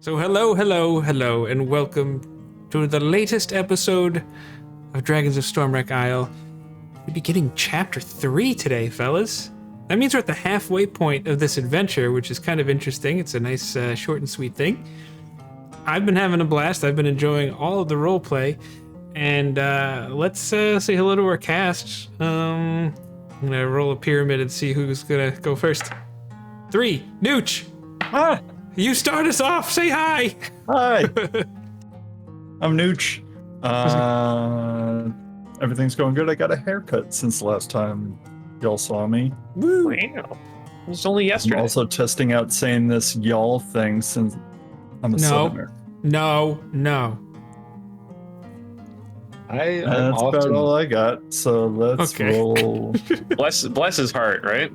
So hello, and welcome to the latest episode of Dragons of Stormwreck Isle. We'll be getting chapter 3 today, fellas. That means we're at the halfway point of this adventure, which is kind of interesting. It's a nice, short and sweet thing. I've been having a blast. I've been enjoying all of the roleplay. And let's say hello to our cast. I'm gonna roll a pyramid and see who's gonna go first. 3, Nooch! Ah, You start us off. Say hi. hi. I'm Nooch. Everything's going good. I got a haircut since the last time y'all saw me. Woo. Wow. It was only I'm yesterday. also testing out saying this y'all thing since I'm a southerner. No. I'm That's about often all I got. So let's Okay. roll. Bless his heart, right?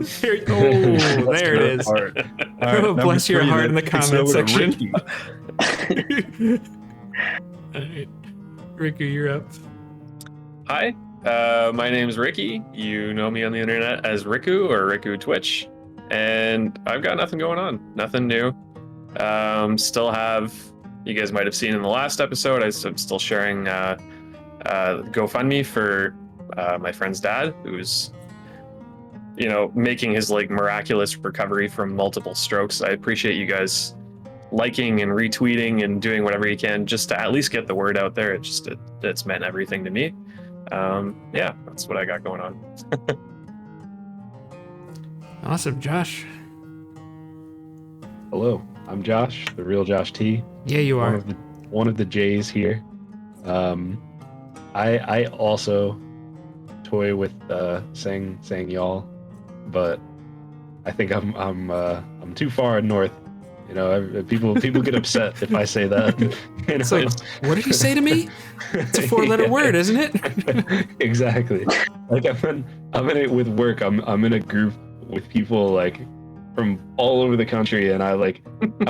Oh, there it is. All right, Bless your heart in the comment section. Ricky. All right. Ricku, you're up. Hi, my name's Ricky. You know me on the internet as Ricku or Ricku Twitch, and I've got nothing going on, nothing new. Still have, you guys might have seen in the last episode, I'm still sharing GoFundMe for my friend's dad, who's, making his miraculous recovery from multiple strokes. I appreciate you guys liking and retweeting and doing whatever you can just to at least get the word out there. It's meant everything to me. Yeah, that's what I got going on. Awesome, Josh. hello. I'm Josh, the real JnJake. Yeah, you are. One of the J's here. I also toy with saying y'all, but I think I'm too far north. People get upset if I say that. It's like, what did you say to me? It's a 4-letter word, isn't it? Exactly. Like I'm in it with work. I'm in a group with people from all over the country, and I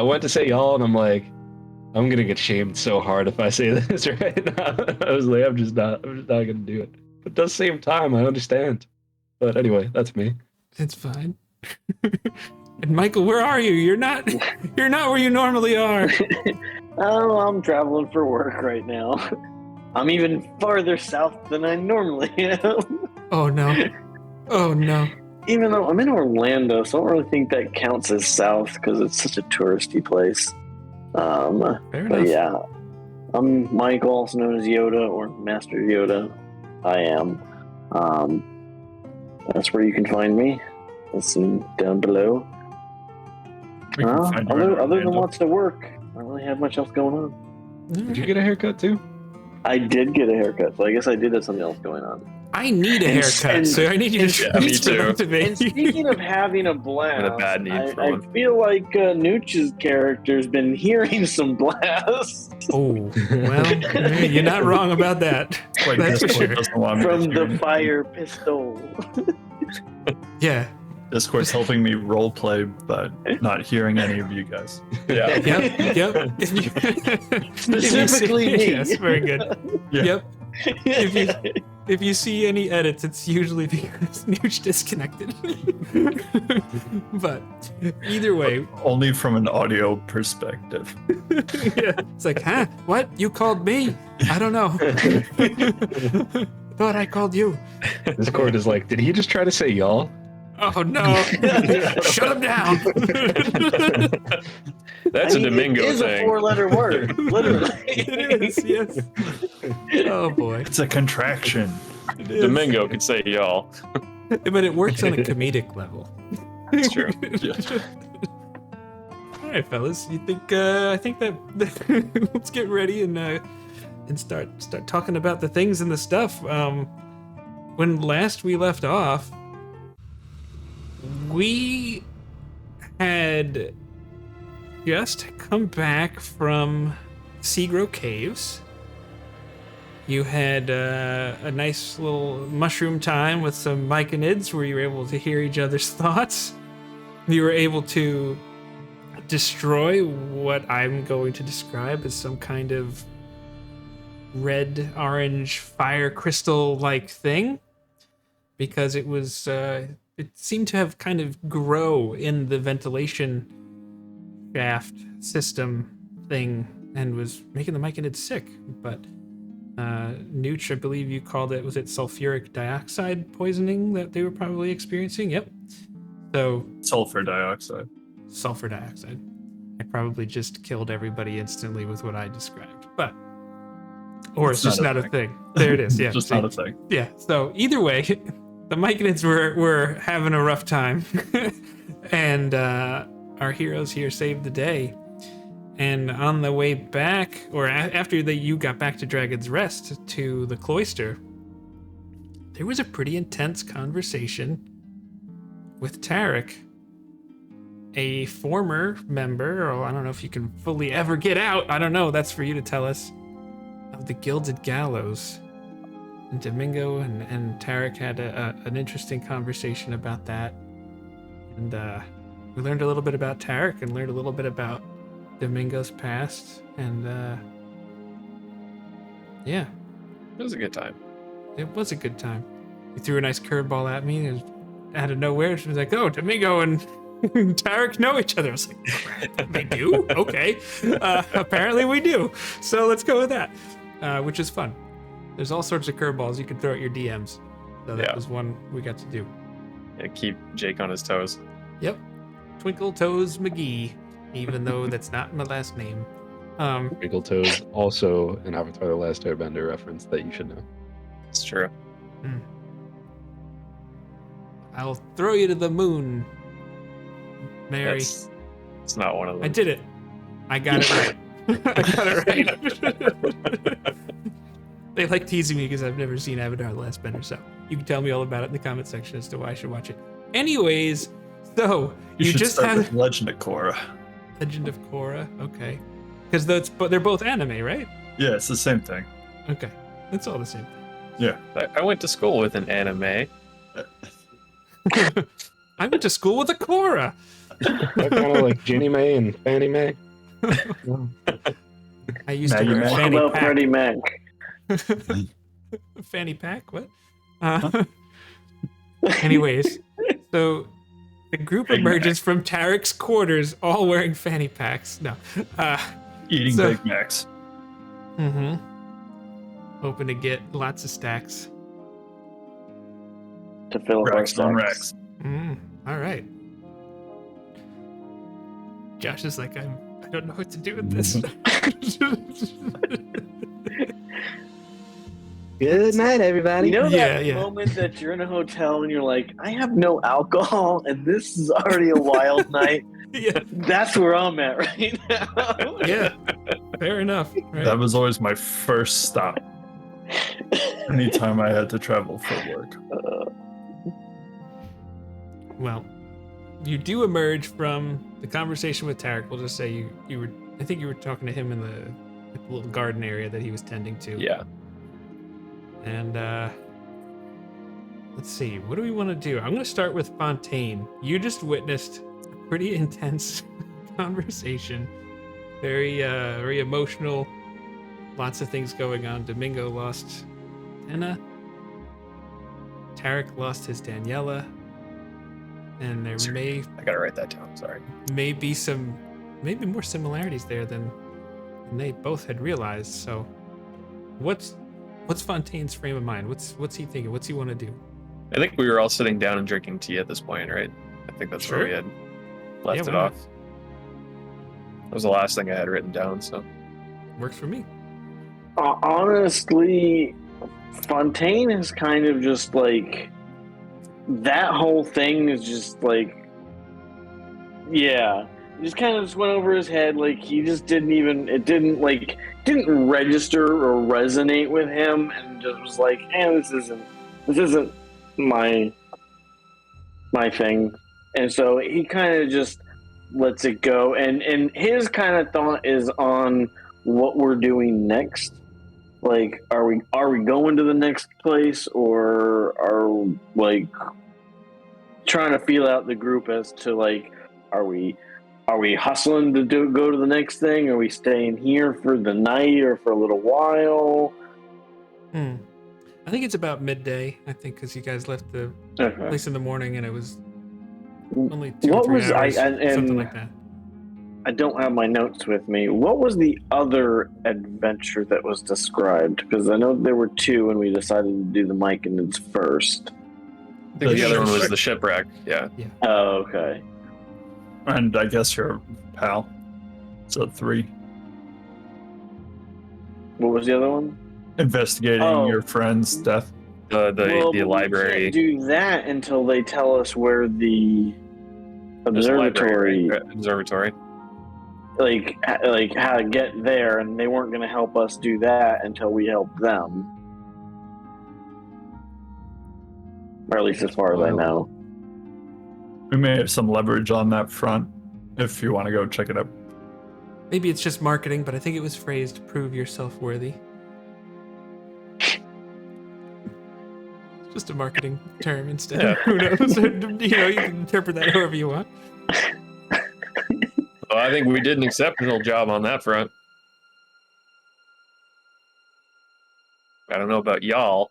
went to say y'all, and I'm gonna get shamed so hard if I say this right now. I was like, I'm just not gonna do it. But at the same time, I understand. But anyway, that's me. It's fine. And Michael, where are you? You're not where you normally are. Oh, I'm traveling for work right now. I'm even farther south than I normally am. Oh no. Even though I'm in Orlando, so I don't really think that counts as south because it's such a touristy place. Fair But enough. yeah, I'm Michael, also known as Yoda or Master Yoda. I am. That's where you can find me. Let's see down below. We can find you in Other than Orlando. lots of work, I don't really have much else going on. Did you get a haircut too? I did get a haircut, so I guess I did have something else going on. I need a And- haircut, and- so I need you to Yeah, me reach for too. both of And me. speaking of having a blast, Got a bad need for I one. feel like Nooch's character's been hearing some blasts Oh, well, you're not wrong about that. Like, That's for Discord sure. doesn't want me to from hear the anything. fire pistol. Yeah. Discord's helping me roleplay, but not hearing any of you guys. Yeah. Yep. Specifically me. Yes, very good. Yeah. Yep. If you see any edits, it's usually because Nooch disconnected. But either way, Only from an audio perspective. yeah. It's like, huh? What? You called me? I don't know. Thought I called you. Discord is like, did he just try to say y'all? Oh no! Shut him down. That's a Domingo It is a thing. 4-letter word, literally. It is, yes. Oh boy. It's a contraction. It is. Domingo could say y'all. But it works on a comedic level. That's true. All right, fellas. You think? I think that let's get ready and start talking about the things and the stuff. When last we left off, we had just come back from Seagrow Caves. You had a nice little mushroom time with some myconids where you were able to hear each other's thoughts. You were able to destroy what I'm going to describe as some kind of red-orange fire crystal-like thing, because it was it seemed to have kind of grow in the ventilation shaft system thing and was making the myconids sick. But Nooch, I believe you called it, was it sulfuric dioxide poisoning that they were probably experiencing? Yep. So Sulfur dioxide. sulfur dioxide. I probably just killed everybody instantly with what I described, but or it's just not a thing. There it is. Yeah, Just see? not a thing. Yeah. So either way, the myconids were having a rough time, and our heroes here saved the day. And on the way back, or after you got back to Dragon's Rest to the cloister, there was a pretty intense conversation with Tarak, a former member, or I don't know if you can fully ever get out. I don't know. That's for you to tell us. Of the Gilded Gallows. And Domingo and Tarak had an interesting conversation about that. And we learned a little bit about Tarak and learned a little bit about Domingo's past. And yeah. It was a good time. It was a good time. He threw a nice curveball at me and out of nowhere. She was like, "Oh, Domingo and Tarak know each other." I was like, "They do? Okay. Apparently we do. So let's go with that," which is fun. There's all sorts of curveballs you can throw at your DMs. So that was one we got to do. Yeah, keep Jake on his toes. Yep. Twinkle Toes McGee, even though that's not my last name. Twinkle Toes, also an Avatar: The Last Airbender reference that you should know. It's true. I'll throw you to the moon, Mary. It's not one of them. I did it. I got it right. I got it right. They like teasing me because I've never seen Avatar: The Last Bender, so you can tell me all about it in the comment section as to why I should watch it. Anyways, so You should just start have with Legend of Korra. Legend of Korra, okay? Because they're both anime, right? Yeah, it's the same thing. Okay, that's all the same thing. Yeah. I went to school with an anime. I went to school with a Korra. Kind of like Ginny Mae and Fanny Mae. I used Maggie to wear a Mac. How fanny about pack. Freddie Mac? Fanny pack? What? Anyways, so the group Big emerges from Tarak's quarters, all wearing fanny packs. No. Eating So- Big Macs. Mm-hmm. Hoping to get lots of stacks. To fill up our Racks on stacks. racks. All right. Josh is like, I don't know what to do with this. Good night, everybody. You know that Yeah. moment that you're in a hotel and you're like, I have no alcohol and this is already a wild night? Yeah. That's where I'm at right now. Yeah. Fair enough. Right? That was always my first stop. Anytime I had to travel for work. Well, you do emerge from the conversation with Tarak. We'll just say you were. I think you were talking to him in the little garden area that he was tending to. Yeah. And let's see. What do we want to do? I'm going to start with Fontaine. You just witnessed a pretty intense conversation. Very emotional. Lots of things going on. Domingo lost Anna. Tarak lost his Daniela. And there Sorry. I gotta write that down. Sorry. may be maybe more similarities there than they both had realized. So what's Fontaine's frame of mind? What's he thinking? What's he want to do? I think we were all sitting down and drinking tea at this point, right? I think that's Sure. where we had left it why not? off. That was the last thing I had written down, so. Works for me. Honestly, Fontaine is kind of just like that whole thing is just like, yeah, it just kind of just went over his head. Like he just didn't register or resonate with him, and just was like, this isn't my thing. And so he kind of just lets it go, and his kind of thought is on what we're doing next. Like, are we going to the next place, or are like trying to feel out the group as to like, are we hustling to go to the next thing? Are we staying here for the night or for a little while? I think it's about midday. I think because you guys left the place in the morning and it was only 2 or What 3 was hours, and something like that. I don't have my notes with me. What was the other adventure that was described? Because I know there were two, and we decided to do the Myconids first. I think the other one was shipwreck. the shipwreck. Yeah. Oh, okay. And I guess your pal. So 3. What was the other one? Investigating Oh. your friend's death. The Well, the but library. We can't do that until they tell us where the There's a library, observatory, right? Observatory. like how to get there, and they weren't going to help us do that until we helped them. Or at least as far as I know. We may have some leverage on that front if you want to go check it out. Maybe it's just marketing, but I think it was phrased "prove yourself worthy." It's just a marketing term instead. Yeah. Who knows? You know, you can interpret that however you want. Well, I think we did an exceptional job on that front. I don't know about y'all.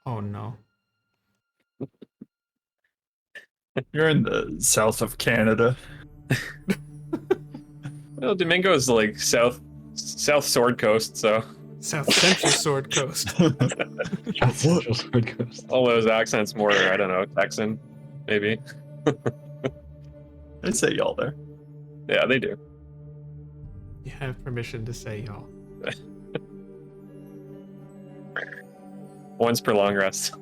Oh no. You're in the south of Canada. Well, Domingo is like south Sword Coast, so South Central Sword Coast. Central Sword Coast. all those accents more, I don't know, Texan, maybe. They say y'all there. Yeah, they do. You have permission to say y'all. Once per long rest.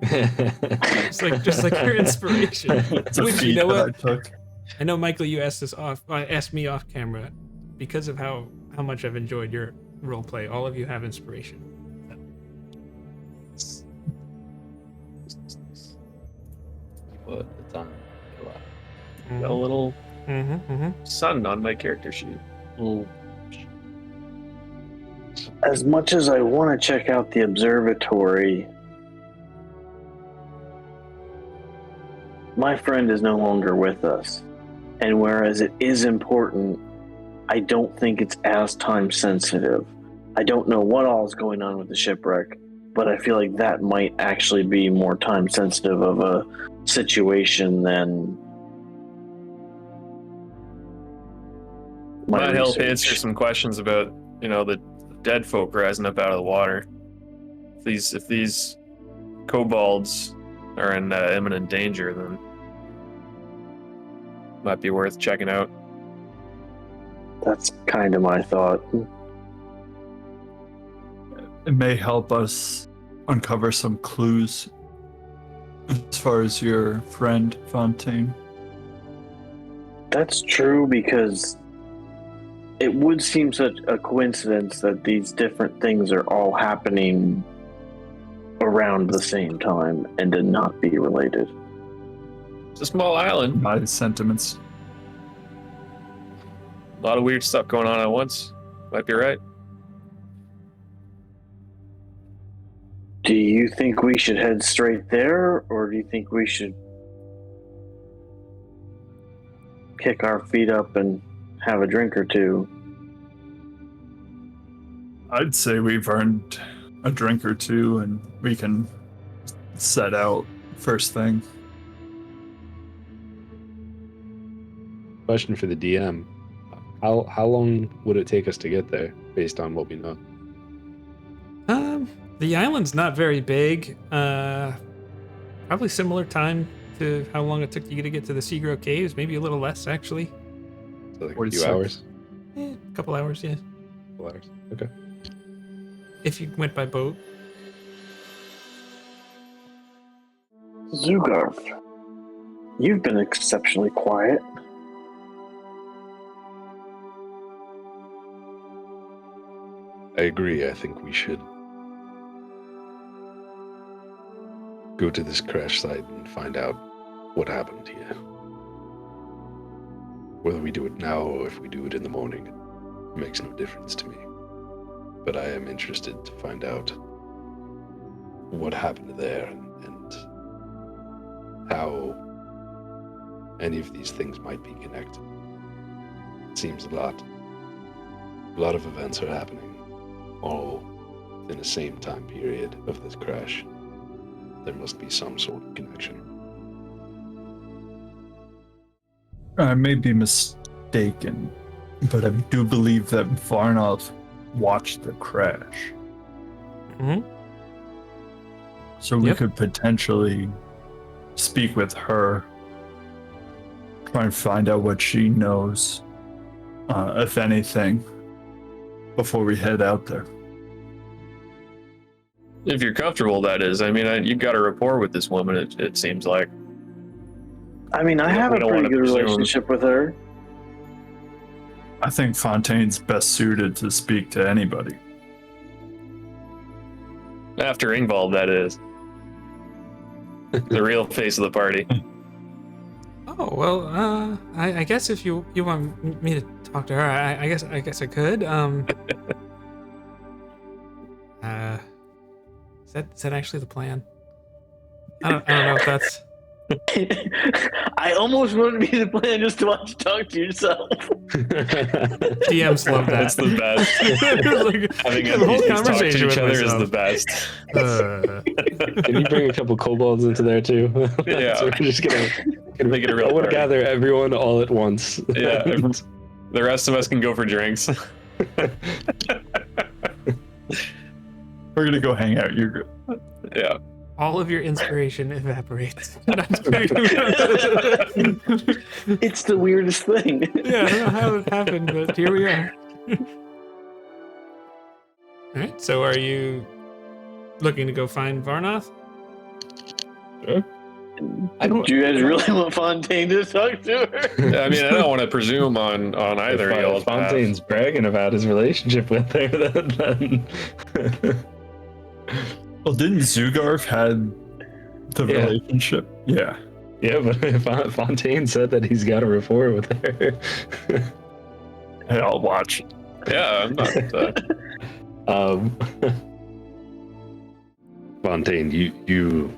Just like your inspiration. It's a Which, feat you know that what? I took. I know, Michael, you asked me off camera because of how much I've enjoyed your roleplay. All of you have inspiration. Put the time. Got a little Mm-hmm. sun on my character sheet. Little As much as I want to check out the observatory, my friend is no longer with us. And whereas it is important, I don't think it's as time sensitive. I don't know what all is going on with the shipwreck, but I feel like that might actually be more time sensitive of a situation than my Might help research. answer some questions about, you know, the dead folk rising up out of the water. If these kobolds are in imminent danger, then might be worth checking out. That's kind of my thought. It may help us uncover some clues as far as your friend Fontaine. That's true, because it would seem such a coincidence that these different things are all happening around the same time and to not be related. It's a small island. My sentiments. A lot of weird stuff going on at once. Might be right. Do you think we should head straight there, or do you think we should kick our feet up and have a drink or two? I'd say we've earned a drink or two and we can set out first thing. question for the DM. How long would it take us to get there based on what we know? The island's not very big. Probably similar time to how long it took you to get to the Seagrow Caves. Maybe a little less, actually. So like a 46. few hours? A couple hours, yeah. Couple hours. Okay. If you went by boat. Zugarth, you've been exceptionally quiet. I agree. I think we should go to this crash site and find out what happened here. Whether we do it now or if we do it in the morning, it makes no difference to me. But I am interested to find out what happened there and how any of these things might be connected. It seems a lot of events are happening all within the same time period of this crash. There must be some sort of connection. I may be mistaken, but I do believe that Varno watched the crash. Mm-hmm. So we Yep. could potentially speak with her, try and find out what she knows, if anything, before we head out there. If you're comfortable, that is. I mean, you've got a rapport with this woman, it seems like. I mean, I have We a don't pretty wanna good presume. relationship with her. I think Fontaine's best suited to speak to anybody. After Ingvald, that is. The real face of the party. Oh well, I guess if you want me to talk to her, I guess I could. Is that actually the plan? I don't know if that's. I almost wanted to be the plan just to watch you talk to yourself. DMs love that. That's the best. Like, Having have a whole NPCs talk to conversation each with other is myself. the best. Can you bring a couple kobolds into there too? Yeah. So we're just gonna Make it a real I want party. to gather everyone all at once. Yeah. The rest of us can go for drinks. We're gonna go hang out. You're good. Yeah. All of your inspiration evaporates. It's the weirdest thing. Yeah, I don't know how it happened, but here we are. All right, so are you looking to go find Varnoth? Do you guys really want Fontaine to talk to her? I mean, I don't want to presume on either of y'all's If Fontaine's bragging about his relationship with her, then Well, didn't Zugarf had the Yeah. relationship? Yeah. yeah, but Fontaine said that he's got a rapport with her. Hey, I'll watch. Yeah, I'm not. Fontaine, you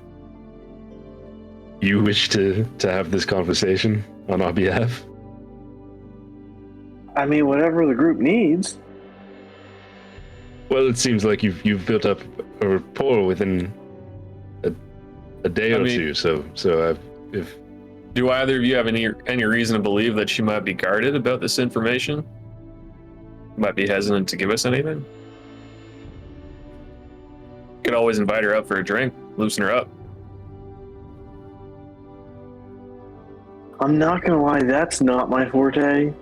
wish to have this conversation on our behalf? I mean, whatever the group needs. Well, it seems like you've built up a rapport within a day I or mean- two. So if Do either of you have any reason to believe that she might be guarded about this information? Might be hesitant to give us anything? Could always invite her up for a drink, loosen her up. I'm not gonna lie, that's not my forte.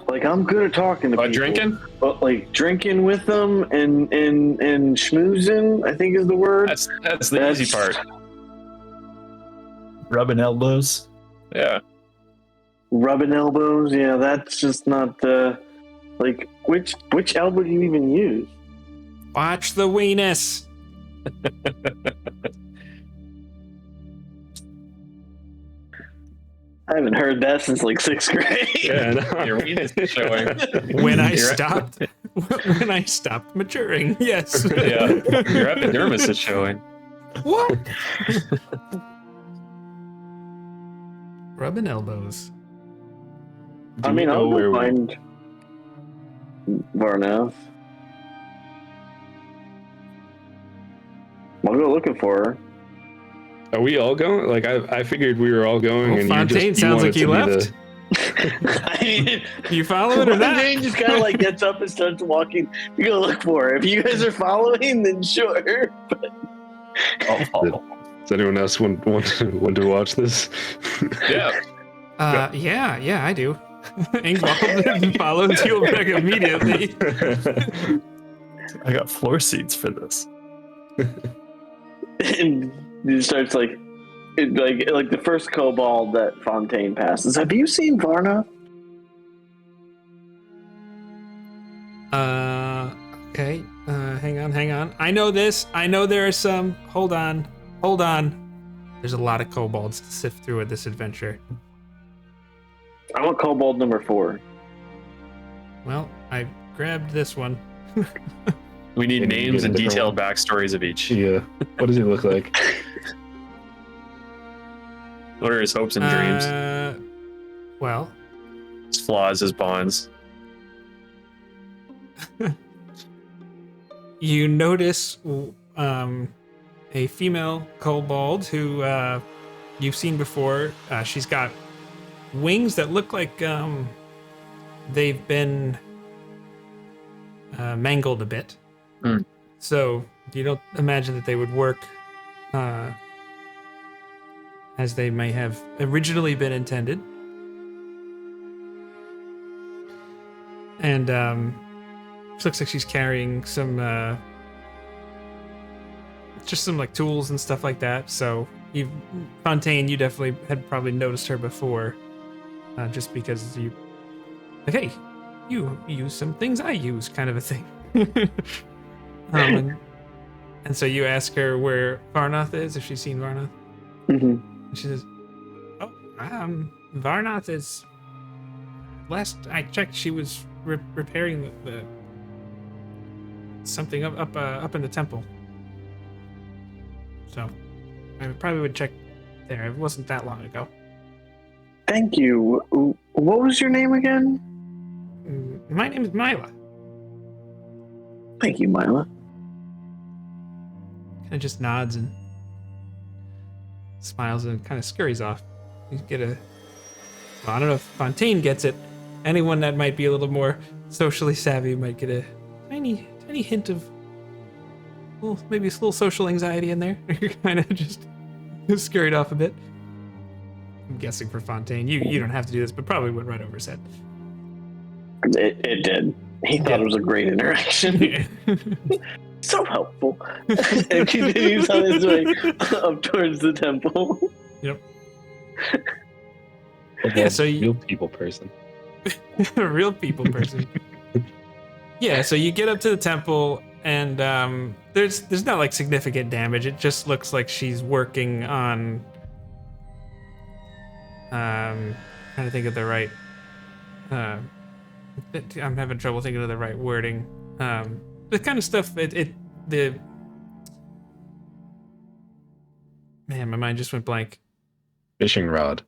Like, I'm good at talking to About people, drinking? but like drinking with them and schmoozing, I think is the word. That's the easy part. Rubbing elbows. Yeah. Rubbing elbows, yeah, that's just not like which elbow do you even use? Watch the weenus. I haven't heard that since like 6th grade. yeah, no. Your weenus is showing. When I You're- stopped maturing. Yes. Yeah. Your epidermis is showing. What? Rubbing elbows. I mean, I'll go find Varno. I'll go looking for her. Are we all going? Like I figured we were all going. Well, and Fontaine sounds like he left. I mean, You following or not? Fontaine just kind of like gets up and starts walking. You go look for her. If you guys are following, then sure. I'll follow. Does anyone else want to watch this? Yeah. Yeah, I do. Ingvald follows you back immediately. I got floor seats for this. And he starts like the first kobold that Fontaine passes. Have you seen Varno? Okay. Hang on. I know this. I know there are some. Hold on. There's a lot of kobolds to sift through at this adventure. I want kobold number 4. Well, I grabbed this one. We need Maybe you names get a and different detailed backstories of each. Yeah. What does he look like? What are his hopes and dreams? Well, His flaws, his bonds. you notice a female kobold who you've seen before. She's got wings that look like they've been mangled a bit. So you don't imagine that they would work as they may have originally been intended. And it looks like she's carrying some just some like tools and stuff like that. So Fontaine, you definitely had probably noticed her before, just because you like, hey, you use some things I use, kind of a thing. And so you ask her where Varnoth is, if she's seen Varnoth. Mm-hmm. And she says, "Oh, Varnoth is. Last I checked, she was repairing the something up in the temple. So I probably would check there. It wasn't that long ago." Thank you. What was your name again? My name is Mila. Thank you, Mila. Kind of just nods and smiles and kind of scurries off. You get well, I don't know if Fontaine gets it. Anyone that might be a little more socially savvy might get a tiny hint of, well, maybe a little social anxiety in there. You're kind of just scurried off a bit. I'm guessing for Fontaine, you don't have to do this, but probably went right over his head. It did. He thought it was a great interaction. So helpful. And continues on his way up towards the temple. Yep. Yeah, so real people person. A real people person. Yeah, so you get up to the temple, and there's not like significant damage. It just looks like she's working on. Trying to think of the right. I'm having trouble thinking of the right wording. The kind of stuff man, my mind just went blank. Fishing rod.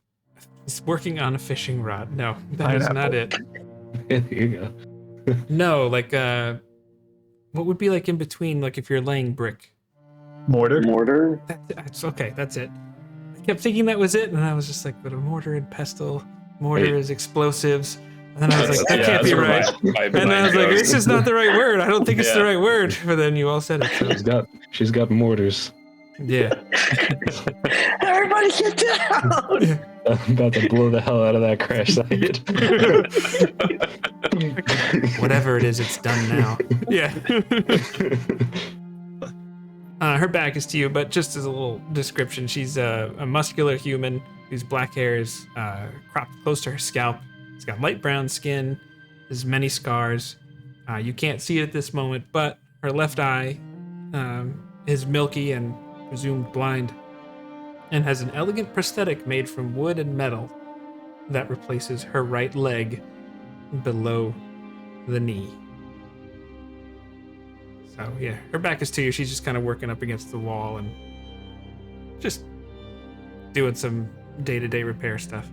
He's working on a fishing rod. No, that is not it. There you go. No, like what would be like in between, like if you're laying brick? Mortar? That's okay, that's it. I kept thinking that was it, and I was just like, but a mortar and pestle, mortar is explosives. And then I was like, that can't be right. And I was like, this is not the right word. I don't think it's the right word. But then you all said it. So. She's got mortars. Yeah. Everybody get down! I'm about to blow the hell out of that crash site. Whatever it is, it's done now. Yeah. Her back is to you, but just as a little description, she's a muscular human whose black hair is cropped close to her scalp. She's got light brown skin, has many scars. You can't see it at this moment, but her left eye is milky and presumed blind, and has an elegant prosthetic made from wood and metal that replaces her right leg below the knee. So yeah, her back is to you. She's just kind of working up against the wall and just doing some day-to-day repair stuff.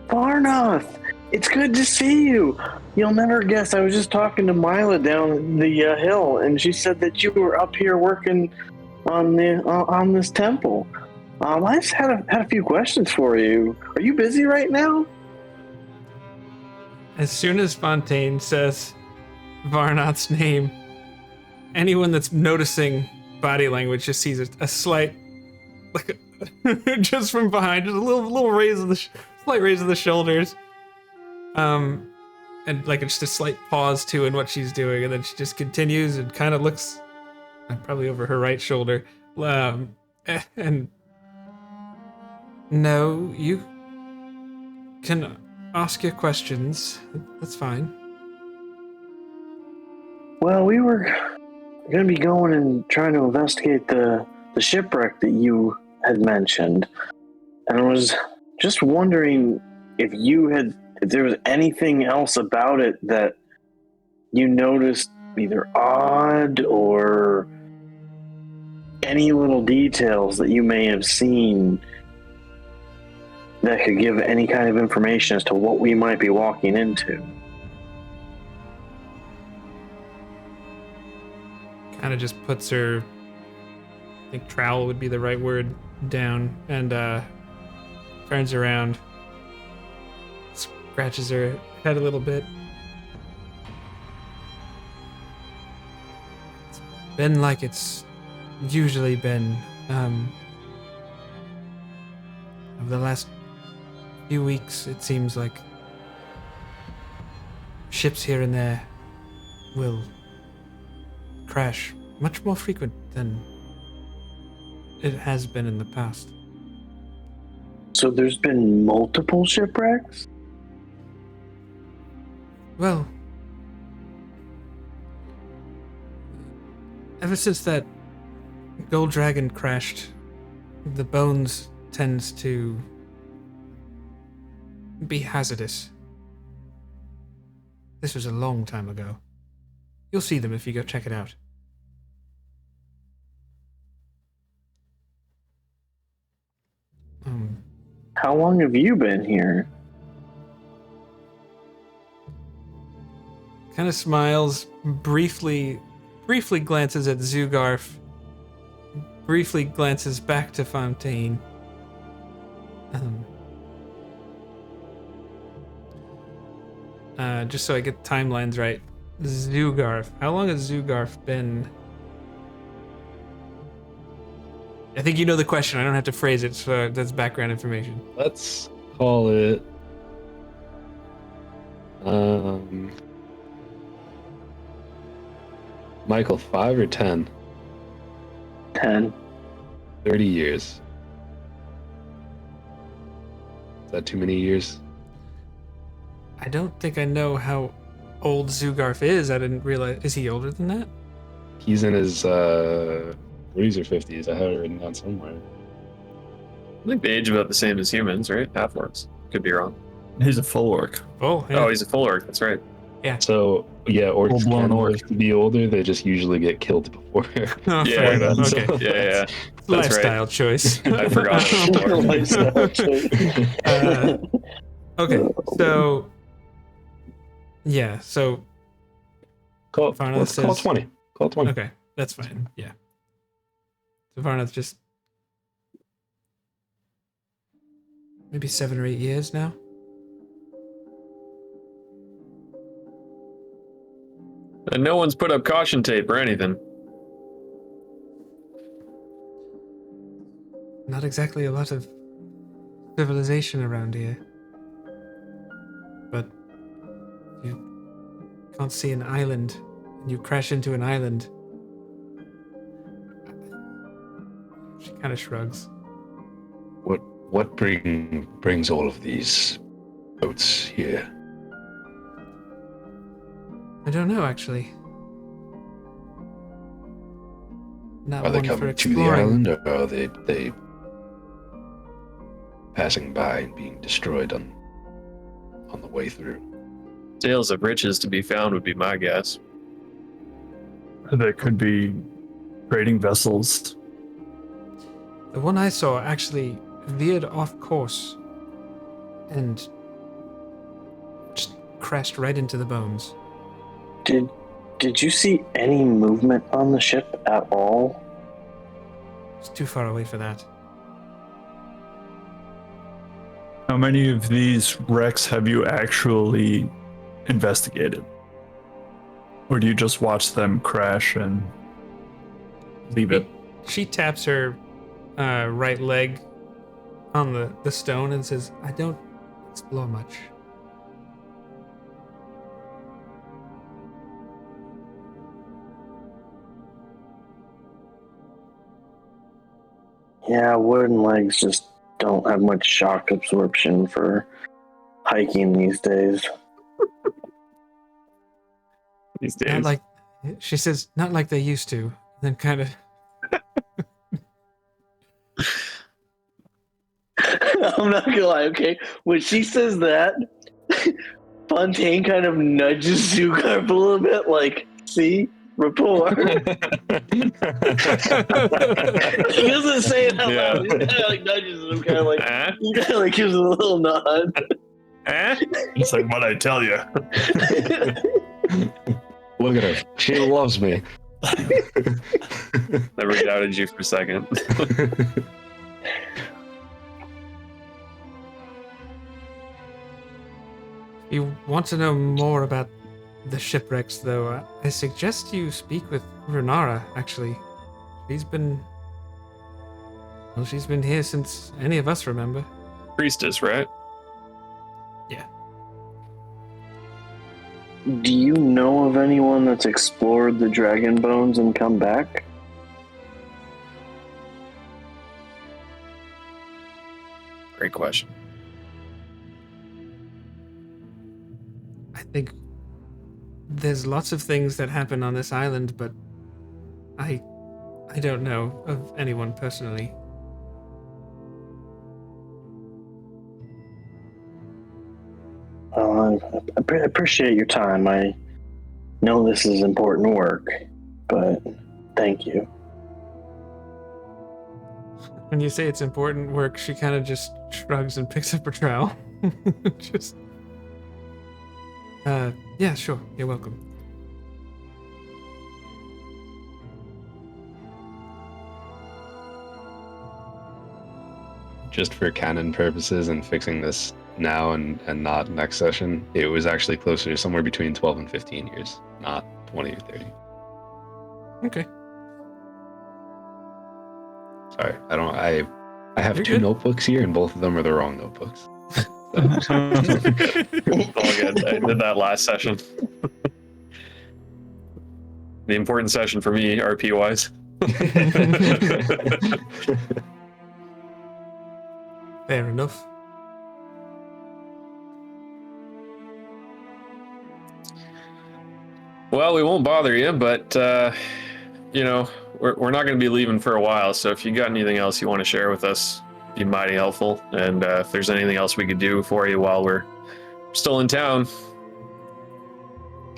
Varnoth, it's good to see you. You'll never guess. I was just talking to Mila down the hill, and she said that you were up here working on this temple. I just had a few questions for you. Are you busy right now? As soon as Fontaine says Varnoth's name, anyone that's noticing body language just sees a slight, like, just from behind, just a little raise of the slight raise of the shoulders, and like just a slight pause too in what she's doing, and then she just continues and kind of looks probably over her right shoulder, and no, you can ask your questions. That's fine. Well, we were going to be going and trying to investigate the shipwreck that you had mentioned, and I was just wondering if there was anything else about it that you noticed either odd or any little details that you may have seen that could give any kind of information as to what we might be walking into. Kind of just puts her, I think trowel would be the right word, down, and turns around, scratches her head a little bit. It's been like it's usually been. Over the last few weeks, it seems like ships here and there will crash much more frequent than it has been in the past. So there's been multiple shipwrecks? Well, ever since that gold dragon crashed, the bones tends to be hazardous. This was a long time ago. You'll see them if you go check it out. How long have you been here? Kind of smiles, briefly glances at Zugarf, briefly glances back to Fontaine. Just so I get timelines right. Zugarf. How long has Zugarf been? I think you know the question. I don't have to phrase it, so that's background information. Let's call it. Michael, 5 or 10? 10. 30 years. Is that too many years? I don't think I know how old Zugarf is. I didn't realize. Is he older than that? He's in his 40s or 50s. I have it written down somewhere. I think they age about the same as humans, right? Half-orcs. Could be wrong. He's a full orc. Oh, yeah. Oh, he's a full orc. That's right. So, yeah, orcs Full-blown can orc. live to be older. They just usually get killed before. Oh, Yeah, fair enough. so- Okay. Yeah. That's Lifestyle choice. I forgot. Lifestyle choice. Okay, so yeah, so Varno Let's call it says- 20. Call it 20. okay, that's fine. Yeah. So Varno's just maybe 7 or 8 years now. And no one's put up caution tape or anything. Not exactly a lot of civilization around here. But you can't see an island and you crash into an island. She kind of shrugs. What brings all of these boats here? I don't know, actually. Not Are they one for coming to the exploring. island, or are they passing by and being destroyed on the way through? Tales of riches to be found would be my guess. There could be trading vessels. The one I saw actually veered off course and just crashed right into the bones. Did you see any movement on the ship at all? It's too far away for that. How many of these wrecks have you actually investigated? Or do you just watch them crash and leave it? She taps her right leg on the stone and says, I don't explore much. Yeah, wooden legs just don't have much shock absorption for hiking these days. These Not days. like, she says, not like they used to. Then kind of, I'm not gonna lie, okay? When she says that, Fontaine kind of nudges Zugarp a little bit, like, see? Rapport. He doesn't say it out loud. He kind of like nudges him, kind of like, he kind of like gives him a little nod. It's like what I tell you. Look at her. She loves me. Never doubted you for a second. you want to know more about the shipwrecks, though, I suggest you speak with Runara, actually. She's been here since any of us remember. Priestess, right? Yeah. Do you know of anyone that's explored the dragon bones and come back? Great question. I think there's lots of things that happen on this island, but I don't know of anyone personally. I appreciate your time. I know this is important work, but thank you. When you say it's important work, she kind of just shrugs and picks up her trowel. Just, yeah, sure. You're welcome. Just for canon purposes and fixing this now and not next session, it was actually closer to somewhere between 12 and 15 years, not 20 or 30. Okay. Sorry, I have You're two good. notebooks here, and both of them are the wrong notebooks. All good. I did that last session. The important session for me, RP wise. Fair enough. Well, we won't bother you, but you know, we're not going to be leaving for a while. So if you got anything else you want to share with us, be mighty helpful. And if there's anything else we could do for you while we're still in town,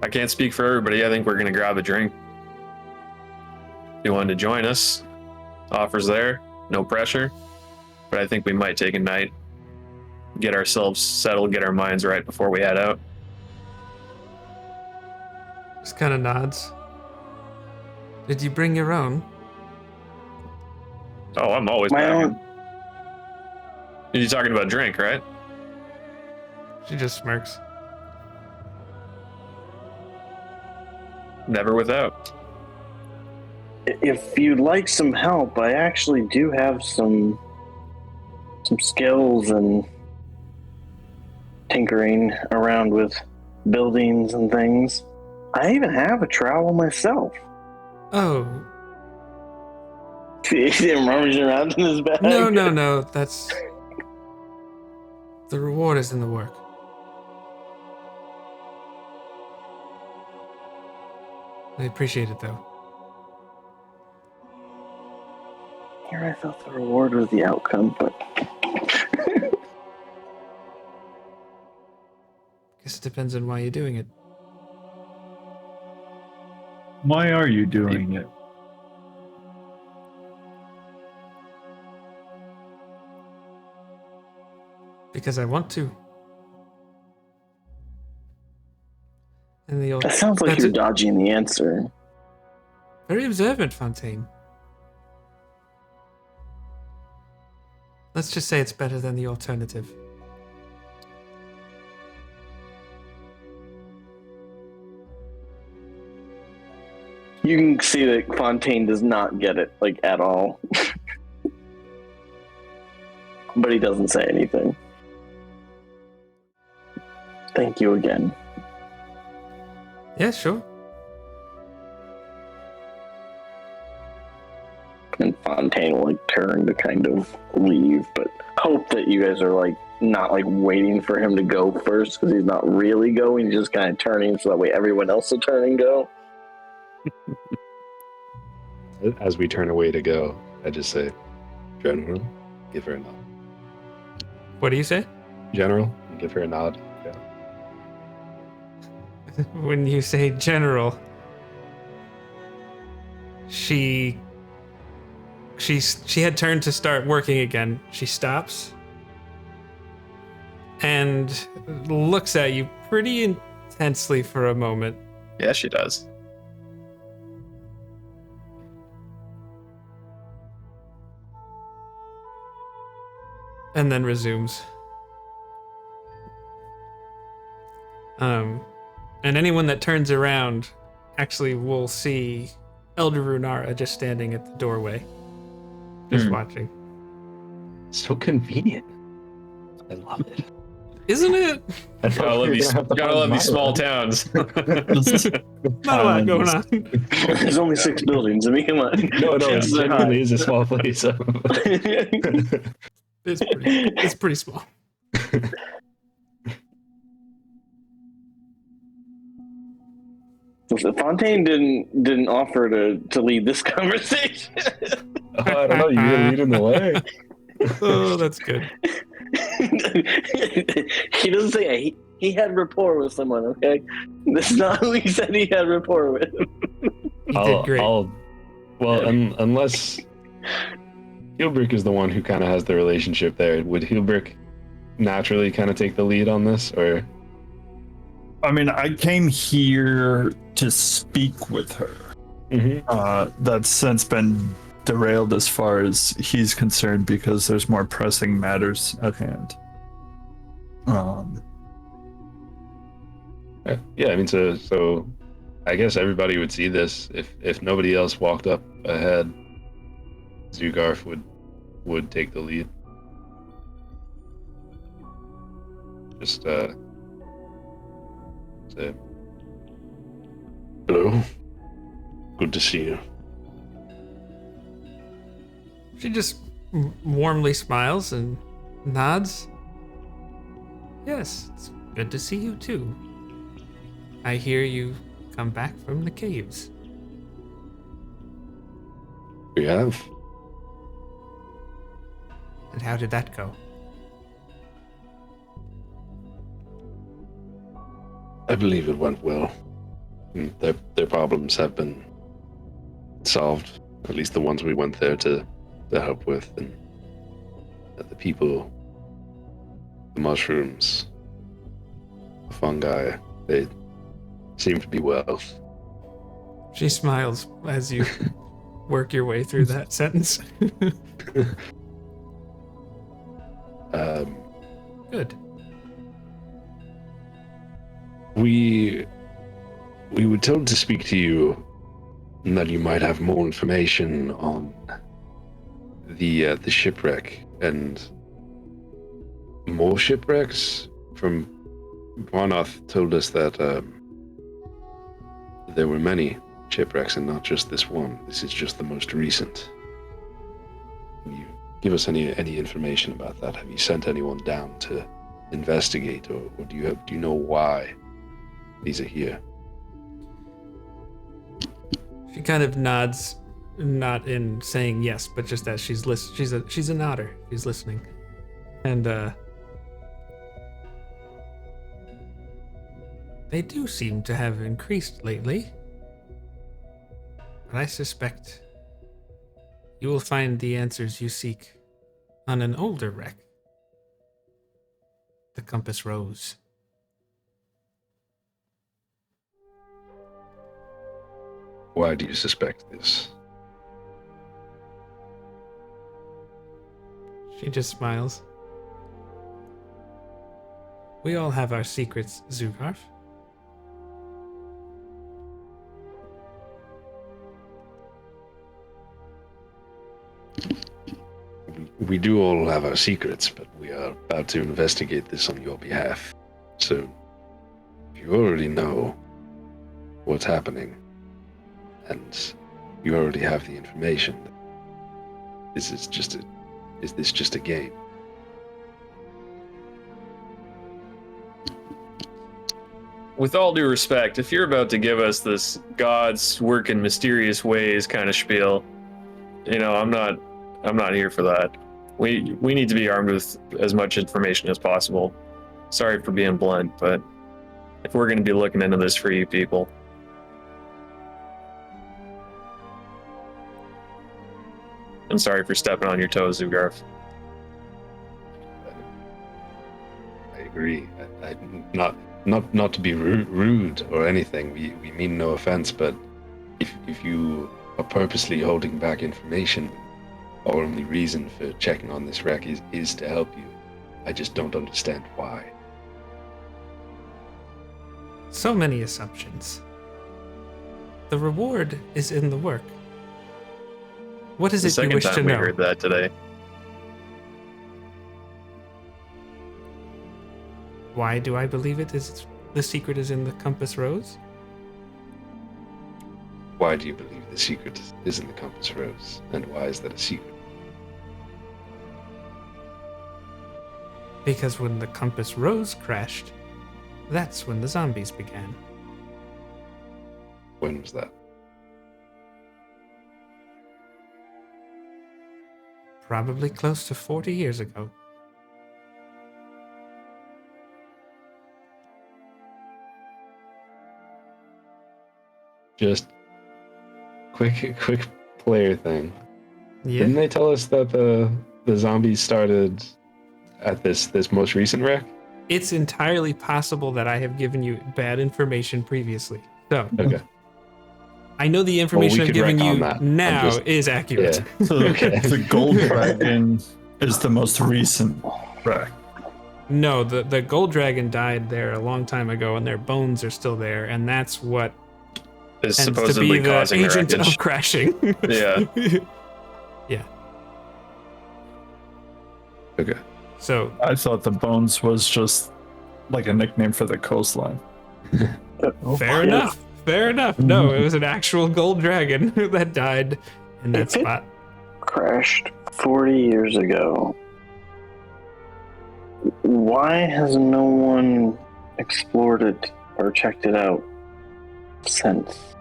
I can't speak for everybody. I think we're going to grab a drink. If you wanted to join us, offers there, no pressure. But I think we might take a night, get ourselves settled, get our minds right before we head out. Just kind of nods. Did you bring your own? Oh, I'm always My packing. own. You're talking about drink, right? She just smirks. Never without. If you'd like some help, I actually do have some skills and tinkering around with buildings and things. I even have a trowel myself. Oh, He's rummaging around in his bag. no. That's... The reward is in the work. I appreciate it, though. Here I thought the reward was the outcome, but Guess it depends on why you're doing it. Why are you doing it? Because I want to. And the old... that sounds like That's you're it. dodging the answer. Very observant, Fontaine. Let's just say it's better than the alternative. You can see that Fontaine does not get it, like, at all. But he doesn't say anything. Thank you again. Yeah, sure. And Fontaine will, like, turn to kind of leave, but hope that you guys are, like, not, like, waiting for him to go first, because he's not really going, he's just kind of turning, so that way everyone else will turn and go. As we turn away to go, I just say, General, give her a nod. What do you say? General, give her a nod. Yeah. When you say general, she had turned to start working again. She stops and looks at you pretty intensely for a moment. Yeah, she does. And then resumes. And anyone that turns around actually will see Elder Runara just standing at the doorway, just watching. So convenient. I love it. Isn't it? Gotta love these small towns. Not a lot going on. There's only 6 buildings. I mean, come on. No, it genuinely is a small place. So. It's pretty small. Fontaine didn't offer to lead this conversation. I don't know. You're leading the way. Oh, that's good. He doesn't say he had rapport with someone. Okay, this is not who he said he had rapport with. He did great. Unless Hilbrick is the one who kind of has the relationship there, would Hilbrick naturally kind of take the lead on this, or? I mean, I came here to speak with her. Mm-hmm. That's since been derailed as far as he's concerned because there's more pressing matters at hand. Yeah, I mean, so I guess everybody would see this if nobody else walked up ahead. Zugarf would take the lead. Just say, Hello. Good to see you. She just warmly smiles and nods. Yes, it's good to see you too. I hear you come back from the caves. We have. And how did that go? I believe it went well. Their problems have been solved, at least the ones we went there to help with, and the people, the mushrooms, the fungi, they seem to be well. She smiles as you work your way through that sentence. Good. We were told to speak to you and that you might have more information on the shipwreck and more shipwrecks. From Varnoth told us that there were many shipwrecks and not just this one. This is just the most recent. Can you give us any information about that? Have you sent anyone down to investigate, or do you know why these are here? She kind of nods, not in saying yes, but just as she's a nodder. She's listening, and they do seem to have increased lately. But I suspect you will find the answers you seek on an older wreck, the Compass Rose. Why do you suspect this? She just smiles. We all have our secrets, Zugarf. We do all have our secrets, but we are about to investigate this on your behalf. So, if you already know what's happening, and you already have the information, is this just a game? With all due respect, if you're about to give us this gods work in mysterious ways kind of spiel, I'm not here for that. We need to be armed with as much information as possible. Sorry for being blunt, but if we're going to be looking into this for you people. I'm sorry for stepping on your toes, Zugarf. I agree. I not to be rude or anything. We mean no offense, but if you are purposely holding back information, our only reason for checking on this wreck is to help you. I just don't understand why. So many assumptions. The reward is in the work. What is The it you second wish to time we know? heard that today. Why do I believe it is the secret is in the compass rose? Why do you believe the secret is in the compass rose? And why is that a secret? Because when the compass rose crashed, that's when the zombies began. When was that? Probably close to 40 years ago. Just quick player thing. Yeah. Didn't they tell us that the zombies started at this most recent wreck? It's entirely possible that I have given you bad information previously. So, Okay. I know the information I'm could giving wreck on you that. I'm now just- is accurate. Yeah. So Okay. the gold dragon is the most recent wreck. No, the gold dragon died there a long time ago, and their bones are still there, and that's what Is tends to supposedly be the causing the agent wreckage. of crashing. Yeah. Yeah. Okay. So I thought the bones was just like a nickname for the coastline. fair enough. Fair enough. No, it was an actual gold dragon that died in that If it- spot. Crashed 40 years ago. Why has no one explored it or checked it out since?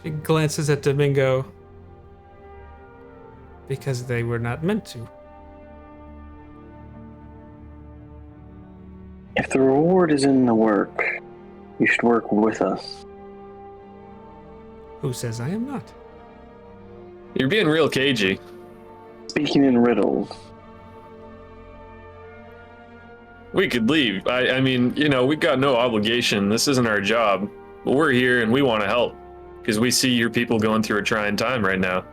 She glances at Domingo because they were not meant to. If the reward is in the work, you should work with us. Who says I am not? You're being real cagey. Speaking in riddles, We could leave. I mean, you know, we've got no obligation. This isn't our job. But we're here and we want to help. Because we see your people going through a trying time right now.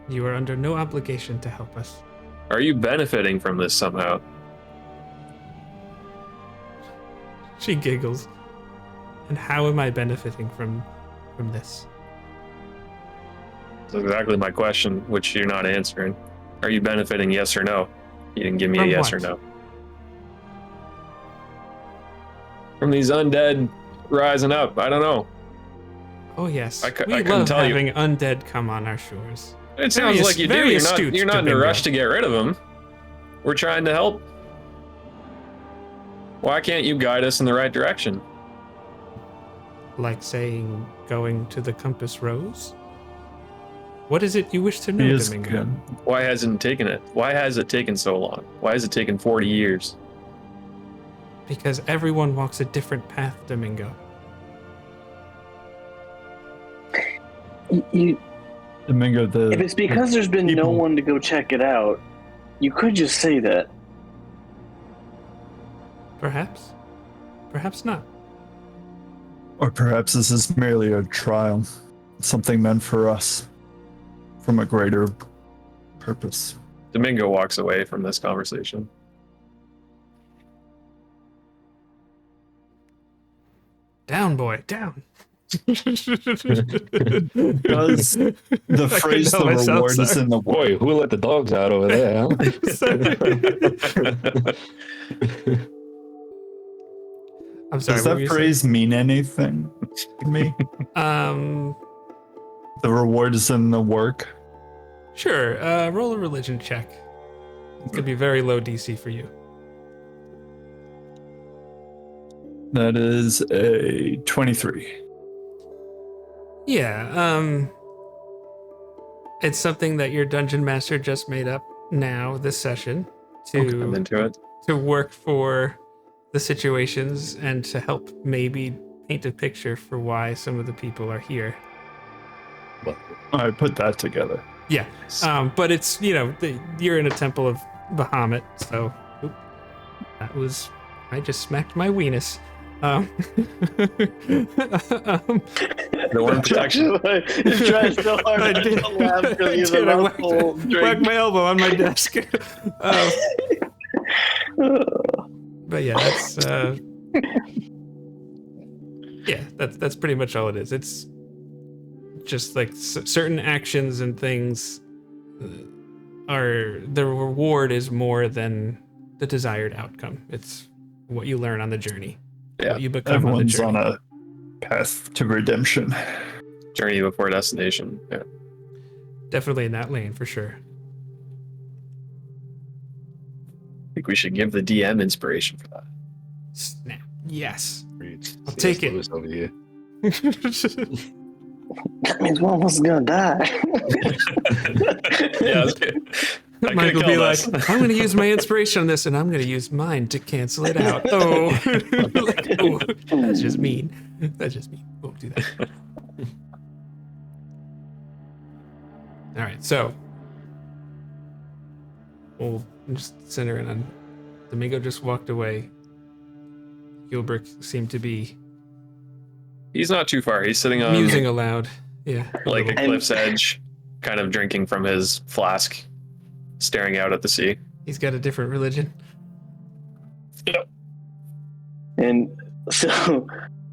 You are under no obligation to help us. Are you benefiting from this somehow? She giggles. And how am I benefiting from this? That's exactly my question, which you're not answering. Are you benefiting, yes or no? You didn't give me From a yes what? or no. From these undead rising up. I don't know. Oh yes, I we couldn't love tell you. having undead come on our shores. It sounds like you do. very You're not, astute, you're not in a Domingo. rush to get rid of them. We're trying to help. Why can't you guide us in the right direction? Like saying, going to the Compass Rose? What is it you wish to know, He is Domingo? good. Why hasn't it taken it? Why has it taken so long? Why has it taken 40 years? Because everyone walks a different path, Domingo. you, Domingo, if it's because there's been no people- one to go check it out, you could just say that. Perhaps. Perhaps not. Or perhaps this is merely a trial. Something meant for us. From a greater purpose. Domingo walks away from this conversation. Down, boy, down. Because the I phrase couldn't help the myself, reward is sorry. in the Boy, who let the dogs out over there? Huh? I'm sorry. Does what were that you phrase mean anything to me? saying? The reward is in the work. Sure. Roll a religion check. It's gonna be very low DC for you. That is a 23. Yeah. It's something that your dungeon master just made up now this session I'm to into it. work for the situations and to help maybe paint a picture for why some of the people are here. Well, I put that together. Yeah. But it's, you're in a temple of Bahamut, so that was, I just smacked my weenus. The one protection. He's trying so hard I not did. to laugh because he's I a whacked mouthful of whacked drink. my elbow on my desk. But yeah, that's pretty much all it is. It's just like certain actions and things are the reward is more than the desired outcome. It's what you learn on the journey. Yeah, what you become Everyone's on the journey. on a path to redemption. Journey before destination. Yeah. Definitely in that lane for sure. I think we should give the DM inspiration for that. Snap. Yes. Reach. I'll take it. Lewis over here. That means one of us is gonna die. Yeah, that's good. That Mike will could've be killed like, us. I'm going to use my inspiration on this, and I'm going to use mine to cancel it out. Oh, like, oh, that's just mean. That's just mean. Won't do that. All right, so we'll just center in on Domingo. Just walked away. Gilbert seemed to be He's not too far. He's sitting on musing aloud. Yeah, like a And- cliff's edge, kind of drinking from his flask, staring out at the sea. he's got a different religion. And so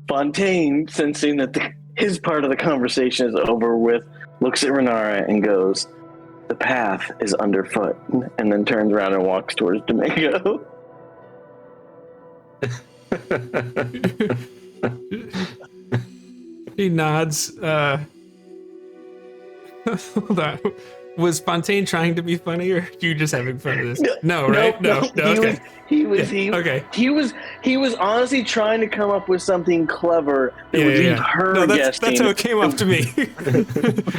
Fontaine, sensing that his part of the conversation is over with, looks at Runara and goes, "The path is underfoot," and then turns around and walks towards Domingo. He nods. Hold on. Was Fontaine trying to be funny, or you just having fun with this? No, right? No. Okay. He was Okay. he was honestly trying to come up with something clever that would leave her No, that's guessing. how it came off to me.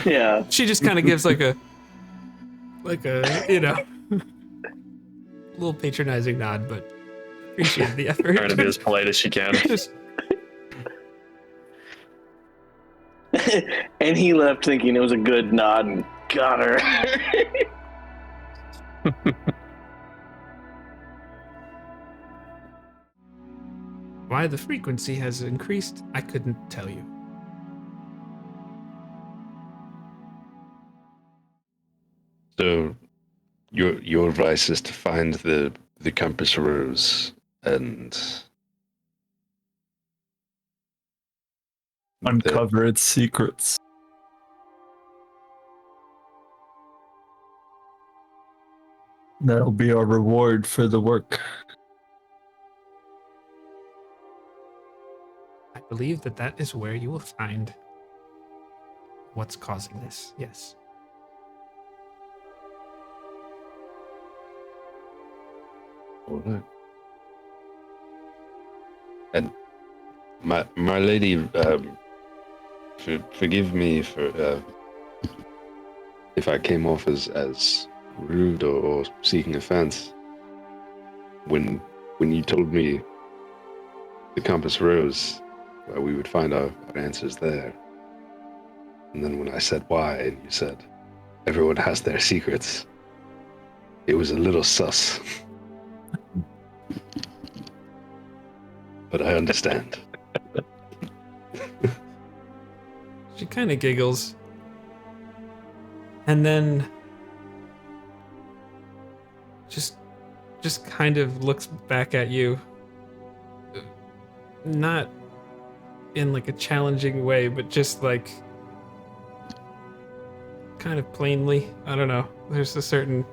Yeah. She just kind of gives like a little patronizing nod, but appreciate the effort. Trying to be as polite as she can. Just- And he left thinking it was a good nod and got her. Why the frequency has increased, I couldn't tell you. So, your advice is to find the compass rose and Uncover its secrets. That'll be our reward for the work. I believe that is where you will find what's causing this. Yes. all right. And my lady, forgive me for if I came off as rude or seeking offense. When you told me the compass rose, where we would find our answers there, and then when I said why, and you said everyone has their secrets, it was a little sus. But I understand. She kind of giggles. And then just kind of looks back at you. Not in like a challenging way, but just like kind of plainly. I don't know. There's a certain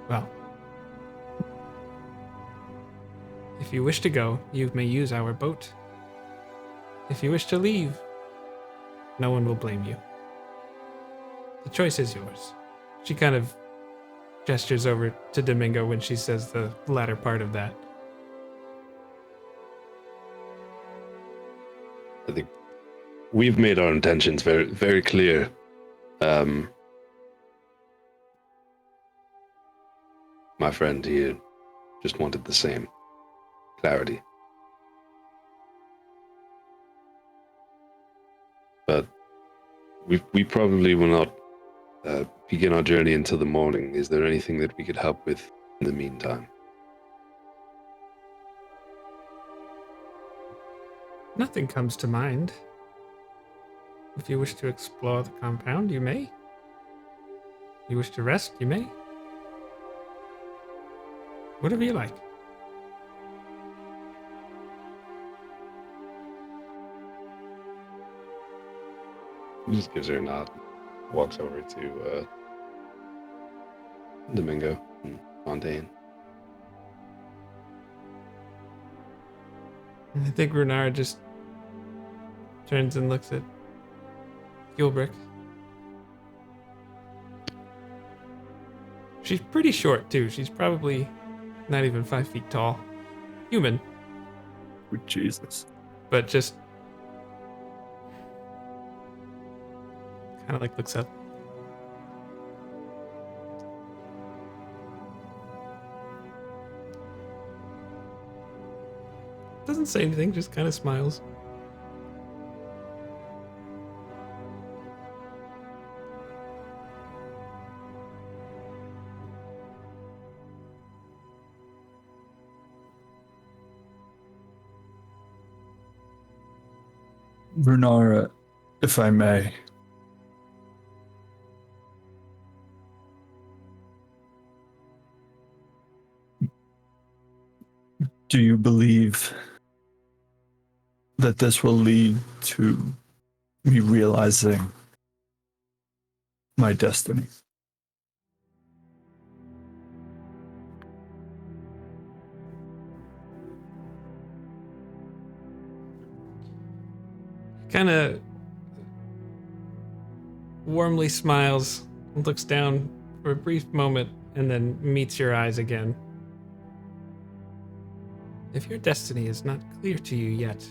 well, if you wish to go, you may use our boat. If you wish to leave, no one will blame you. The choice is yours. She kind of gestures over to Domingo when she says the latter part of that. I think we've made our intentions very, very clear. My friend here just wanted the same clarity. But we probably will not begin our journey until the morning. Is there anything that we could help with in the meantime? Nothing comes to mind. If you wish to explore the compound, you may. You wish to rest? You may. Whatever you like. He just gives her a nod. Walks over to Domingo and Fontaine. I think Runara just turns and looks at Gilbrick. She's pretty short, too. She's probably not even 5 feet tall. Human, Oh, Jesus. but just kind of like looks up. Doesn't say anything, just kind of smiles. Runara, if I may. Do you believe that this will lead to me realizing my destiny? Kind of warmly smiles and looks down for a brief moment and then meets your eyes again. If your destiny is not clear to you yet,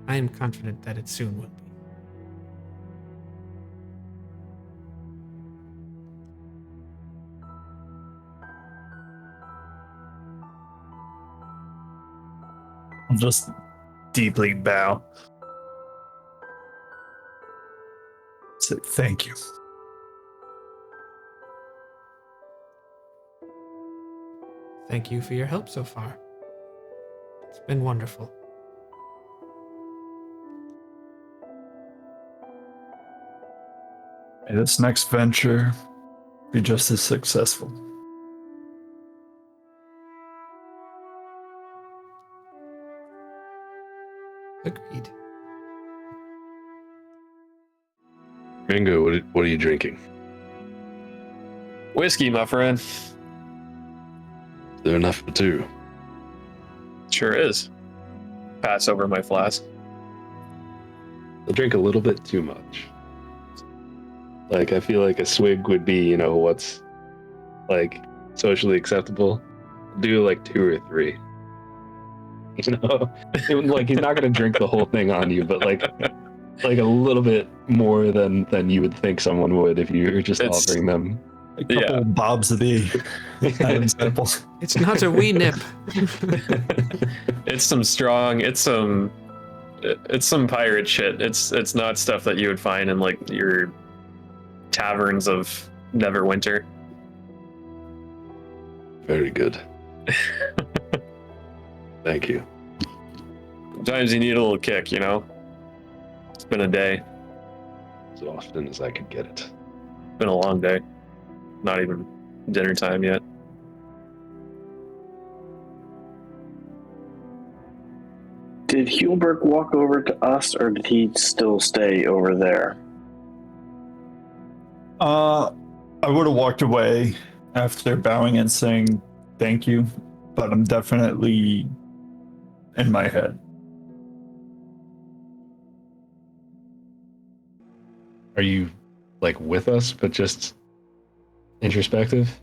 I am confident that it soon will be. I'll just deeply bow. Say thank you. Thank you for your help so far. It's been wonderful. May this next venture be just as successful. Agreed. Ringo, what are you drinking? Whiskey, my friend. Is there enough for two? Sure is. Pass over my flask. I drink a little bit too much. Like, I feel like a swig would be, you know, what's like socially acceptable. Do like 2 or 3. You know, like he's not gonna drink the whole thing on you, but like a little bit more than you would think someone would if you were just offering them. A couple of Bobs of the Adam's apples. It's not a wee nip. It's some strong. It's some pirate shit. It's not stuff that you would find in like your taverns of Neverwinter. Very good. Thank you. Sometimes you need a little kick, you know? It's been a day. As often as I could get it. It's been a long day. Not even dinner time yet. Did Hulberg walk over to us, or did he still stay over there? I would have walked away after bowing and saying thank you, but I'm definitely in my head. Are you like with us, but just introspective?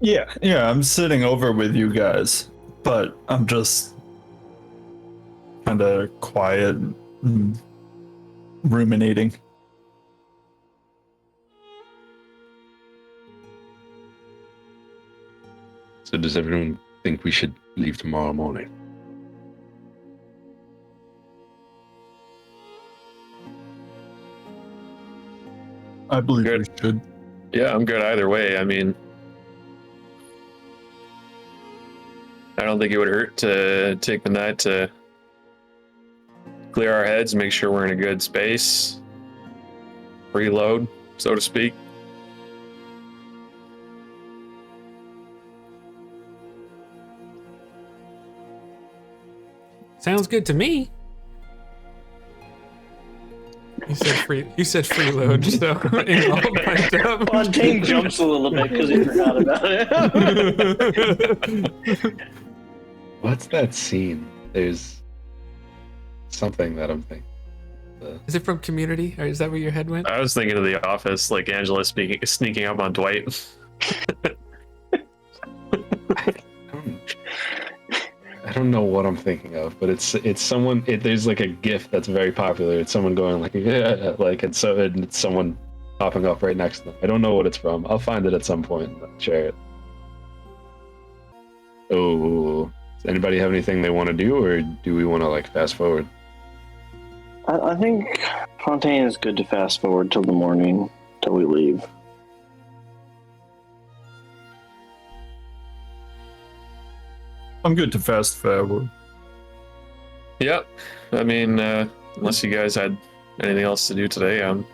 Yeah, I'm sitting over with you guys, but I'm just kind of quiet, and ruminating. So does everyone think we should leave tomorrow morning? I believe Good. we should. Yeah, I'm good either way. I mean, I don't think it would hurt to take the night to clear our heads, make sure we're in a good space, reload, so to speak. Sounds good to me. You said freeload, so it's all piped up. Fontaine jumps a little bit because he forgot about it. What's that scene? There's something that I'm thinking. Is it from Community, or is that where your head went? I was thinking of The Office, like Angela sneaking up on Dwight. I don't know what I'm thinking of, but it's someone. There's like a GIF that's very popular. It's someone going like, yeah, like, and it's someone popping up right next to them. I don't know what it's from. I'll find it at some point and share it. Oh, does anybody have anything they want to do, or do we want to like fast forward? I think Fontaine is good to fast forward till the morning, till we leave. I'm good to fast forward. Yep. I mean, unless you guys had anything else to do today, I'm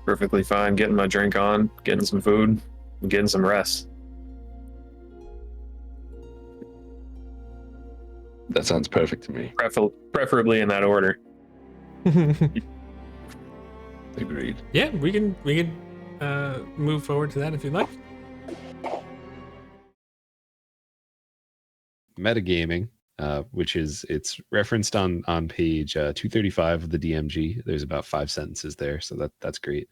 perfectly fine getting my drink on, getting some food, and getting some rest. That sounds perfect to me. Preferably in that order. Agreed. Yeah, we can move forward to that if you'd like. Metagaming, which is it's referenced on page 235 of the DMG. There's about 5 sentences there, so that's great.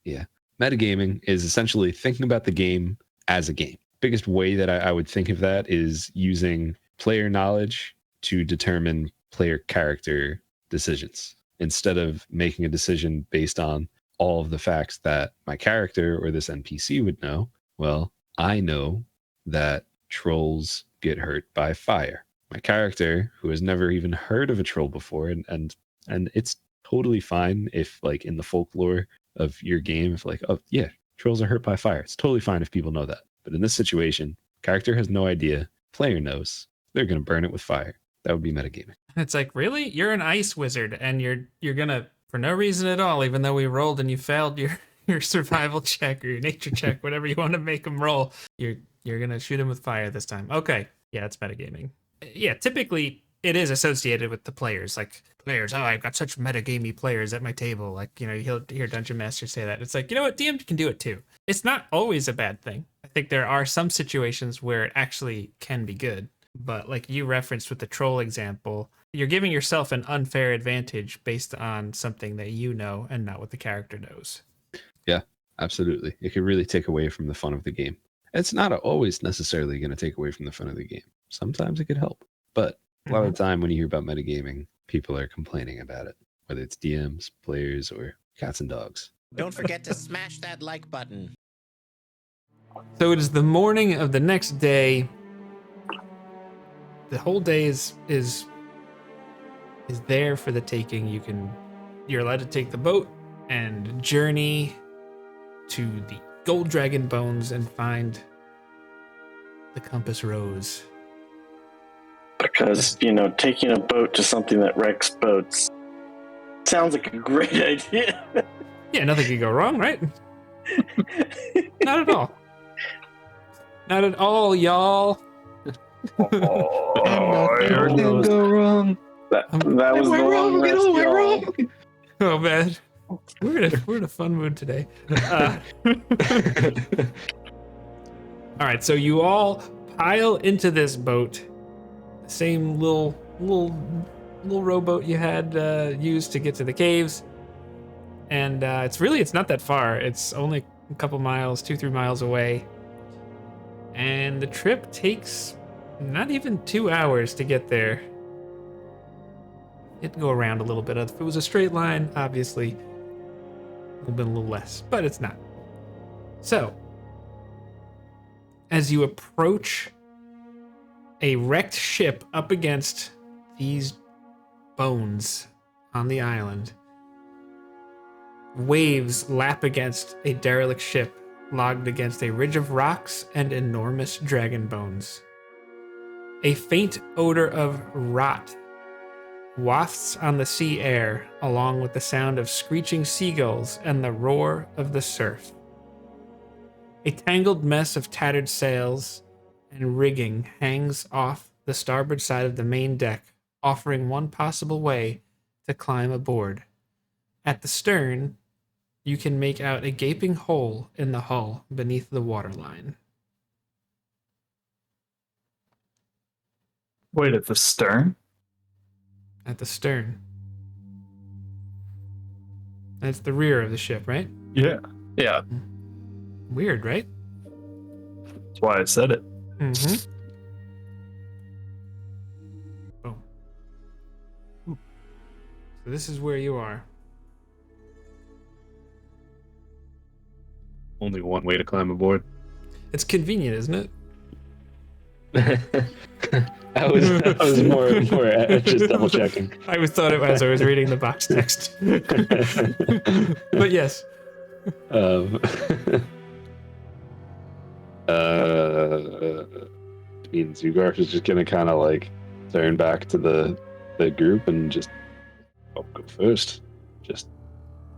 Yeah, metagaming is essentially thinking about the game as a game. Biggest way that I would think of that is using player knowledge to determine player character decisions instead of making a decision based on all of the facts that my character or this NPC would know. Well, I know that trolls get hurt by fire. My character, who has never even heard of a troll before, and it's totally fine if, like, in the folklore of your game, if like, oh yeah, trolls are hurt by fire. It's totally fine if people know that. But in this situation, character has no idea, player knows. They're gonna burn it with fire. That would be metagaming. It's like, really? You're an ice wizard, and you're gonna, for no reason at all, even though we rolled and you failed your survival check or your nature check, whatever you want to make them roll, you're gonna shoot him with fire this time. Okay, yeah, it's metagaming. Yeah, typically it is associated with the players. Like, players, oh, I've got such metagamey players at my table. Like, you'll hear Dungeon Master say that. It's like, you know what, DM can do it too. It's not always a bad thing. I think there are some situations where it actually can be good. But like you referenced with the troll example, you're giving yourself an unfair advantage based on something that you know and not what the character knows. Yeah, absolutely. It could really take away from the fun of the game. It's not always necessarily going to take away from the fun of the game. Sometimes it could help. But a lot of the time when you hear about metagaming, people are complaining about it, whether it's DMs, players, or cats and dogs. Don't forget to smash that like button. So it is the morning of the next day. The whole day is there for the taking. You're allowed to take the boat and journey to the Gold Dragon Bones and find the Compass Rose. Because, taking a boat to something that wrecks boats sounds like a great idea. Yeah, nothing could go wrong, right? Not at all. Not at all, y'all. Nothing can go wrong. That was the long rest, y'all. Oh man, we're in a fun mood today. All right, so you all pile into this boat, the same little rowboat you had used to get to the caves, and it's not that far. It's only a couple miles, 2-3 miles away, and the trip takes not even 2 hours to get there. It can go around a little bit. If it was a straight line, obviously, it would have been a little less, but it's not. So, as you approach a wrecked ship up against these bones on the island, waves lap against a derelict ship logged against a ridge of rocks and enormous dragon bones. A faint odor of rot wafts on the sea air, along with the sound of screeching seagulls and the roar of the surf. A tangled mess of tattered sails and rigging hangs off the starboard side of the main deck, offering one possible way to climb aboard. At the stern, you can make out a gaping hole in the hull beneath the waterline. Wait, at the stern? At the stern. That's the rear of the ship, right? Yeah, Yeah. Weird, right? that's why I said it. Mm-hmm. Boom. So this is where you are. Only one way to climb aboard. It's convenient, isn't it? I was more just double checking. I was thought it as I was reading the box text. But yes. Means Ugarth is just gonna kind of like turn back to the group and just go first. Just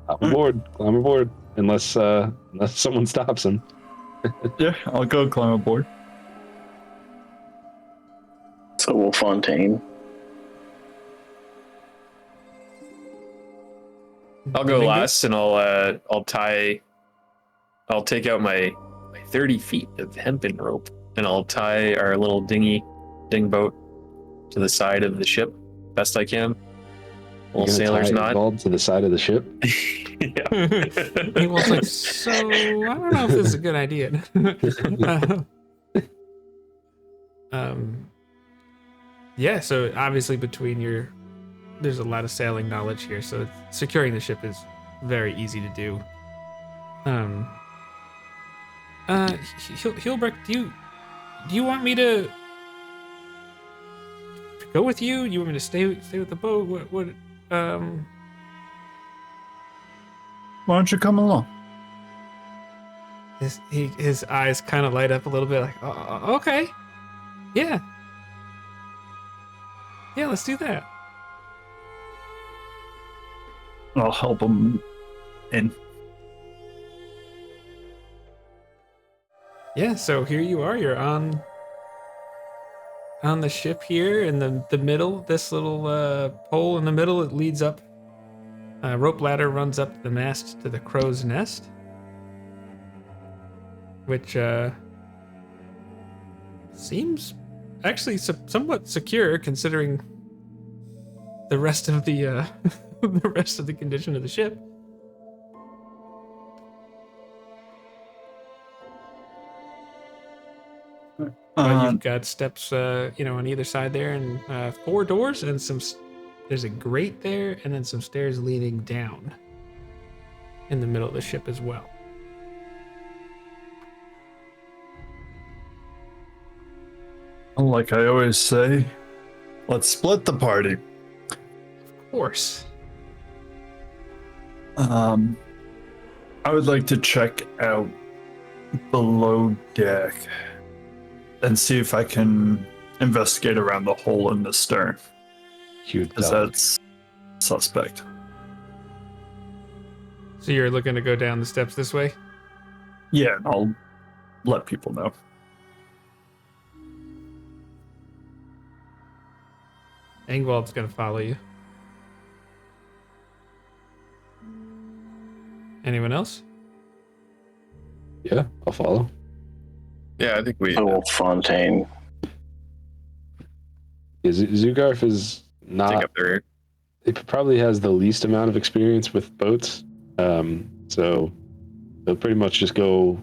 hop aboard, climb aboard, unless someone stops him. Yeah, I'll go climb aboard. So will Fontaine. I'll go last, and I'll take out my 30 feet of hempen rope, and I'll tie our little ding boat to the side of the ship best I can. Little sailor's knot to the side of the ship. He was like, so I don't know if this is a good idea. Yeah, so obviously there's a lot of sailing knowledge here, so securing the ship is very easy to do. Hilbrecht, do you want me to go with you? You want me to stay with the boat? What Why don't you come along? his eyes kind of light up a little bit, like, okay, yeah, let's do that. I'll help him in. Yeah, so here you are. You're on the ship here in the middle. This little pole in the middle, it leads up. Rope ladder runs up the mast to the crow's nest, which seems actually somewhat secure considering the rest of the the rest of the condition of the ship. You've got steps, on either side there, and 4 doors, and there's a grate there, and then some stairs leading down in the middle of the ship as well. Like I always say, let's split the party. Of course. I would like to check out below deck and see if I can investigate around the hole in the stern, because that's suspect. So you're looking to go down the steps this way? Yeah, I'll let people know. Engwald's gonna follow you. Anyone else? Yeah, I'll follow. Yeah, I think we. So will Fontaine. Zugarf is take not. up the rear. He probably has the least amount of experience with boats, so he'll pretty much just go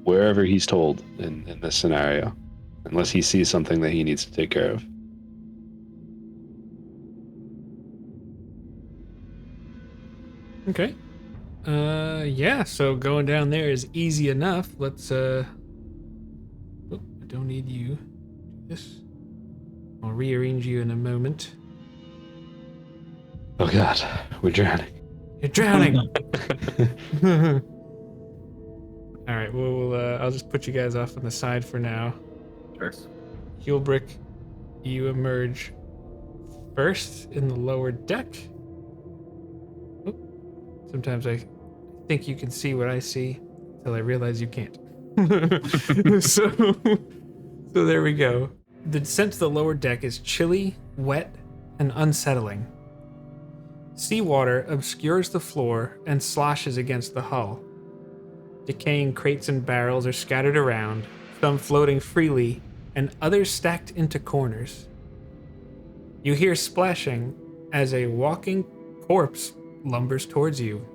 wherever he's told in this scenario, unless he sees something that he needs to take care of. Okay. Yeah, so going down there is easy enough. Let's I don't need you. Do this. I'll rearrange you in a moment. Oh God, we're drowning. You're drowning. All right, we'll I'll just put you guys off on the side for now. Sure. Heelbrick, you emerge first in the lower deck. Oh, sometimes I think you can see what I see until I realize you can't. So there we go. The descent to the lower deck is chilly, wet, and unsettling. Seawater obscures the floor and sloshes against the hull. Decaying crates and barrels are scattered around, some floating freely, and others stacked into corners. You hear splashing as a walking corpse lumbers towards you,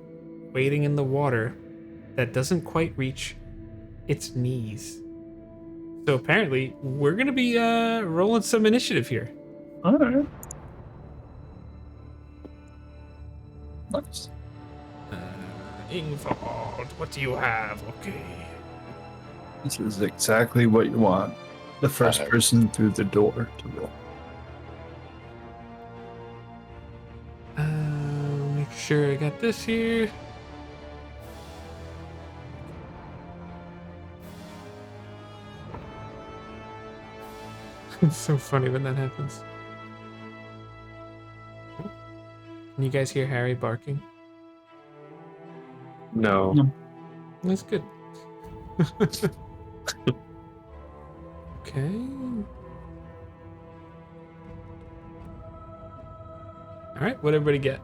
wading in the water that doesn't quite reach its knees. So apparently, we're gonna be rolling some initiative here. All right. Nice. Ingvald, what do you have? Okay. This is exactly what you want. The first person through the door to roll. Make sure I got this here. It's so funny when that happens. Can you guys hear Harry barking? No. No. That's good. Okay. All right, what everybody get?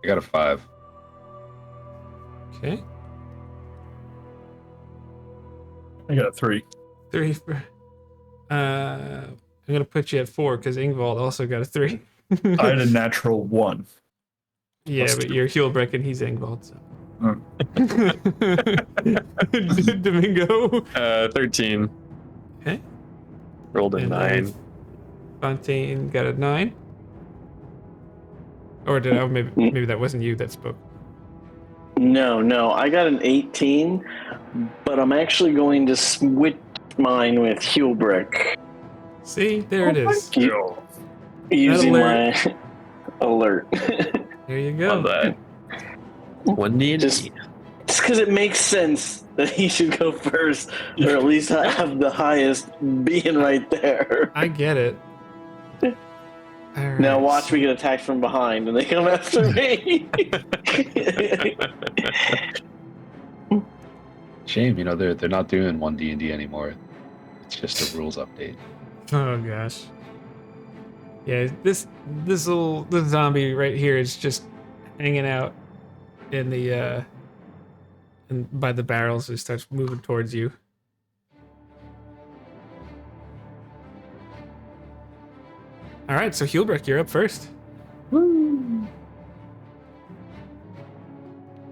I got a 5. Okay. I got a 3. 3 for... I'm gonna put you at 4 because Ingvald also got a 3. I had a natural 1. Yeah, Plus but 2. you're Heelbreck and he's Ingvald, so. Oh. Domingo. 13. Okay. Rolled a And 9. Fontaine got a 9. Or did I? Maybe that wasn't you that spoke. No, I got an 18, but I'm actually going to switch mine with Shipwreck. See, there it is. Using alert. my alert. There you Love go. that. 1D. Just because it makes sense that he should go first, or at least have the highest being right there. I get it. All right. Now watch me get attacked from behind and they come after me. Shame, they're not doing 1D&D anymore. It's just a rules update. Oh gosh. Yeah, this zombie right here is just hanging out in the by the barrels. It starts moving towards you. All right, so Heelbreck, you're up first. Woo!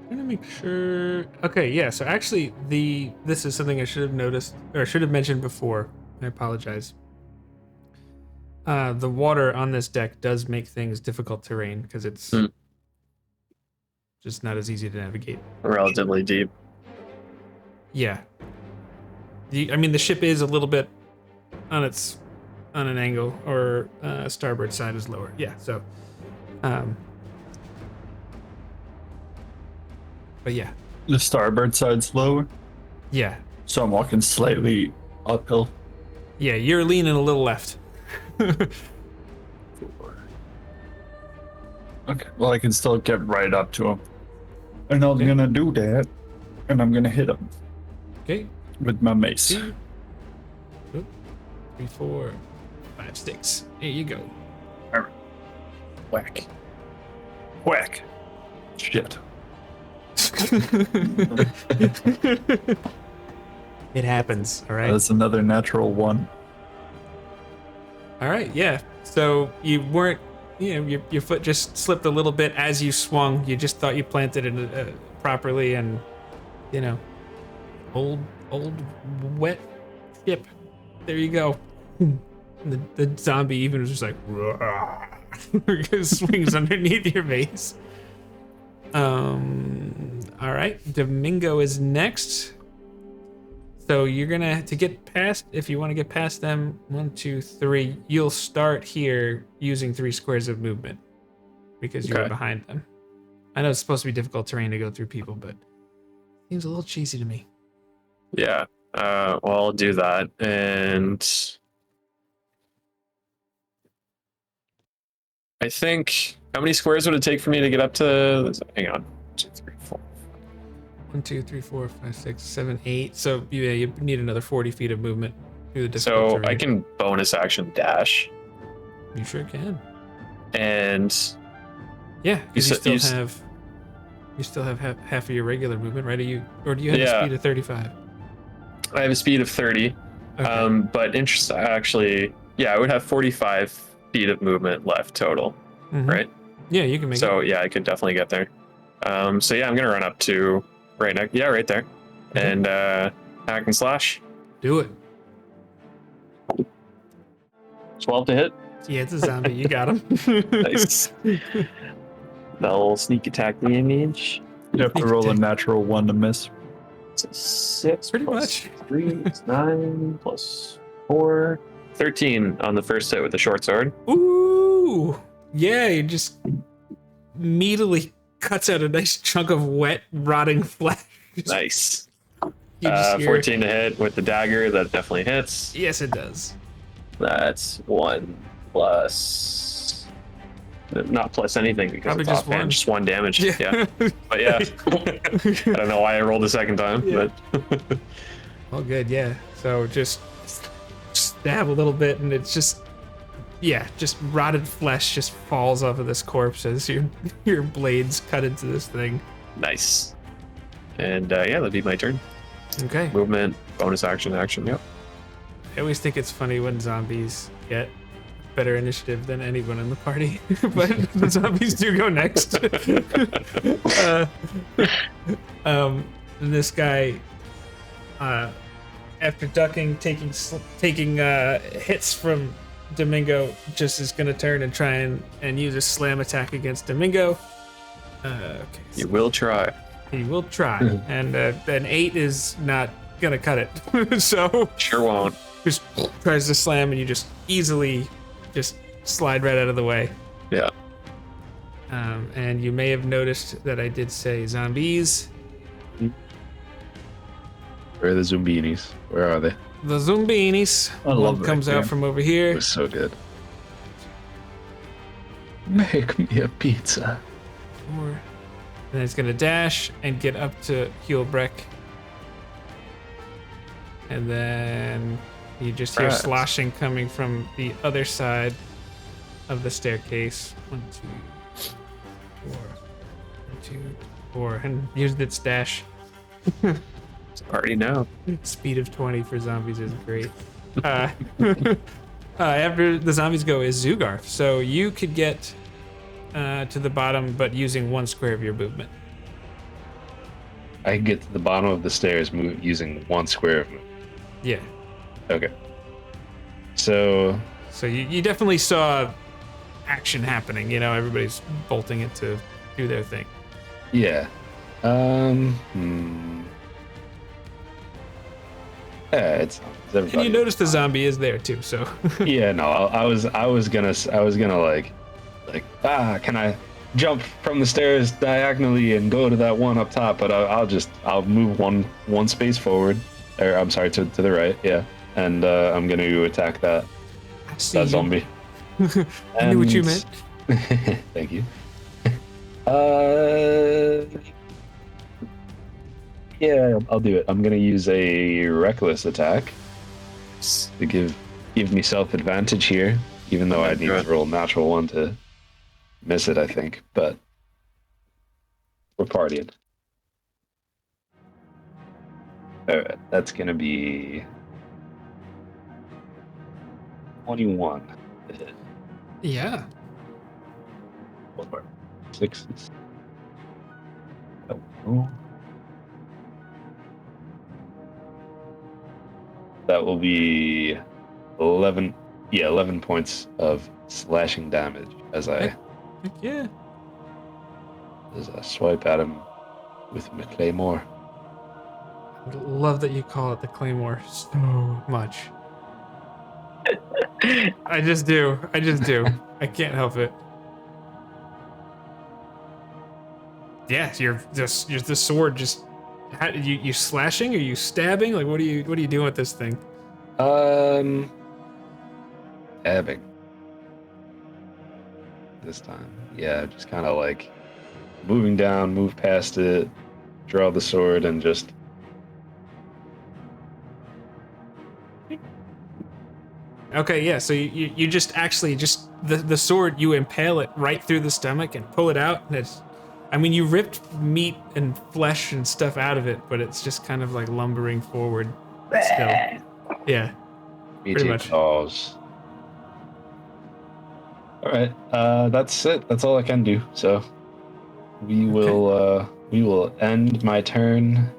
I'm gonna make sure. Okay, yeah. So actually, this is something I should have noticed or should have mentioned before. I apologize. The water on this deck does make things difficult terrain because it's just not as easy to navigate. Relatively deep. Yeah. I mean, the ship is a little bit on an angle, or starboard side is lower. Yeah. So, but yeah. The starboard side's lower, Yeah. so I'm walking slightly uphill. Yeah. You're leaning a little left. Okay, well, I can still get right up to him. And I'm gonna do that, and I'm gonna hit him Okay. with my mace. 2, 3, 4, 5, 6. There you go. Whack. Whack. Shit. It happens. All right. That's another natural 1. All right. Yeah. So you weren't, your foot just slipped a little bit as you swung. You just thought you planted it properly, and old wet ship. There you go. The zombie even was just like, swings underneath your mace. All right, Domingo is next. So you're gonna to get past. If you want to get past them, 1, 2, 3. You'll start here using 3 squares of movement because you're behind them. I know it's supposed to be difficult terrain to go through people, but seems a little cheesy to me. Yeah. Well, I'll do that. And I think, how many squares would it take for me to get up to? Hang on. 2, 3, 4. 1, 2, 3, 4, 5, 6, 7, 8. So yeah, you need another 40 feet of movement through the difficult So terrain. I can bonus action dash. You sure can. And Yeah, because You you still have half of your regular movement, right? Or do you have a Yeah. speed of 35? I have a speed of 30. Okay. But actually, yeah, I would have 45 feet of movement left total, Mhm. right? Yeah, you can make it. So yeah, I could definitely get there. So yeah, I'm gonna run up to right next. Yeah, right there, Okay. and hack and slash. Do it. 12 to hit. Yeah, it's a zombie. You got him. Nice. That'll sneak attack damage. You have to roll a natural 1 to miss. It's a 6 Pretty plus much. 3. It's 9 plus 4. 13 on the first hit with the short sword. Ooh. Yeah, it just immediately cuts out a nice chunk of wet, rotting flesh. Nice. You just hear- 14 to hit with the dagger. That definitely hits. Yes, it does. That's 1 plus. Not plus anything because Probably it's just offhand. one. Just 1 damage. Yeah. But yeah. I don't know why I rolled a second time, Yeah. but All good, yeah. So just stab a little bit, and it's just rotted flesh just falls off of this corpse as your blades cut into this thing. nice. And yeah, that'd be my turn. Okay. Movement, bonus action, yep. I always think it's funny when zombies get better initiative than anyone in the party, but the zombies do go next. This guy, after ducking, taking hits from Domingo, just is gonna turn and try and use a slam attack against Domingo. Okay, You will try. he will try, and an 8 is not gonna cut it. So Sure won't. just tries to slam, and you just easily just slide right out of the way. Yeah. And you may have noticed that I did say zombies. Where are the Zumbinis? Where are they? The zombinis. I love One comes that out game. from over It here. was so good. Make me a pizza. And it's gonna dash and get up to Shipwreck. And then you just hear Right. sloshing coming from the other side of the staircase. 1, 2, 4. 1, 2, 4. And used its dash. It's a party now. Speed of 20 for zombies is great. After the zombies go is Zugarf. So you could get to the bottom, but using 1 square of your movement. I can get to the bottom of the stairs using 1 square of movement. Yeah. Okay. So So you definitely saw action happening. You know, everybody's bolting it to do their thing. yeah. Yeah, it's And everybody. you notice the zombie is there too. So Yeah, no, I was gonna like, can I jump from the stairs diagonally and go to that one up top? But I'll move one space forward, or I'm sorry, to the right, yeah, and I'm gonna attack that I see you. zombie. I knew what you And- meant. Thank you. Yeah, I'll do it. I'm gonna use a reckless attack to give myself advantage here, even though I need to roll a natural 1 to miss it, I think. But we're partying. All right, that's gonna be 21 to hit. Yeah. 6. Oh. That will be 11. Yeah, 11 points of slashing damage as I Heck yeah. swipe at him with my claymore. I love that you call it the Claymore so much. I just do. I can't help it. Yeah, you're the sword just. You slashing? Are you stabbing? Like, what are you doing with this thing? Stabbing. This time, yeah, just kind of like moving down, move past it, draw the sword and just. Okay, yeah, so you just actually just the sword, you impale it right through the stomach and pull it out, and it's, I mean, you ripped meat and flesh and stuff out of it, but it's just kind of like lumbering forward still. Yeah. Pretty much. Claws. All right, that's it. That's all I can do. So we will end my turn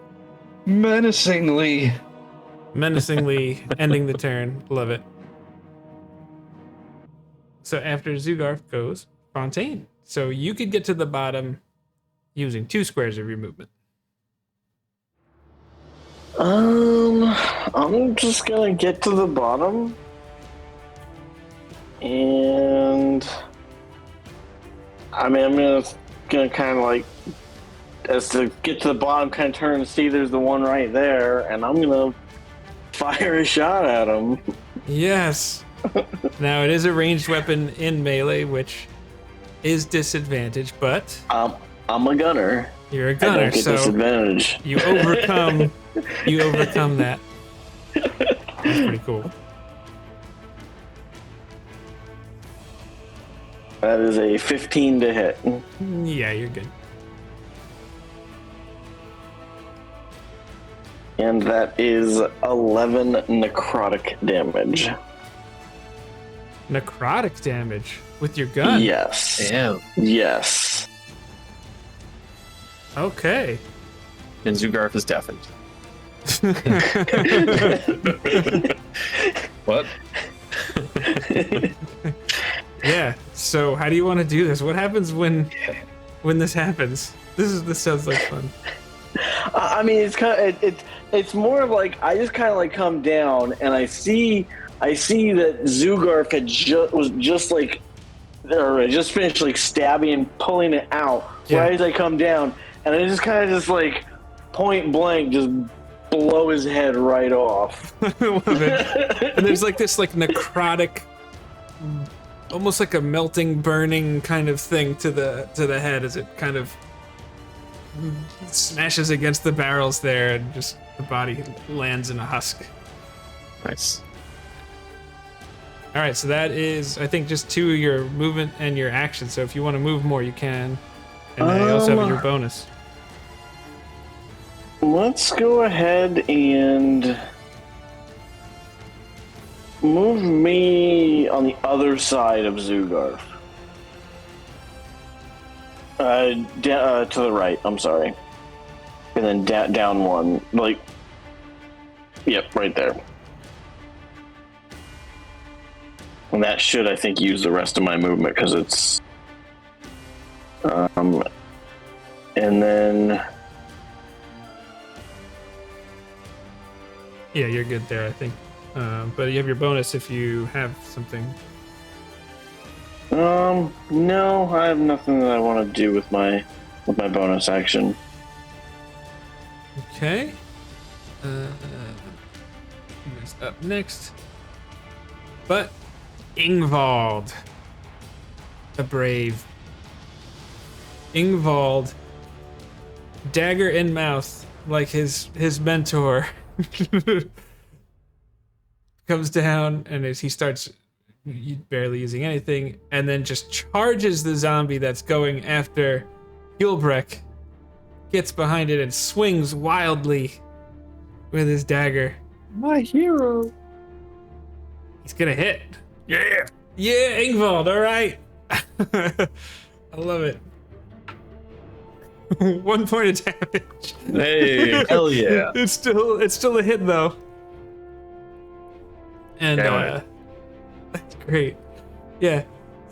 menacingly. Menacingly ending the turn. Love it. So after Zugarth goes, Fontaine. So you could get to the bottom using 2 squares of your movement. I'm just gonna get to the bottom, and I mean, I'm gonna kind of like, as to get to the bottom, kind of turn and see there's the one right there, and I'm gonna fire a shot at him. Yes. Now it is a ranged weapon in melee, which is disadvantaged, but I'm a gunner. you're a I gunner, don't get so disadvantage. you overcome that. That's pretty cool. That is a 15 to hit. Yeah, you're good. And that is 11 necrotic damage. Necrotic damage with your gun? Yes. Damn. Yes. Okay. And Zugarth is deafened. What? Yeah. So how do you want to do this? What happens when this happens? This sounds like fun. I mean, it's kind of it's more of like I just kind of like come down and I see that Zugarth was just like, or just finished like stabbing and pulling it out right as I come down, and I just kind of just like point blank just blow his head right off. And there's like this like necrotic, almost like a melting, burning kind of thing to the head as it kind of smashes against the barrels there, and just the body lands in a husk. Nice. All right, so that is, I think, just 2 of your movement and your action. So if you want to move more, you can. And then you also have your bonus. Let's go ahead and move me on the other side of Zugarth. To the right, I'm sorry. And then down 1. Like, yep, right there. And that should, I think, use the rest of my movement because it's... and then... Yeah, you're good there, I think. But you have your bonus if you have something. No, I have nothing that I want to do with my bonus action. Okay. Who's up next? But Ingvald, the brave. Ingvald, dagger in mouth, like his mentor, comes down, and as he starts barely using anything, and then just charges the zombie that's going after Shipwreck, gets behind it and swings wildly with his dagger. My hero. He's gonna hit. Yeah, Ingvald. All right. I love it. 1 point of damage. Hey, hell yeah. It's still a hit though. And that's great. Yeah.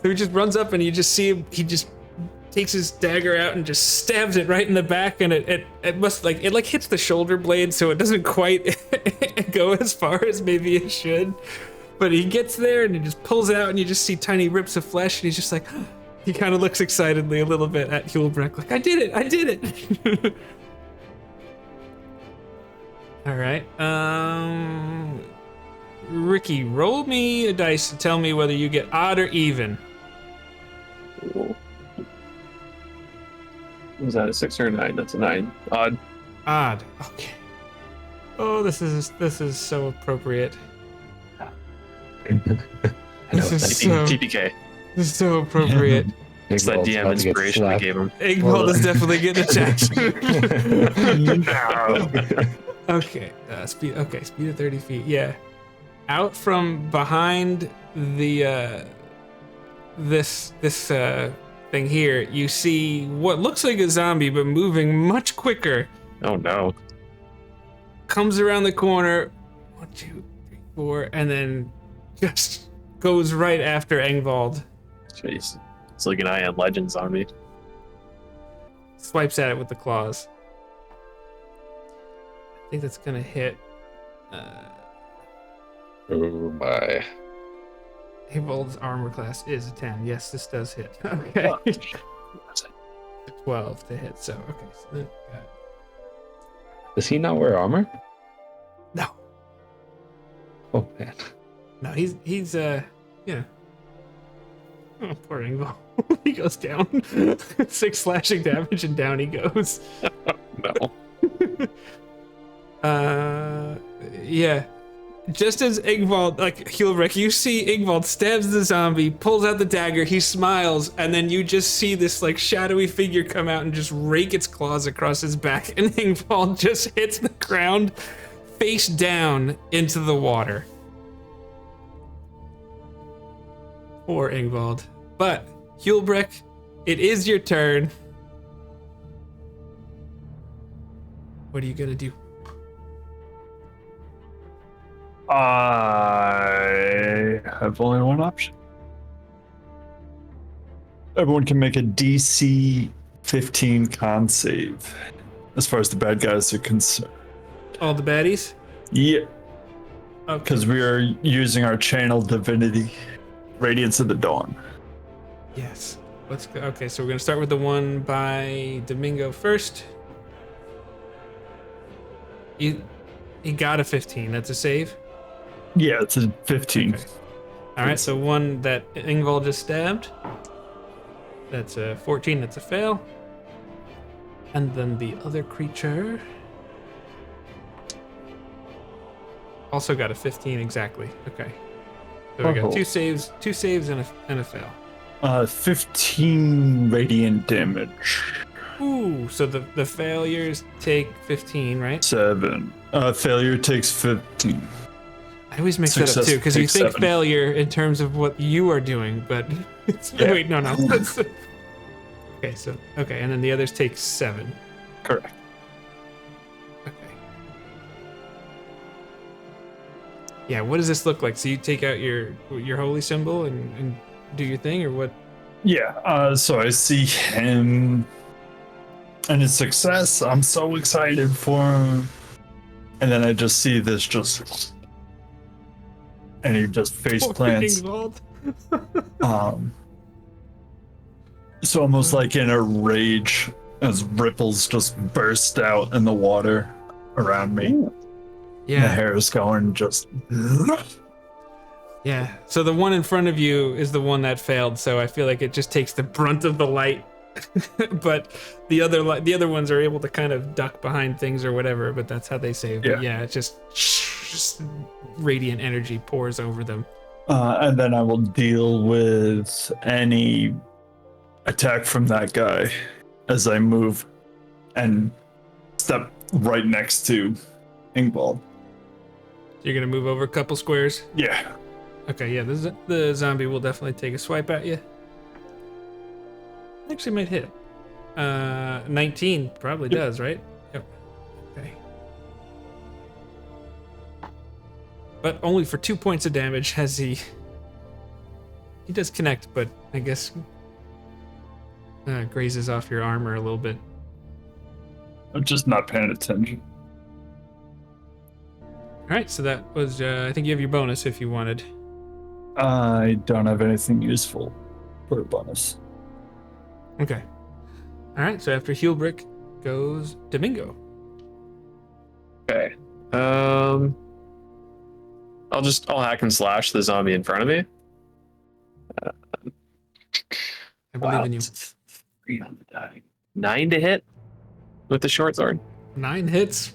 So he just runs up and you just see him, he just takes his dagger out and just stabs it right in the back, and it must like it like hits the shoulder blade, so it doesn't quite go as far as maybe it should. But he gets there and he just pulls out, and you just see tiny rips of flesh, and he's just like, he kind of looks excitedly a little bit at Shipwreck, like, I did it. All right. Ricky, roll me a dice and tell me whether you get odd or even. Was that a 6 or a 9? That's a 9. Odd. Odd. Okay. Oh, this is so appropriate. This is so TPK. this is so appropriate. It's that Igbald's DM about to get inspiration I slapped. gave him. Eggbolt is definitely getting attacked. No. Okay. Speed of 30 feet. Yeah. Out from behind the this thing here, you see what looks like a zombie, but moving much quicker. Oh no. Comes around the corner, 1, 2, 3, 4, and then just goes right after Engvald. Jeez. It's like an I Am Legend zombie. Swipes at it with the claws. I think that's gonna hit. Oh my. Engvald's armor class is a 10. Yes, this does hit. Okay. 12 to hit. So okay. So then, Does he not wear armor? no, Oh man. no, he's yeah. Oh, poor Engvald. He goes down. 6 slashing damage and down he goes. No. Yeah. Just as Ingvald, like Shipwreck, you see Ingvald stabs the zombie, pulls out the dagger, he smiles, and then you just see this like shadowy figure come out and just rake its claws across his back, and Ingvald just hits the ground face down into the water. Poor Ingvald. But, Shipwreck, it is your turn. What are you gonna do? I have only one option. Everyone can make a DC 15 con save, as far as the bad guys are concerned. All the baddies? Yeah, Okay. because we are using our channel divinity, Radiance of the Dawn. Yes. Let's go. Okay, so we're gonna start with the one by Domingo first. You got a 15. That's a save. Yeah, it's a 15. Okay. All right. So one that Ingvald just stabbed. That's a 14. That's a fail. And then the other creature also got a 15 exactly. Okay. So we got Oh. two saves and a fail. 15 radiant damage. Ooh, so the failures take 15, right? 7. Failure takes 15. I always mix that up Success too, because you takes think 7. failure in terms of what you are doing, but it's, Yeah. wait, no. That's, okay, and then the others take 7. Correct. Okay. Yeah, what does this look like? So you take out your holy symbol and do your thing, or what? Yeah, so I see him and his success. I'm so excited for him. And then I just see this just. And he just face plants. So almost like in a rage as ripples just burst out in the water around me. The Yeah, hair is going just. yeah. So the one in front of you is the one that failed, so I feel like it just takes the brunt of the light. But the other ones are able to kind of duck behind things or whatever, but that's how they save. But yeah, it's just radiant energy pours over them. And then I will deal with any attack from that guy as I move and step right next to Ingvald. You're gonna move over a couple squares. Yeah. Okay, yeah, the zombie will definitely take a swipe at you. Actually might hit. 19 probably does, right? Yep. Okay. But only for 2 points of damage has he does connect, but I guess grazes off your armor a little bit. I'm just not paying attention. All right, so that was I think you have your bonus if you wanted. I don't have anything useful for a bonus. Okay. All right, so after Heelbrick goes Domingo. Okay. I'll hack and slash the zombie in front of me. I believe in you. 3 on the die. 9 to hit with the short sword. 9 hits.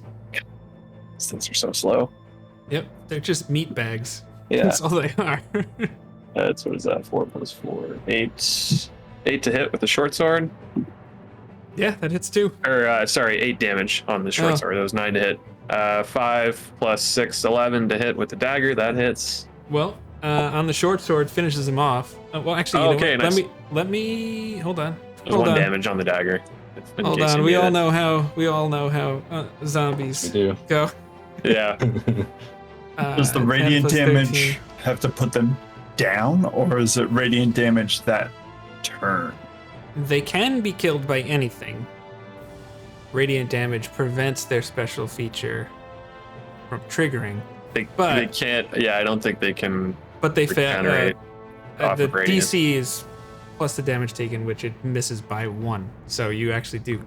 These things are so slow. Yep, they're just meat bags. Yeah. That's all they are. That's what is that? 4 plus 4, 8. 8 to hit with the short sword. Yeah, that hits too. Or sorry, 8 damage on the short Oh. sword. That was 9 to hit. 5 plus 6, 11 to hit with the dagger. That hits. Well, on the short sword finishes him off. Well, actually, you know Okay, what? nice. Let me hold on. There's Hold 1 on. damage on the dagger. in Hold case on. you We need all it. know how We zombies do. go. Yeah. Does the 10 radiant plus damage 13. have to put them down, or is it radiant damage that turn? They can be killed by anything. Radiant damage prevents their special feature from triggering, They But- can't. Yeah, I don't think they can. but they fail. Regenerate off The of radiant. DC is plus the damage taken, which it misses by 1. So you actually do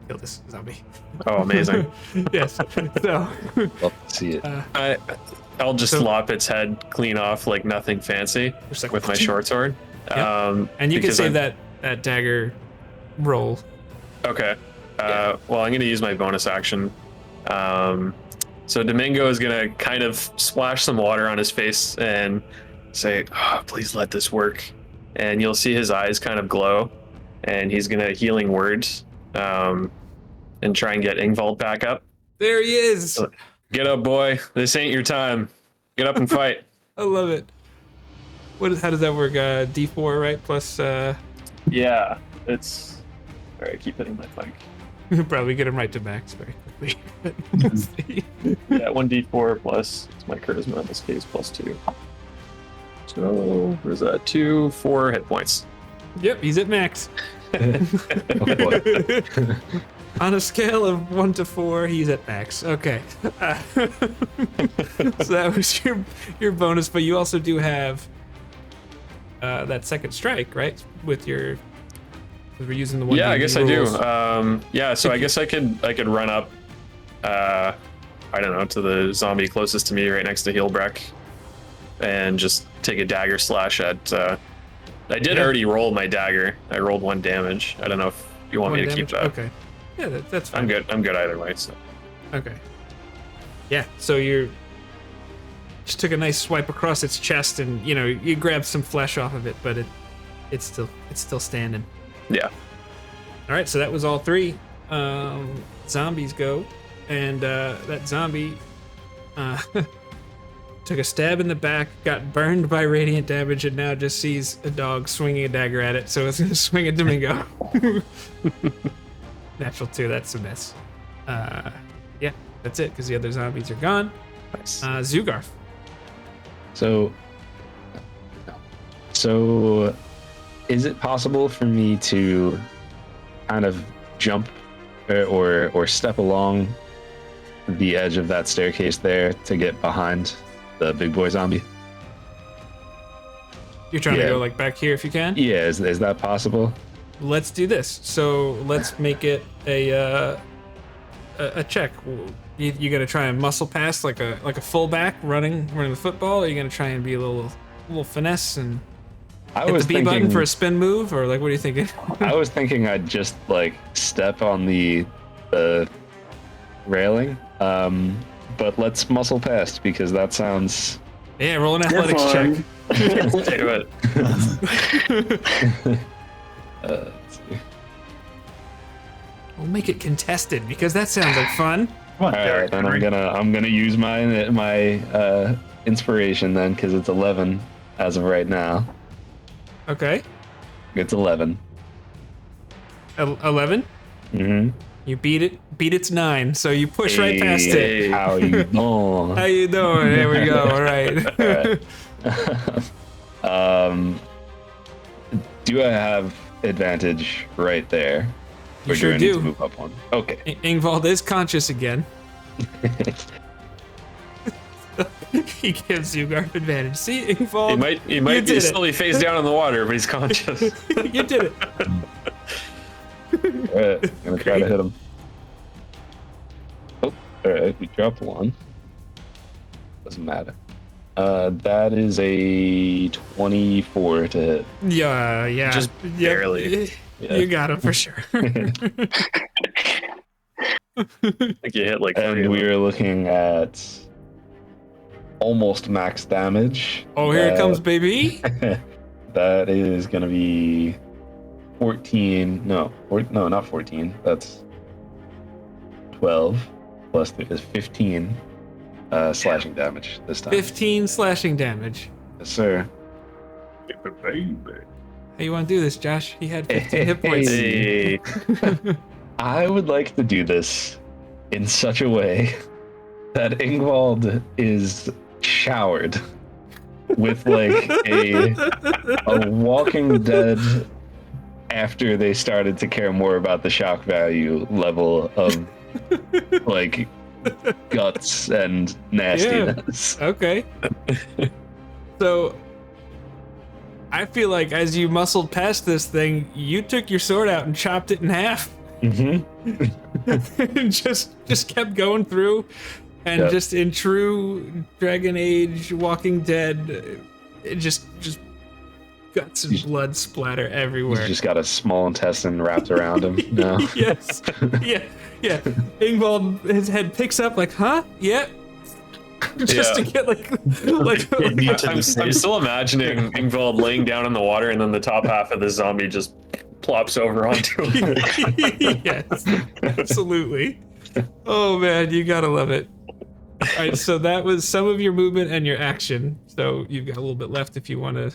kill this zombie. Oh, amazing. Yes. So Love to see it. I'll just So- lop its head clean off like nothing fancy just like, with my short sword. Yep. And you can because save I'm- that dagger roll. Okay. Well, I'm going to use my bonus action. So Domingo is going to kind of splash some water on his face and say, "Oh, please let this work." And you'll see his eyes kind of glow, and he's going to healing words and try and get Ingvald back up. There he is. Get up, boy. This ain't your time. Get up and fight. I love it. How does that work? D4, right? Plus, Yeah, it's... All right, keep hitting my flank. probably get him right to max very quickly. Yeah, 1d4 plus, it's my charisma in this case, plus 2. So, where's that? 2, 4 hit points. Yep, he's at max. Oh, boy. On a scale of 1 to 4, he's at max. Okay. So that was your bonus, but you also do have that second strike, right? With your... Because we're using the one. Yeah, I guess I do. rules. Yeah, so I guess I could run up, I don't know, to the zombie closest to me right next to Heelbreck and just take a dagger slash at... I did already roll my dagger. I rolled 1 damage. I don't know if you want One me to keep damage? that. Okay. Yeah, that's fine. I'm good. I'm good either way. So Okay. Yeah, so you just took a nice swipe across its chest, and you grabbed some flesh off of it, but it's still standing. yeah. All right, so that was all 3. Zombies go, and that zombie took a stab in the back, got burned by radiant damage, and now just sees a dog swinging a dagger at it, so it's gonna swing at Domingo. Natural 2, that's a miss. Yeah, that's it, because the other zombies are gone. Nice. Zugarf. So, is it possible for me to kind of jump or step along the edge of that staircase there to get behind the big boy zombie? You're trying to Yeah. go like back here if you can? Yeah, is that possible? Let's do this. So let's make it a check. You gonna try and muscle pass like a fullback running the football? Or are you gonna try and be a little finesse and I hit was the B button thinking for a spin move, or like what are you thinking? I was thinking I'd just like step on the railing. But let's muscle past because that sounds Yeah, roll an athletics fun. check. Let's do it. let's see. We'll make it contested because that sounds like fun. Come on, All Derek. right, then I'm gonna use my inspiration then because it's 11 as of right now. Okay. It's 11. 11. Mm-hmm. You beat it. Beat its 9. So you push right past it. How you doing? How you doing? There we go. All right. Do I have advantage right there? You Or sure do I need do. to move up one? Okay. Ingvald is conscious again. He gives you guard advantage. See, Ingvald, He might did be it. slowly face down in the water, but he's conscious. you did it. All right, I'm gonna try to hit him. Oh, all right, we dropped 1. Doesn't matter. That is a 24 to hit. Yeah. Just Yep. barely. Yeah. You got him for sure. think you hit like 3 And of we them. are looking at almost max damage. Oh, here it comes, baby. That is going to be 14. No, not 14. That's 12 plus 3 is 15 slashing damage this time. 15 slashing damage. Yes, sir. How you want to do this, Josh? He had 15 hit points. Hey, I would like to do this in such a way that Ingvald is showered with like a Walking Dead after they started to care more about the shock value level of like guts and nastiness. Okay. So, I feel like as you muscled past this thing, you took your sword out and chopped it in half. And just kept going through, and Yep. just in true Dragon Age Walking Dead, it just guts and blood splatter everywhere. He's just got a small intestine wrapped around him now. Yes. Yeah. Ingvald, his head picks up like, huh? Yeah. Just Yeah. to get like I'm still imagining Ingvald laying down in the water, and then the top half of the zombie just plops over onto him. Yes, absolutely. Oh man, you gotta love it. All right, so that was some of your movement and your action. So you've got a little bit left if you want to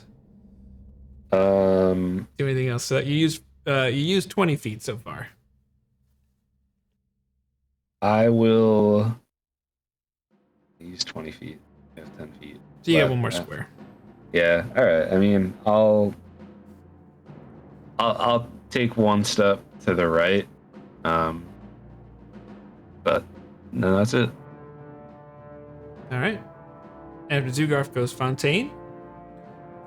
do anything else. So you used 20 feet so far. I will use 20 feet. I have 10 feet. So you got left. one more square. Yeah. All right. I mean, I'll take one step to the right. But no, that's it. All right. After Zugarf goes Fontaine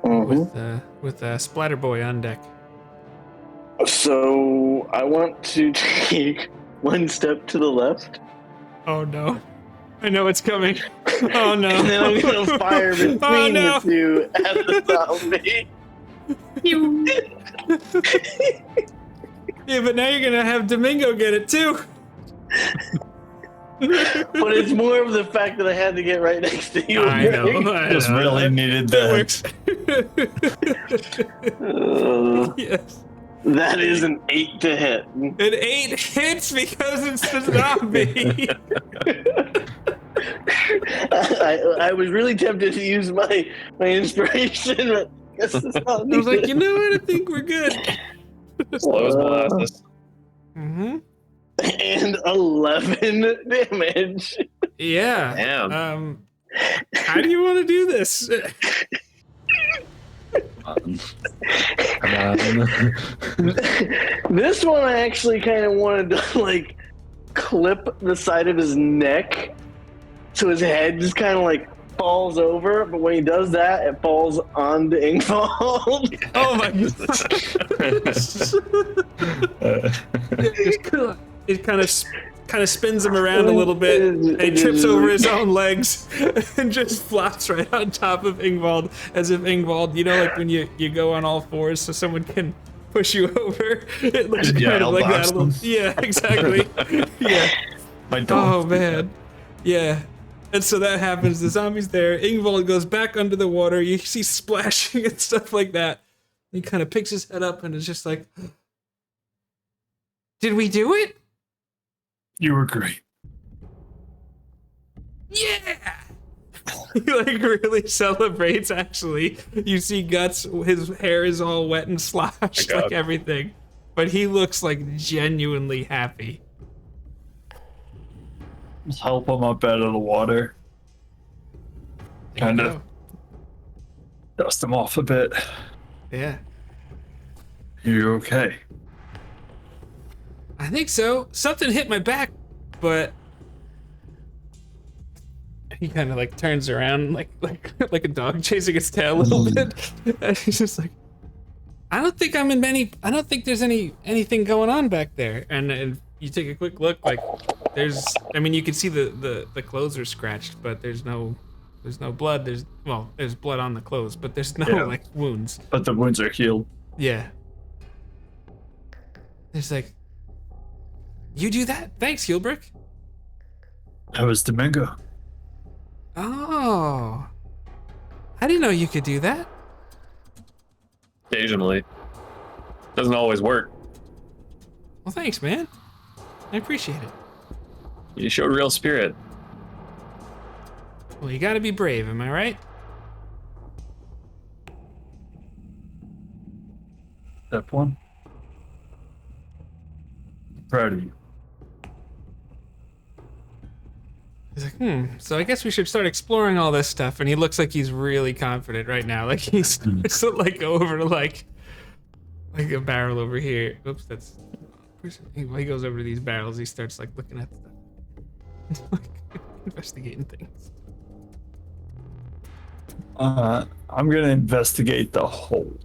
with Splatter Boy on deck. So I want to take one step to the left, Oh no, I know it's coming. Oh no. and then I'm gonna fire between Oh, no. the two at the zombie. Yeah, but now you're gonna have Domingo get it too. But it's more of the fact that I had to get right next to you. I know. Just really needed that. Yes. That is an 8 to hit. An 8 hits because it's the zombie. I was really tempted to use my inspiration, but I guess it's not I was like, you know what? I think we're good. Slow as molasses. Mm-hmm. And 11 damage. Yeah. Damn. How do you want to do this? Come on. This one I actually kind of wanted to like clip the side of his neck so his head just kind of like falls over, but when he does that, it falls onto Ingvald. Oh my goodness. It kind of spins him around a little bit, and he trips over his own legs and just flops right on top of Ingvald, as if Ingvald, you know, like when you go on all fours so someone can push you over. It looks kind of like that a little. Yeah, exactly. Yeah. My dog. Oh man. Yeah. And so that happens. The zombie's there. Ingvald goes back under the water. You see splashing and stuff like that. He kind of picks his head up and is just like, "Did we do it? You were great. Yeah!" He like really celebrates. Actually, you see Guts. His hair is all wet and sloshed, God. like everything, but he looks like genuinely happy. Just help him up out of the water. Kind of dust him off a bit. Yeah, You okay? I think so. Something hit my back, but he kind of like turns around like a dog chasing its tail a little bit. And he's just like, I don't think there's anything going on back there. And you take a quick look, like you can see the clothes are scratched, but there's no blood. There's blood on the clothes, but there's no Yeah. like wounds. But the wounds are healed. Yeah. There's like, You do that? Thanks, Hulbrick. That was Domingo. Oh. I didn't know you could do that. Occasionally. Doesn't always work. Well, thanks, man. I appreciate it. You showed real spirit. Well, you gotta be brave, am I right? Step one. Proud of you. He's like, so I guess we should start exploring all this stuff. And he looks like he's really confident right now. Like he's starts to like go over to like a barrel over here. Oops, that's he goes over to these barrels. He starts like looking at stuff, like investigating things. I'm gonna investigate the hole.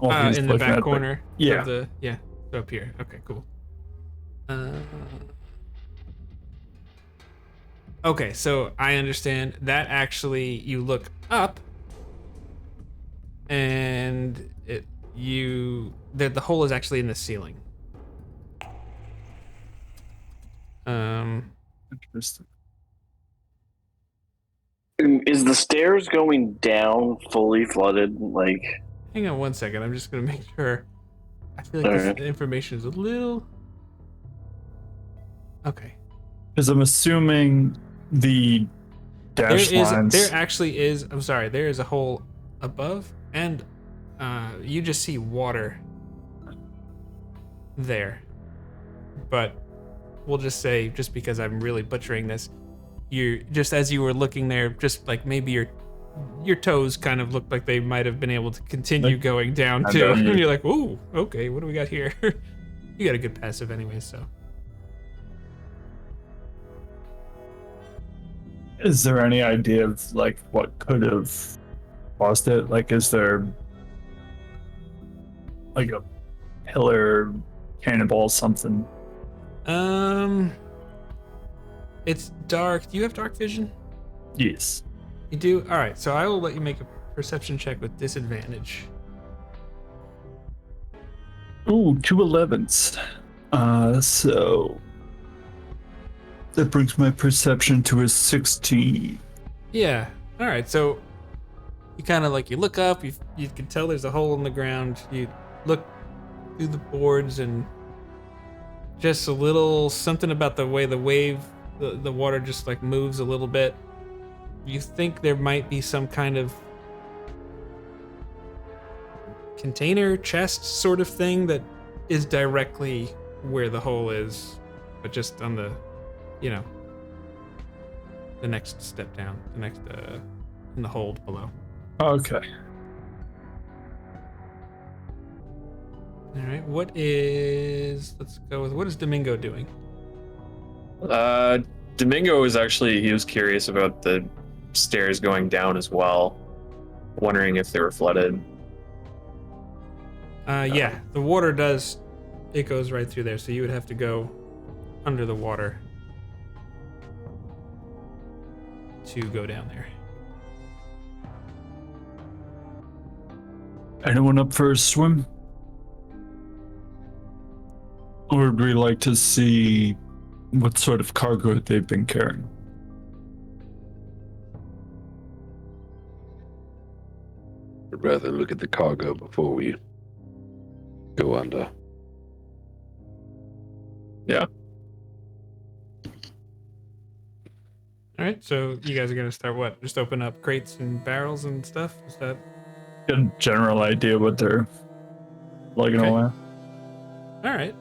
In the back corner. Yeah. Of the, yeah. Up here. Okay, cool. Okay, so I understand that actually you look up and the hole is actually in the ceiling. Interesting. Is the stairs going down fully flooded? Like, Hang on one second. I'm just gonna make sure. I feel like this information is a little. Okay. Because I'm assuming the dash lines. There actually is. I'm sorry. There is a hole above, and you just see water there. But we'll just say, just because I'm really butchering this, you just as you were looking there, just like maybe your toes kind of looked like they might have been able to continue going down too. And you're like, ooh, okay, what do we got here? You got a good passive anyway, so. Is there any idea of like what could have caused it? Like, is there like a pillar, cannonball, something? It's dark. Do you have dark vision? Yes. You do? All right, so I will let you make a perception check with disadvantage. Ooh, 2 11s. So that brings my perception to a 16. Yeah. All right, so you kind of like, you look up, you can tell there's a hole in the ground. You look through the boards and just a little something about the way the water just like moves a little bit. You think there might be some kind of container, chest sort of thing that is directly where the hole is, but just on the, the next step down, the next, in the hold below. Okay. All right, let's go with, what is Domingo doing? Domingo he was curious about the stairs going down as well, wondering if they were flooded. Yeah, the water it goes right through there, so you would have to go under the water to go down there. Anyone up for a swim? Or would we like to see what sort of cargo they've been carrying? I'd rather look at the cargo before we go under. Yeah. All right, so you guys are gonna start what? Just open up crates and barrels and stuff? Is that? Get a general idea what they're lugging Okay. away. All right.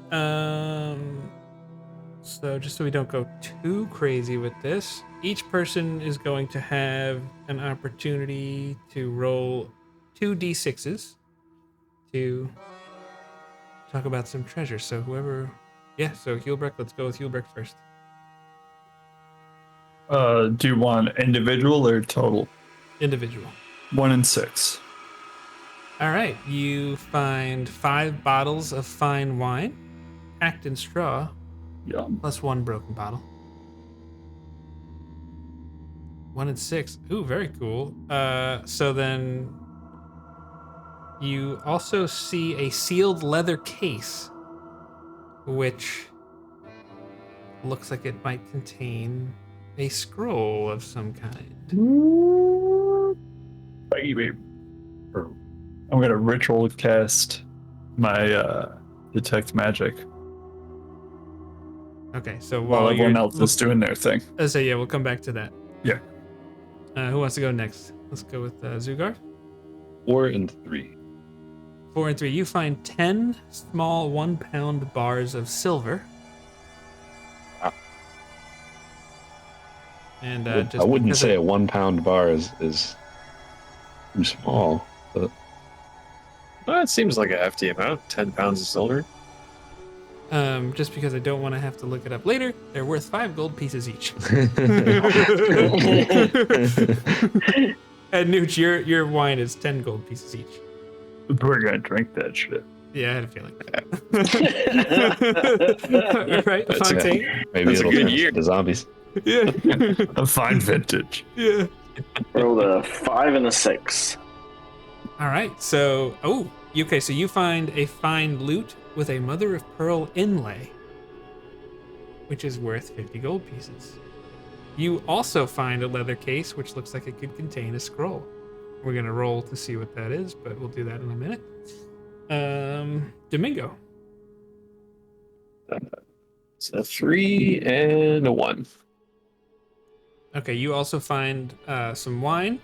So just so we don't go too crazy with this, each person is going to have an opportunity to roll 2 d6s to talk about some treasure. So so Hulbrick, let's go with Hulbrick first. Do you want individual or total? Individual. 1 and 6. All right, you find 5 bottles of fine wine, packed in straw, Yum. plus 1 broken bottle. 1 and 6. Ooh, very cool. So then you also see a sealed leather case which looks like it might contain a scroll of some kind. I'm gonna ritual cast my detect magic Okay, so while everyone else is doing their thing. Yeah, we'll come back to that. Yeah. Who wants to go next? Let's go with Zugar. 4 and 3. 4 and 3. You find 10 small 1 pound bars of silver. Wow. And I wouldn't say a 1 pound bar is too small, but Well, it seems like a hefty amount. 10 pounds of silver. Just because I don't want to have to look it up later, they're worth 5 gold pieces each. And Nooch, your wine is 10 gold pieces each. We're gonna drink that shit. Yeah, I had a feeling. Right, That's Fontaine? maybe That's a it'll good turn year. to zombies. Yeah. A fine vintage. Yeah. Rolled a 5 and a 6. All right, so okay, so you find a fine lute with a mother of pearl inlay, which is worth 50 gold pieces. You also find a leather case, which looks like it could contain a scroll. We're gonna roll to see what that is, but we'll do that in a minute. Domingo. It's a 3 and a 1. Okay, you also find some wine,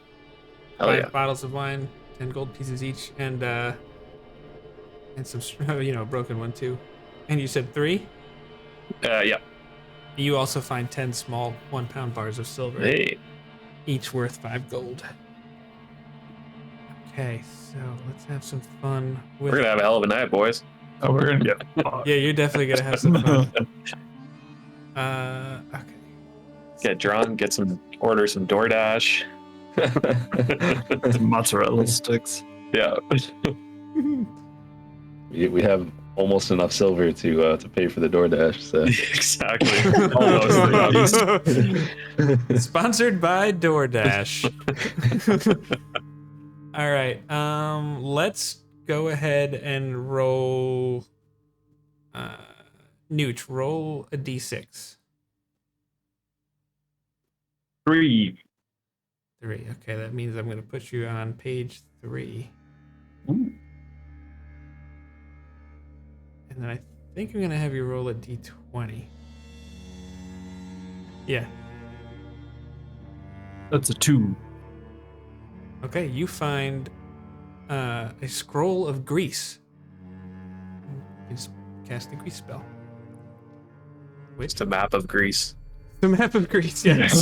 Hell 5 yeah. bottles of wine, 10 gold pieces each, and some, broken one too. And you said 3? Yeah. You also find 10 small 1 pound bars of silver, Hey. each worth 5 gold. Okay, so let's have some fun with. We're gonna have a hell of a night, boys. Oh, we're gonna get fucked. Yeah, you're definitely gonna have some fun. Okay. Get drunk, order some DoorDash. Mozzarella sticks. Yeah. We have almost enough silver to pay for the DoorDash. So Exactly. Almost. Sponsored by DoorDash. All right. Let's go ahead and roll. Nooch, roll a d6. 3. 3. Okay, that means I'm going to put you on page 3. Ooh. And then I think I'm going to have you roll a d20. Yeah. That's a 2. Okay, you find a scroll of grease. You can just cast the grease spell. It's a map of Greece. The map of Greece, yes.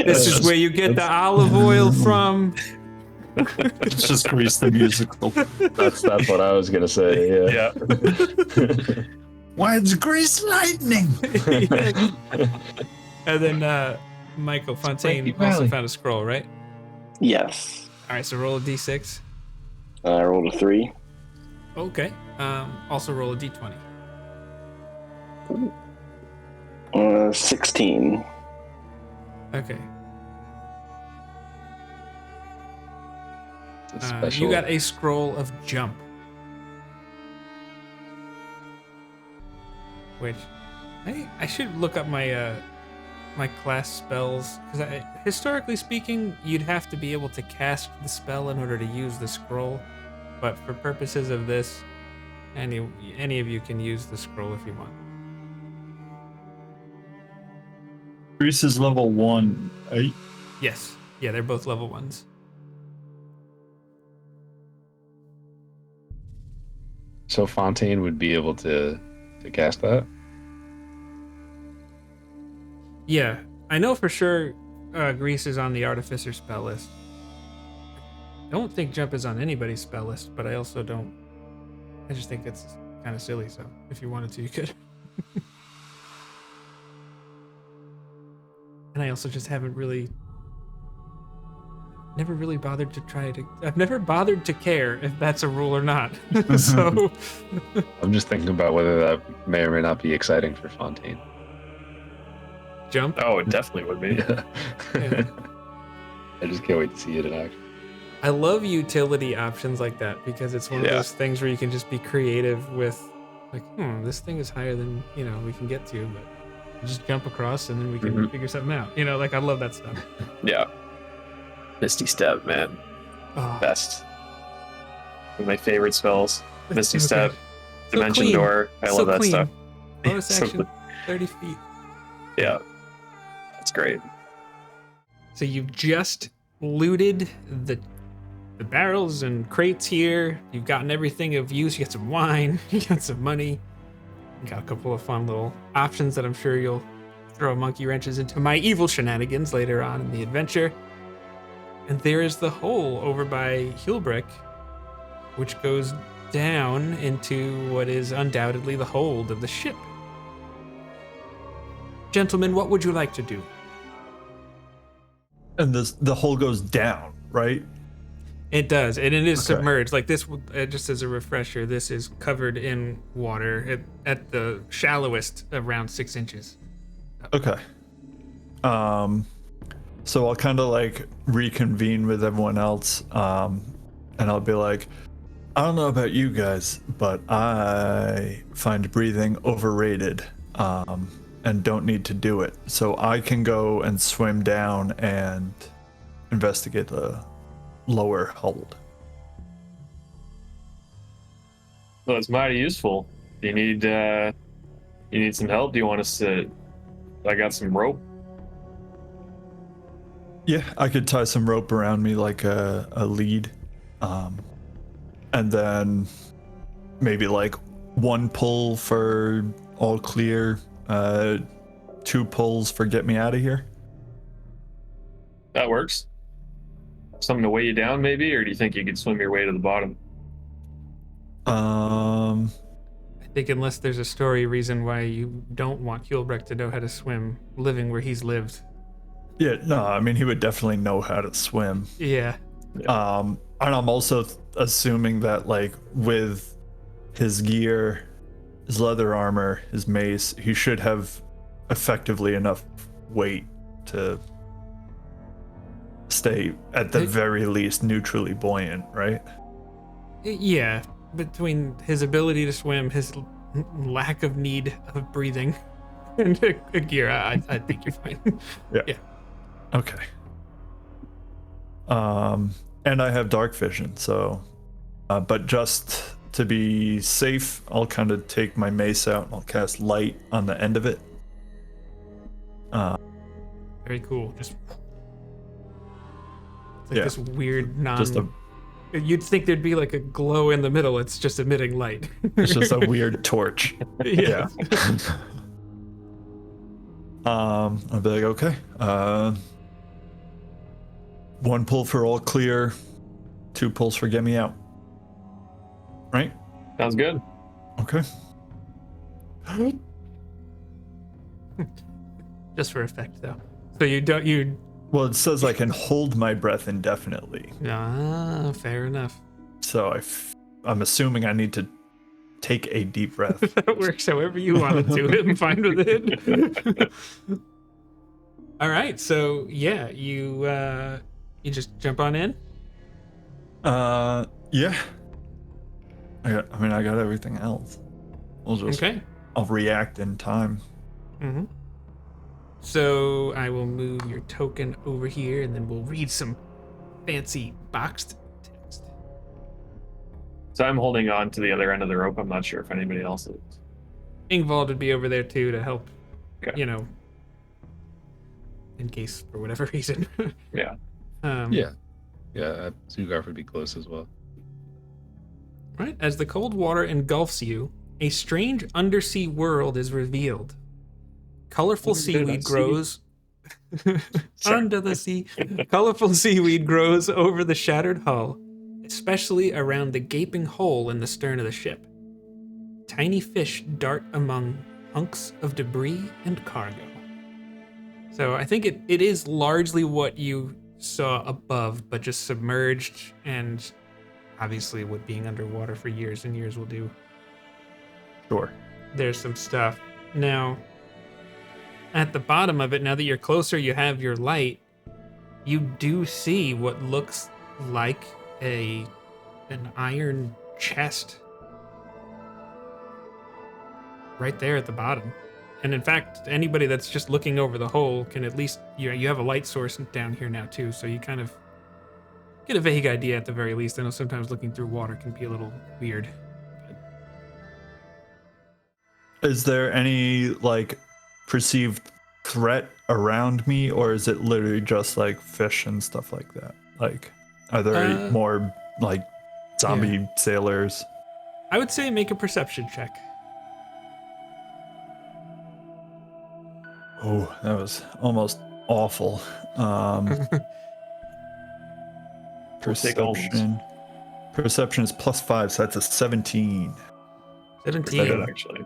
This is where you get the olive oil from. It's just Grease the musical. that's what I was gonna say. Yeah. Why it's Grease lightning? And then Michael Fontaine Frankie also Valley. found a scroll, right? Yes. All right, so roll a d6. I rolled a 3. Okay. Also roll a d20. 16. Okay. It's a special. You got a scroll of jump. Which I should look up my my class spells, because historically speaking, you'd have to be able to cast the spell in order to use the scroll. But for purposes of this, any of you can use the scroll if you want. Grease is level 1. Right? Yes. Yeah, they're both level 1s. So Fontaine would be able to cast that. Yeah, I know for sure Grease is on the Artificer spell list. I don't think Jump is on anybody's spell list, but I also don't. I just think it's kind of silly, so if you wanted to, you could. And I also just haven't really. Never really bothered to try to. I've never bothered to care if that's a rule or not. So. I'm just thinking about whether that may or may not be exciting for Fontaine. Jump? Oh, it definitely would be. Yeah. I just can't wait to see it in action. I love utility options like that because it's one of Yeah. those things where you can just be creative with Like, this thing is higher than, we can get to, but we'll just jump across and then we can figure something out. Like, I love that stuff. Yeah. Misty Step, man. Oh, Best. One of my favorite spells. it's Misty so Step, good. So Dimension clean. Door. I So love that clean. stuff. Bonus So action, 30 feet. Yeah. That's great. So you've just looted the barrels and crates here. You've gotten everything of use. You got some wine. You got some money. You got a couple of fun little options that I'm sure you'll throw monkey wrenches into my evil shenanigans later on in the adventure. And there is the hole over by Shipwreck, which goes down into what is undoubtedly the hold of the ship. Gentlemen, what would you like to do? And the hole goes down, right? It does, and it is Okay. submerged. Like this, just as a refresher, this is covered in water at the shallowest, around 6 inches. Okay. So I'll kind of like reconvene with everyone else, and I'll be like, I don't know about you guys, but I find breathing overrated, and don't need to do it. So I can go and swim down and investigate the lower hold. Well, it's mighty useful. Do you need some help? Do you want us to? I got some rope. Yeah, I could tie some rope around me like a lead, and then maybe like one pull for all clear, 2 pulls for get me out of here. That works. Something to weigh you down, maybe, or do you think you could swim your way to the bottom? I think unless there's a story reason why you don't want Shipwreck to know how to swim, living where he's lived. Yeah, no, I mean he would definitely know how to swim. Yeah. And I'm also assuming that like with his gear, his leather armor, his mace, he should have effectively enough weight to stay at the very least neutrally buoyant, right? Yeah. Between his ability to swim, his lack of need of breathing, and a gear, I think you're fine. Yeah. Okay. And I have dark vision, so but just to be safe, I'll kind of take my mace out and I'll cast light on the end of it. Very cool. Just it's like Yeah. this weird Just a You'd think there'd be like a glow in the middle. It's just emitting light. It's just a weird torch. Yeah. I'll be like, okay. 1 pull for all clear, 2 pulls for get me out. Right? Sounds good. Okay. Just for effect, though. So you Well, it says I can hold my breath indefinitely. fair enough. So I'm assuming I need to take a deep breath. That works however you want to do it. I'm fine with it. All right, so yeah, you just jump on in. Yeah. I got everything else. Okay. I'll react in time. Mm-hmm. So I will move your token over here, and then we'll read some fancy boxed text. So I'm holding on to the other end of the rope. I'm not sure if anybody else is. Ingvald would be over there too to help. Okay. In case for whatever reason. Yeah. Yeah. Zugarf would be close as well. Right. As the cold water engulfs you, a strange undersea world is revealed. Colorful seaweed grows under the sea. Colorful seaweed grows over the shattered hull, especially around the gaping hole in the stern of the ship. Tiny fish dart among hunks of debris and cargo. So I think it is largely what you saw above, but just submerged, and obviously what being underwater for years and years will do. Sure. There's some stuff. Now, at the bottom of it, now that you're closer, you have your light, you do see what looks like an iron chest. right there at the bottom. And in fact, anybody that's just looking over the hole can at least, you have a light source down here now too, so you kind of get a vague idea at the very least. I know sometimes looking through water can be a little weird. Is there any like perceived threat around me, or is it literally just like fish and stuff like that? Like, are there any more like zombie sailors? I would say make a perception check. Oh, that was almost awful. Perception. Perception is +5, so that's a 17. 17. Actually.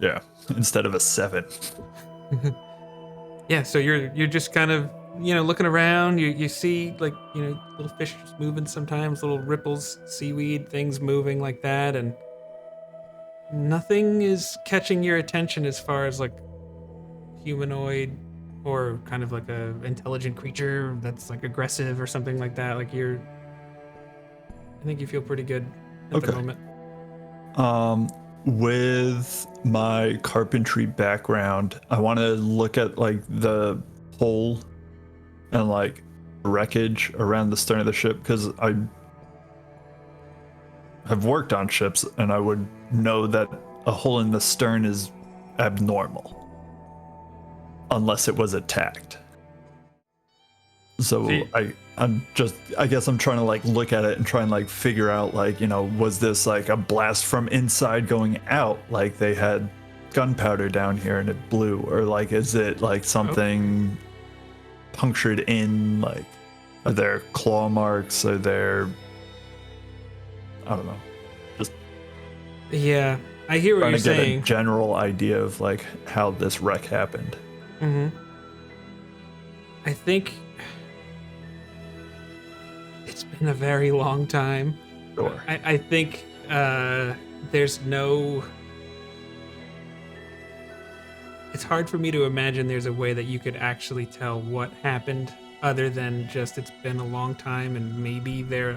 Yeah, instead of a 7. Yeah, so you're just kind of, looking around. You see like, little fish just moving sometimes, little ripples, seaweed, things moving like that, and nothing is catching your attention as far as like humanoid or kind of like a intelligent creature that's like aggressive or something like that. Like I think you feel pretty good at the moment. With my carpentry background, I want to look at like the hole and like wreckage around the stern of the ship, because I have worked on ships and I would know that a hole in the stern is abnormal unless it was attacked. So I guess I'm trying to like look at it and try and like figure out like, was this like a blast from inside going out? Like they had gunpowder down here and it blew, or like, is it like something punctured in? Like, are there claw marks? Are there, I don't know. Just yeah, I hear what trying you're to get saying. a general idea of like how this wreck happened. Mm-hmm. I think it's been a very long time. Sure. I think there's no... It's hard for me to imagine there's a way that you could actually tell what happened other than just it's been a long time, and maybe there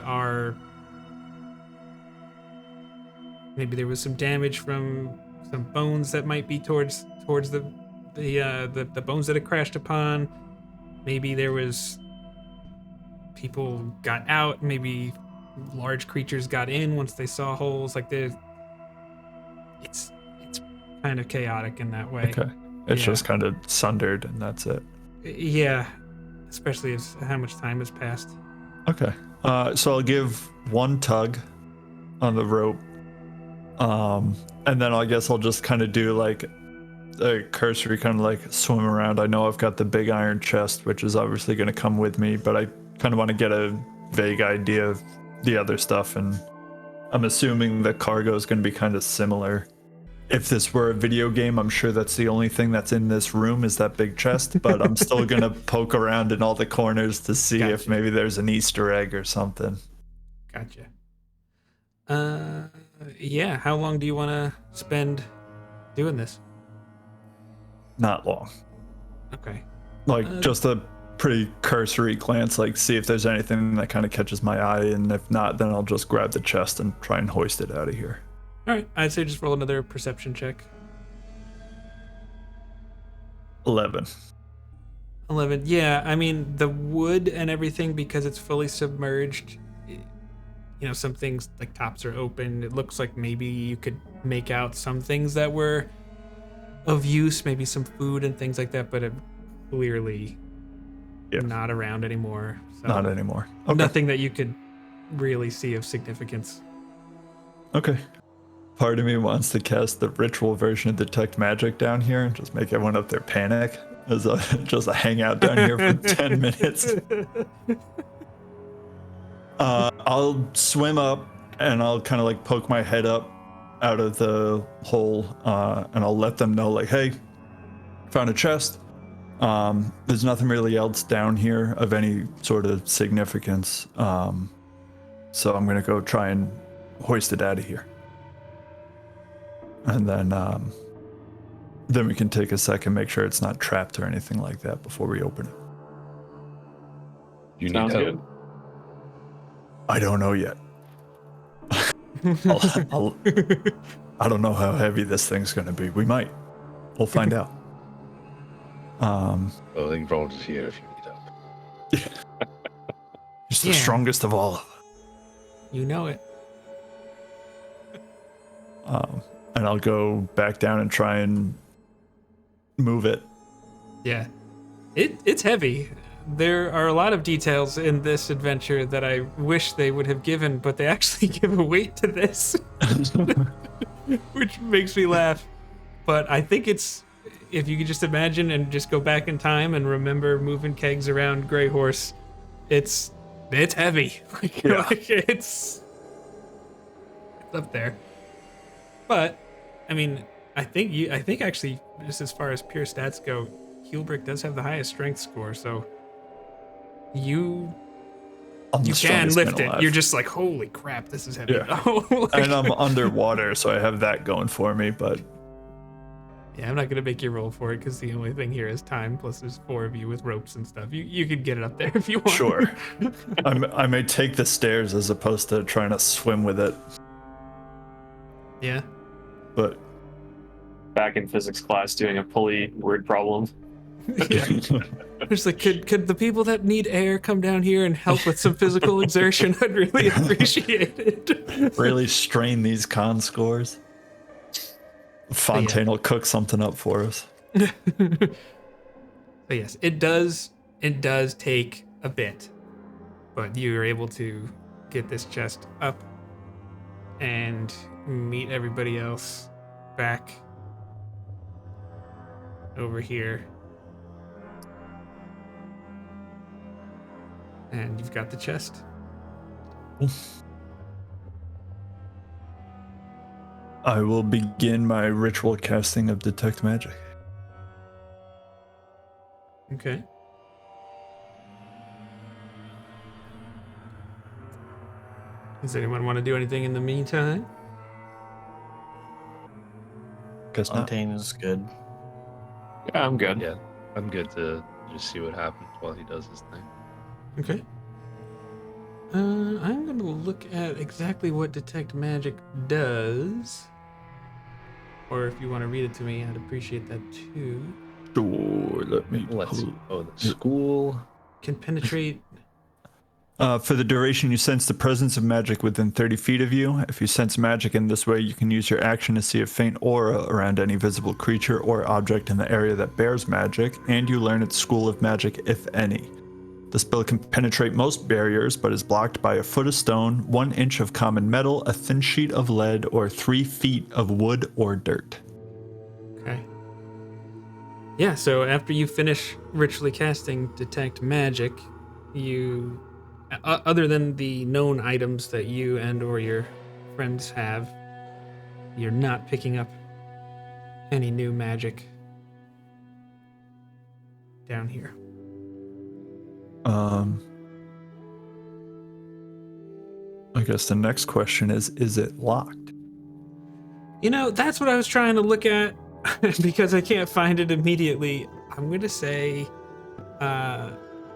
was some damage from some bones that might be towards the bones that it crashed upon. Maybe there was people got out. Maybe large creatures got in once they saw holes. Like it's kind of chaotic in that way. Okay. It's just kind of sundered and that's it. Yeah, especially as how much time has passed. Okay. So I'll give one tug on the rope. And then I guess I'll just kind of do like a cursory kind of like swim around. I know I've got the big iron chest, which is obviously going to come with me, but I kind of want to get a vague idea of the other stuff. And I'm assuming the cargo is going to be kind of similar. If this were a video game, I'm sure that's the only thing that's in this room is that big chest, but I'm still going to poke around in all the corners to see if maybe there's an Easter egg or something. Gotcha. Yeah, how long do you want to spend doing this? Not long. Okay. Like just a pretty cursory glance, like see if there's anything that kind of catches my eye, and if not, then I'll just grab the chest and try and hoist it out of here. All right, I'd say just roll another perception check. 11. 11. Yeah, I mean, the wood and everything, because it's fully submerged, some things like tops are open. It looks like maybe you could make out some things that were of use, maybe some food and things like that, but it clearly not around anymore. So Not anymore. Okay. Nothing that you could really see of significance. Okay. Part of me wants to cast the ritual version of Detect Magic down here and just make everyone up there panic as just a hangout down here for 10 minutes. I'll swim up and I'll kind of like poke my head up out of the hole, and I'll let them know like, hey, found a chest. There's nothing really else down here of any sort of significance. So I'm gonna go try and hoist it out of here. And then we can take a second, make sure it's not trapped or anything like that before we open it. You need Sounds help. good. I don't know yet. I don't know how heavy this thing's going to be. We might. We'll find out. Well, I think Vault is here if you need help. He's the strongest of all. You know it. And I'll go back down and try and move it. Yeah. It's heavy. There are a lot of details in this adventure that I wish they would have given, but they actually give a weight to this, which makes me laugh. But I think it's, if you could just imagine and just go back in time and remember moving kegs around Grey Horse, it's heavy. It's up there. But I mean, I think actually, just as far as pure stats go, Heelbrick does have the highest strength score, so you can lift it. Alive. You're just like, holy crap, this is heavy. Yeah. Like, And I'm underwater, so I have that going for me, but yeah, I'm not gonna make you roll for it because the only thing here is time. Plus, there's 4 of you with ropes and stuff. You could get it up there if you want. sure. I may take the stairs as opposed to trying to swim with it, Yeah. but Back in physics class doing a pulley word problem. There's like, could the people that need air come down here and help with some physical exertion? I'd really appreciate it. really strain these con scores. Fontaine will cook something up for us. But yes, it does take a bit, but you're able to get this chest up and meet everybody else back over here. And you've got the chest. I will begin my ritual casting of Detect Magic. Okay. Does anyone want to do anything in the meantime? Guess not. Fontaine is good. Yeah, I'm good. Yeah, I'm good to just see what happens while he does his thing. Okay. I'm going to look at exactly what Detect Magic does. Or if you want to read it to me, I'd appreciate that too. Sure, let me Let's see. pull- Oh, the school. Can penetrate. For the duration, you sense the presence of magic within 30 feet of you. If you sense magic in this way, you can use your action to see a faint aura around any visible creature or object in the area that bears magic, and you learn its school of magic, if any. The spell can penetrate most barriers, but is blocked by a foot of stone, 1 inch of common metal, a thin sheet of lead, or 3 feet of wood or dirt. Okay. Yeah, so after you finish ritually casting Detect Magic, you, other than the known items that you and or your friends have, you're not picking up any new magic down here. I guess the next question is it locked? You know, that's what I was trying to look at because I can't find it immediately. I'm going to say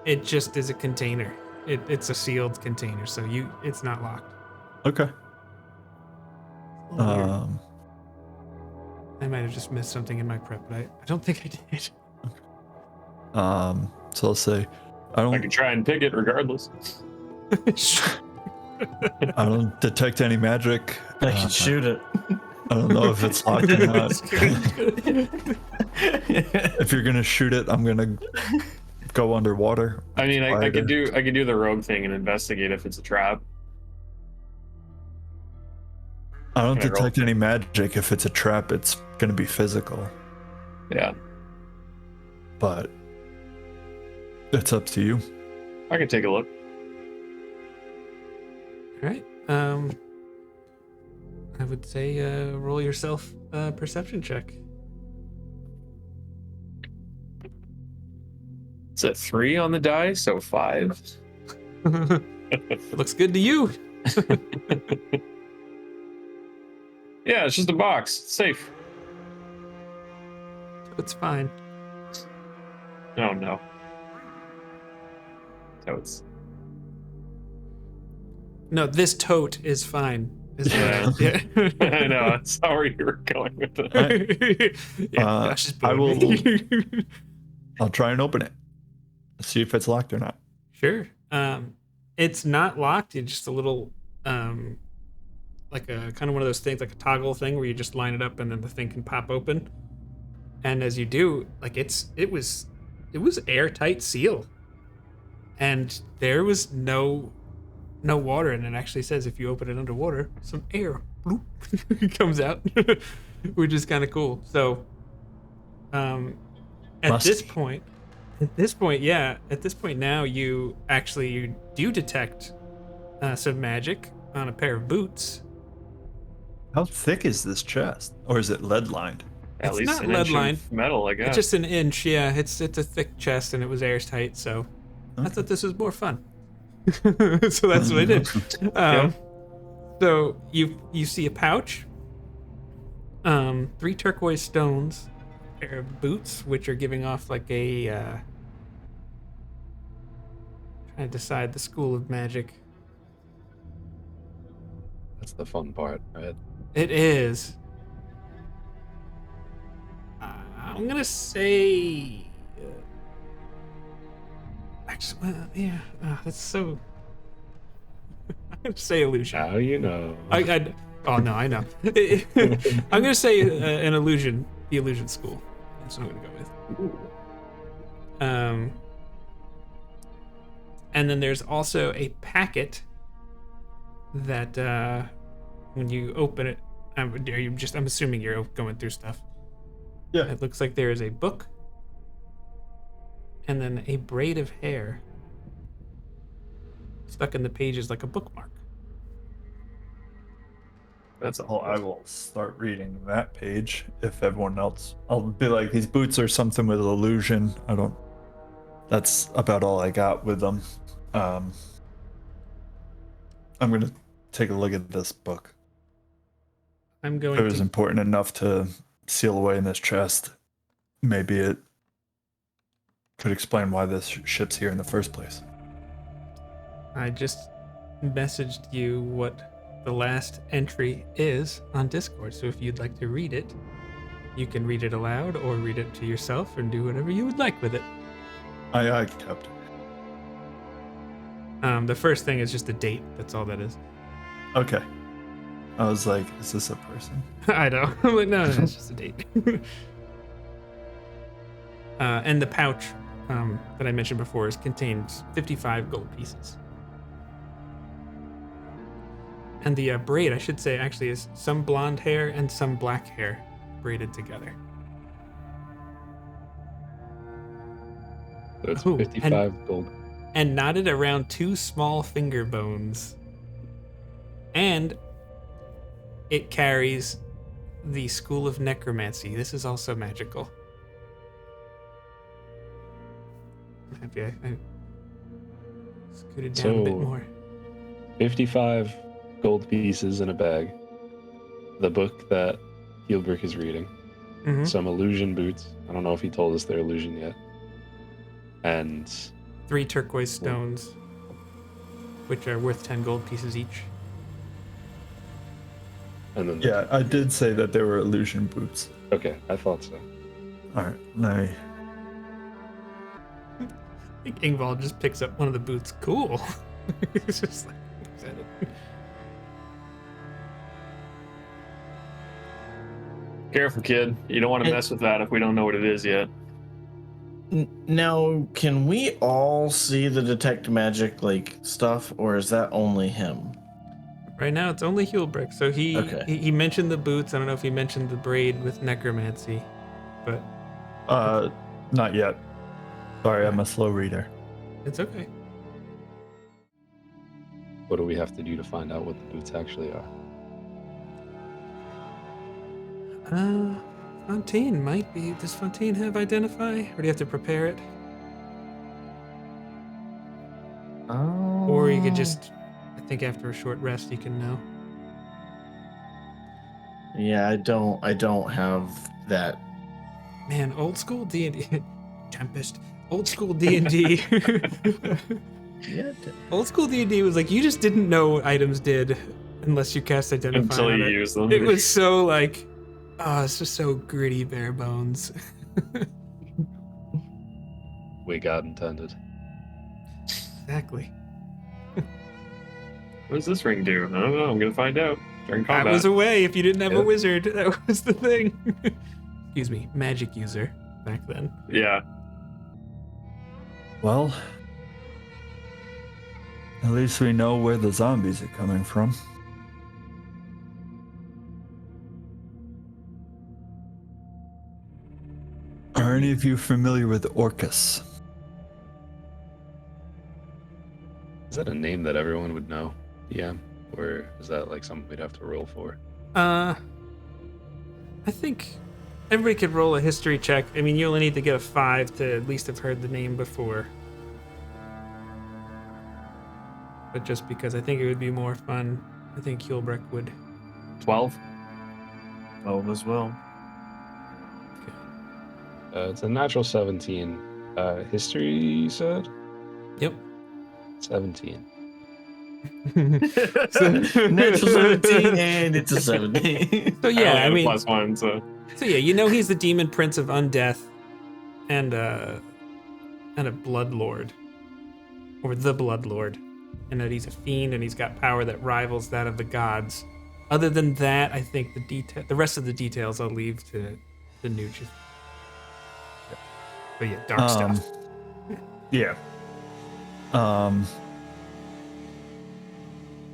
it just is a container. It's a sealed container, so it's not locked. Okay. I might have just missed something in my prep, but I don't think I did. So I'll say I I can try and pick it regardless. don't detect any magic. I can shoot it. I don't know if it's locked or not. If you're gonna shoot it, I'm gonna go underwater. I mean, I Fire could it. do the rogue thing and investigate if it's a trap. I don't Can I roll? detect any magic. If it's a trap, it's gonna be physical. Yeah, But it's up to you. I can take a look. All right. I would say roll yourself a perception check. It's a 3 on the die, so 5. Looks good to you. Yeah, it's just a box. It's safe. It's fine. Oh no. So it's No, this tote is fine. Is Yeah. yeah. I know. That's how where you were going with it. Yeah, Josh is I will. booing me. I'll try and open it. See if it's locked or not. Sure. It's not locked. It's just a little, like a kind of one of those things, like a toggle thing where you just line it up and then the thing can pop open. And as you do, like it was airtight seal, and there was no water. And it actually says if you open it underwater, some air bloop, comes out, which is kind of cool. So, at this point, now you do detect some magic on a pair of boots. How thick is this chest? Or is it lead lined? At It's least not an inch lead-lined. of metal, I guess. It's just an inch, yeah. It's a thick chest and it was airtight, so I thought this was more fun. So that's what I did. So you see a pouch, 3 turquoise stones, a pair of boots, which are giving off like a trying to decide the school of magic. That's the fun part, right? It is. I'm gonna say. Actually, well, yeah. That's so. I'm gonna say illusion. Now you know. Oh no, I know. I'm gonna say an illusion. The illusion school. That's what I'm gonna go with. And then there's also a packet that when you open it, I'm assuming you're going through stuff. Yeah. It looks like there is a book and then a braid of hair stuck in the pages like a bookmark. That's Oh, I will start reading that page if everyone else. I'll be like, these boots are something with illusion. That's about all I got with them. I'm gonna take a look at this book. I'm If going it was to. important enough to seal away in this chest, maybe it could explain why this ship's here in the first place. I just messaged you what the last entry is on Discord, so if you'd like to read it, you can read it aloud or read it to yourself and do whatever you would like with it. I kept. The first thing is just a date. That's all that is. Okay. I was like, is this a person? I know. I'm like, no, it's just a date. And the pouch that I mentioned before contains 55 gold pieces. And the braid, I should say, actually is some blonde hair and some black hair braided together. So it's Ooh, 55 gold. And knotted around 2 small finger bones. And it carries the School of Necromancy. This is also magical. I'm happy I scooted down a bit So- more. 55 gold pieces in a bag. The book that Heelbrick is reading. Mhm. Some illusion boots. I don't know if he told us they're illusion yet. And 3 turquoise stones, which are worth 10 gold pieces each. then Yeah, I did say that they were illusion boots. Okay, I thought so. All right, I I think Ingvald just picks up one of the boots. Cool. He's just like excited. Careful, kid. You don't want to mess with that if we don't know what it is yet. Now, can we all see the detect magic like stuff, or is that only him? Right now, it's only Heelbrick. So Okay. he mentioned the boots. I don't know if he mentioned the braid with necromancy, but not yet. Sorry, I'm a slow reader. it's okay. What do we have to do to find out what the boots actually are? Fontaine might be. Does Fontaine have identify, or do you have to prepare it? Oh. Or you could just, I think after a short rest, you can know. Yeah, I don't have that. Man, old school D&D, Tempest. Old school D&D. Yeah. Old school D&D was like you just didn't know what items did unless you cast Identify Until on you it. use them. It was so like, oh, it's just so gritty, bare bones. Way God intended. Exactly. What does this ring do? I don't know. I'm gonna find out during That combat. was a way if you didn't have a Yep. wizard. That was the thing. Excuse me, magic user back then. Yeah. Well, at least we know where the zombies are coming from. Are any of you familiar with Orcus? Is that a name that everyone would know? Yeah. Or is that like something we'd have to roll for? I think everybody could roll a history check. I mean, you only need to get a 5 to at least have heard the name before. But just because I think it would be more fun, I think Shipwreck would. 12. 12 as well. It's a natural 17. History, you said? Yep. 17. Natural 17 and it's a 17. So yeah, I mean, +1, so. so yeah, you know he's the demon prince of undeath, and a blood lord, or the blood lord, and that he's a fiend and he's got power that rivals that of the gods. Other than that, I think the rest of the details I'll leave to Nooch. But yeah, dark stuff. Yeah.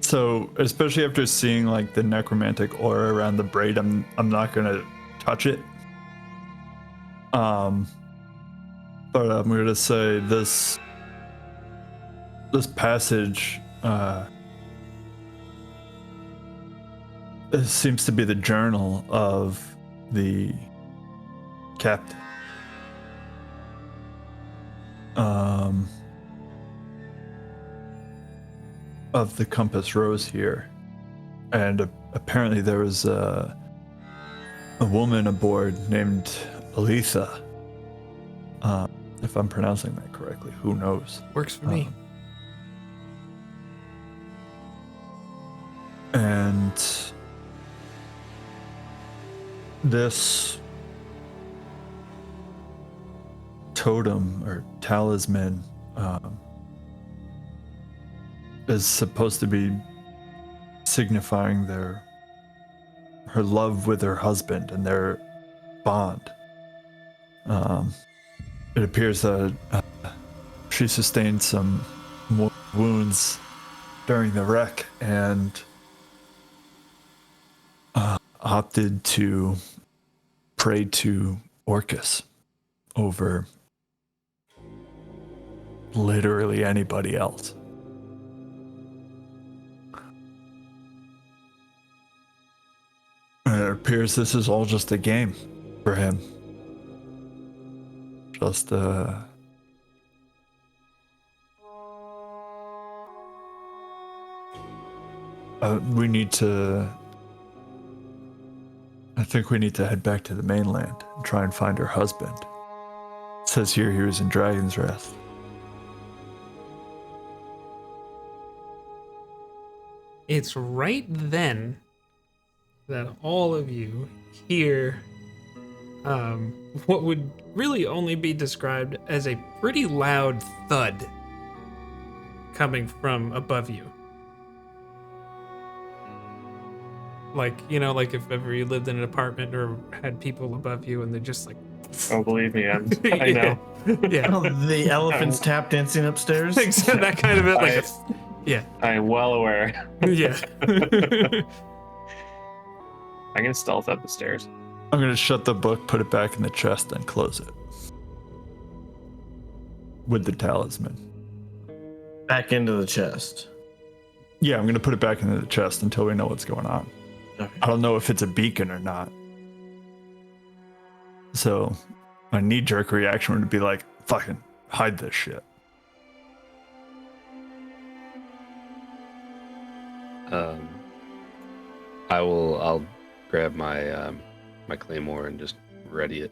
So especially after seeing like the necromantic aura around the braid, I'm not gonna touch it. But I'm gonna say this passage it seems to be the journal of the captain. Of the Compass Rose here, and apparently there was a woman aboard named Aletha. If I'm pronouncing that correctly, who knows? Works for me. And this totem or talisman is supposed to be signifying her love with her husband and their bond. It appears that she sustained some wounds during the wreck and opted to pray to Orcus over literally anybody else. It appears this is all just a game for him. Just we need to. I think we need to head back to the mainland and try and find her husband. It says here he was in Dragon's Rest. It's right then that all of you hear what would really only be described as a pretty loud thud coming from above you. Like, you know, like if ever you lived in an apartment or had people above you and they're just like... Oh, believe me, I know. Yeah. Oh, the elephants tap dancing upstairs. That kind of it. Like, yeah. I am well aware. Yeah. I'm gonna stealth up the stairs. I'm gonna shut the book, put it back in the chest, and close it. With the talisman. Back into the chest. Yeah, I'm gonna put it back into the chest until we know what's going on. Okay. I don't know if it's a beacon or not. So my knee-jerk reaction would be like, fucking hide this shit. I'll grab my my claymore and just ready it.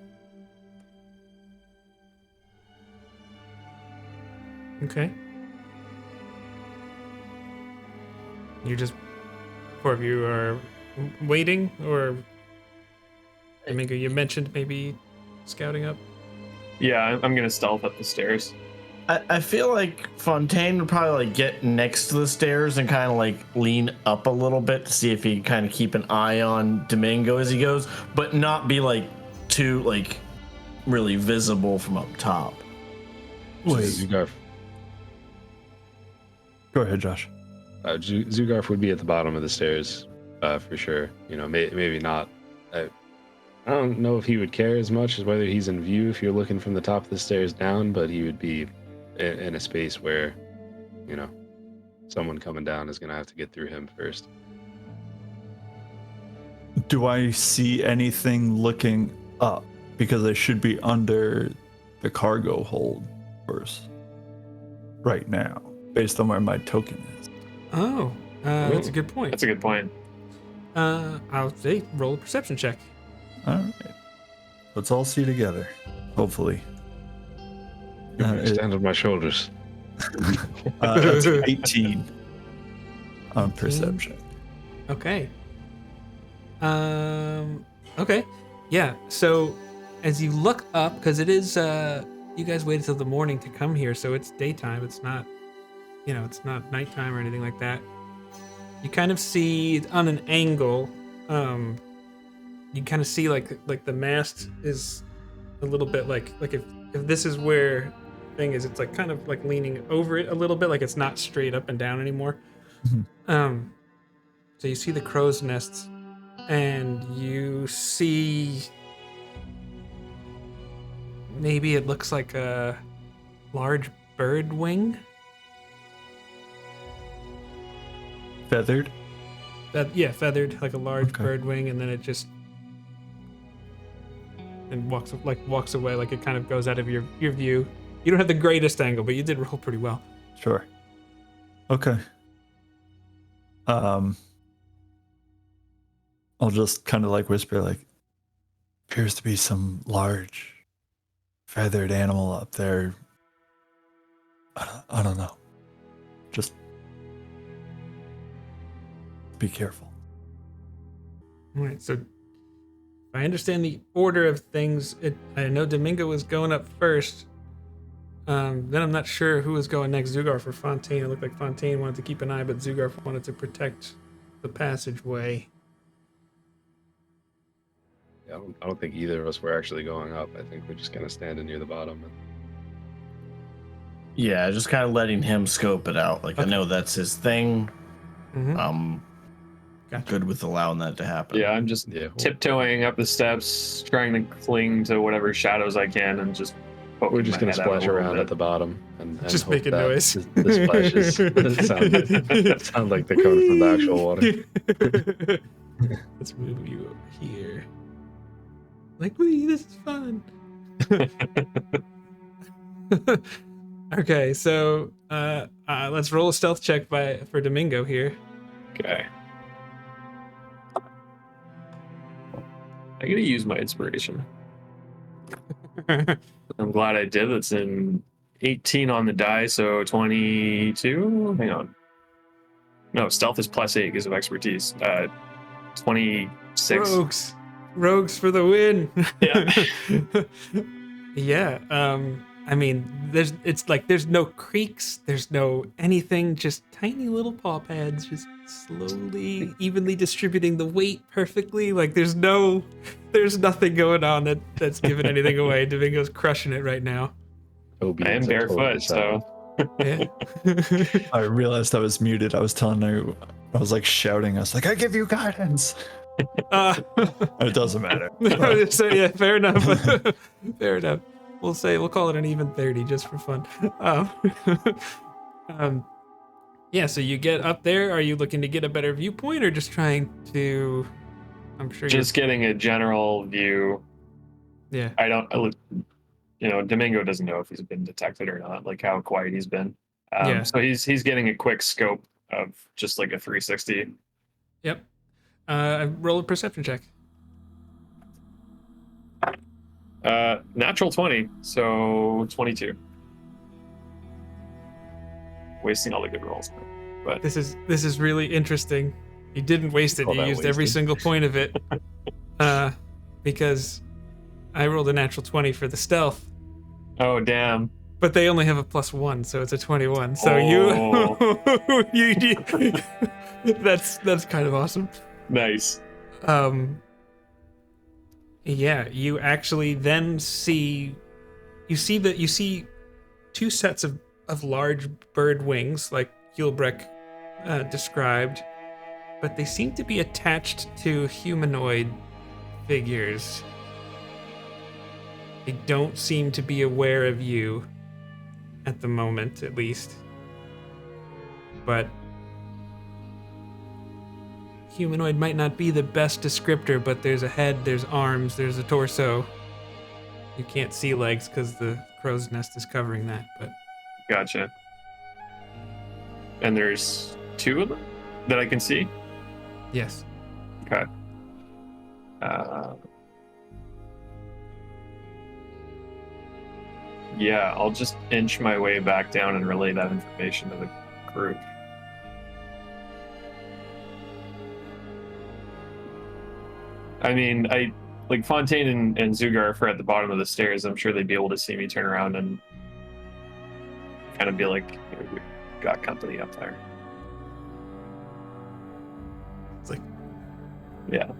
Okay. You're just four of you are waiting, or Domingo, you mentioned maybe scouting up. Yeah, I'm gonna stealth up the stairs. I feel like Fontaine would probably like get next to the stairs and kind of like lean up a little bit to see if he can kind of keep an eye on Domingo as he goes, but not be like too like really visible from up top. Wait, Zugarf. go ahead, Josh. Zugarf would be at the bottom of the stairs, for sure. You know, maybe not. I don't know if he would care as much as whether he's in view if you're looking from the top of the stairs down, but he would be in a space where, you know, someone coming down is going to have to get through him first. Do I see anything looking up? Because I should be under the cargo hold first. Right now, based on where my token is. Oh, that's a good point. That's a good point. I'll say roll a perception check. All right. Let's all see together. Hopefully. Stand on my shoulders. That's 18 on perception. Okay. Okay. Yeah. So as you look up, because it is, you guys waited till the morning to come here, so it's daytime. It's not, you know, it's not nighttime or anything like that. You kind of see on an angle, you kind of see like the mast is a little bit like if this is where thing is, it's like kind of like leaning over it a little bit, like it's not straight up and down anymore. So you see the crow's nests, and you see maybe it looks like a large bird wing. Feathered? Yeah, feathered, like a large bird wing, and then it just walks away, like it kind of goes out of your view. You don't have the greatest angle, but you did roll pretty well. Sure. Okay. I'll just kind of like whisper, like, appears to be some large feathered animal up there. I don't know. Just be careful. All right, so if I understand the order of things, I know Domingo was going up first. Then I'm not sure who was going next, Zugarf or Fontaine. It looked like Fontaine wanted to keep an eye, but Zugarf wanted to protect the passageway. Yeah, I don't think either of us were actually going up. I think we're just kind of standing near the bottom. Yeah, just kind of letting him scope it out. Like, I know that's his thing. Gotcha. Good with allowing that to happen. Yeah, I'm just tiptoeing up the steps, trying to cling to whatever shadows I can, and just. We're just going to splash around at the bottom and just hope making that noise. The splashes sound like they're coming from the actual water. Let's move you over here. Like, wee, this is fun. Okay, so let's roll a stealth check for Domingo here. Okay. I gotta use my inspiration. I'm glad I did. It's in 18 on the die, so 22. Hang on. No, stealth is +8 because of expertise. 26. Rogues for the win. Yeah. Yeah. I mean, there's no creaks, there's no anything, just tiny little paw pads, just slowly, evenly distributing the weight perfectly. Like there's nothing going on that's giving anything away. Domingo's crushing it right now. I am barefoot, so. Yeah. I realized I was muted. I was telling her, I was like shouting. I was like, I give you guidance. It doesn't matter. So yeah, fair enough. Fair enough. We'll call it an even 30 just for fun. Yeah, so you get up there. Are you looking to get a better viewpoint or just trying to, I'm sure just getting a general view. Yeah. Domingo doesn't know if he's been detected or not, like how quiet he's been. Yeah. So he's getting a quick scope of just like a 360. Yep. Roll a perception check. Natural 20, so 22. Wasting all the good rolls. But This is really interesting. You didn't waste it. Call You that used every wasted. single point of it. Because I rolled a natural 20 for the stealth, Oh damn. but they only have a +1, so it's a 21. So Oh. you that's kind of awesome. Nice. Yeah, you actually then see two sets of large bird wings, like Shipwreck described, but they seem to be attached to humanoid figures. They don't seem to be aware of you at the moment, at least. But humanoid might not be the best descriptor, but there's a head, there's arms, there's a torso. You can't see legs because the crow's nest is covering that, but Gotcha. And there's 2 of them that I can see? yes. Okay. Yeah, I'll just inch my way back down and relay that information to the group. I mean, like Fontaine and Zugar are at the bottom of the stairs. I'm sure they'd be able to see me turn around and kind of be like, we got company up there. It's like, Yeah.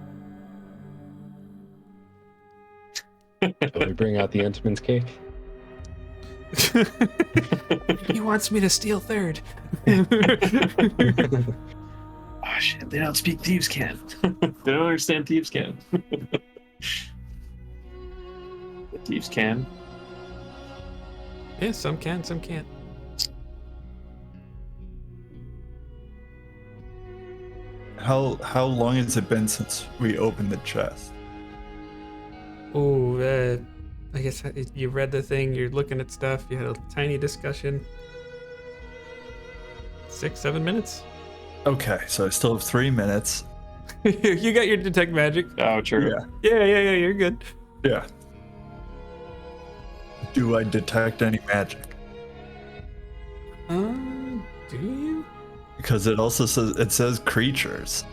Shall we bring out the Entman's cake? he wants me to steal third. Oh shit, they don't speak thieves' can. They don't understand thieves' can. The thieves can. Yeah, some can, some can't. How long has it been since we opened the chest? Oh, I guess you read the thing, you're looking at stuff, you had a tiny discussion. 6-7 minutes? Okay, so I still have 3 minutes. You got your detect magic. Oh, true. Yeah. Yeah, you're good. Yeah. Do I detect any magic? Do you? Because it also says creatures.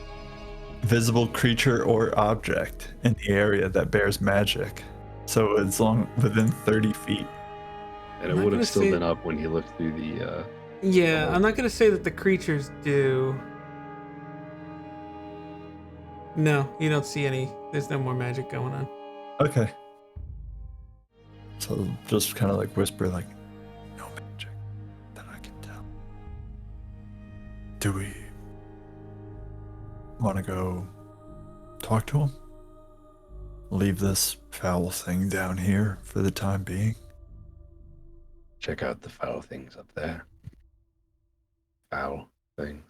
Visible creature or object in the area that bears magic. So it's long within 30 feet. And I'm it not would gonna have still say- been up when he looked through the. Yeah, I'm not gonna say that the creatures do. No, you don't see any. There's no more magic going on. Okay. So just kind of like whisper, like, no magic that I can tell. Do we want to go talk to him? Leave this foul thing down here for the time being? Check out the foul things up there. Foul things.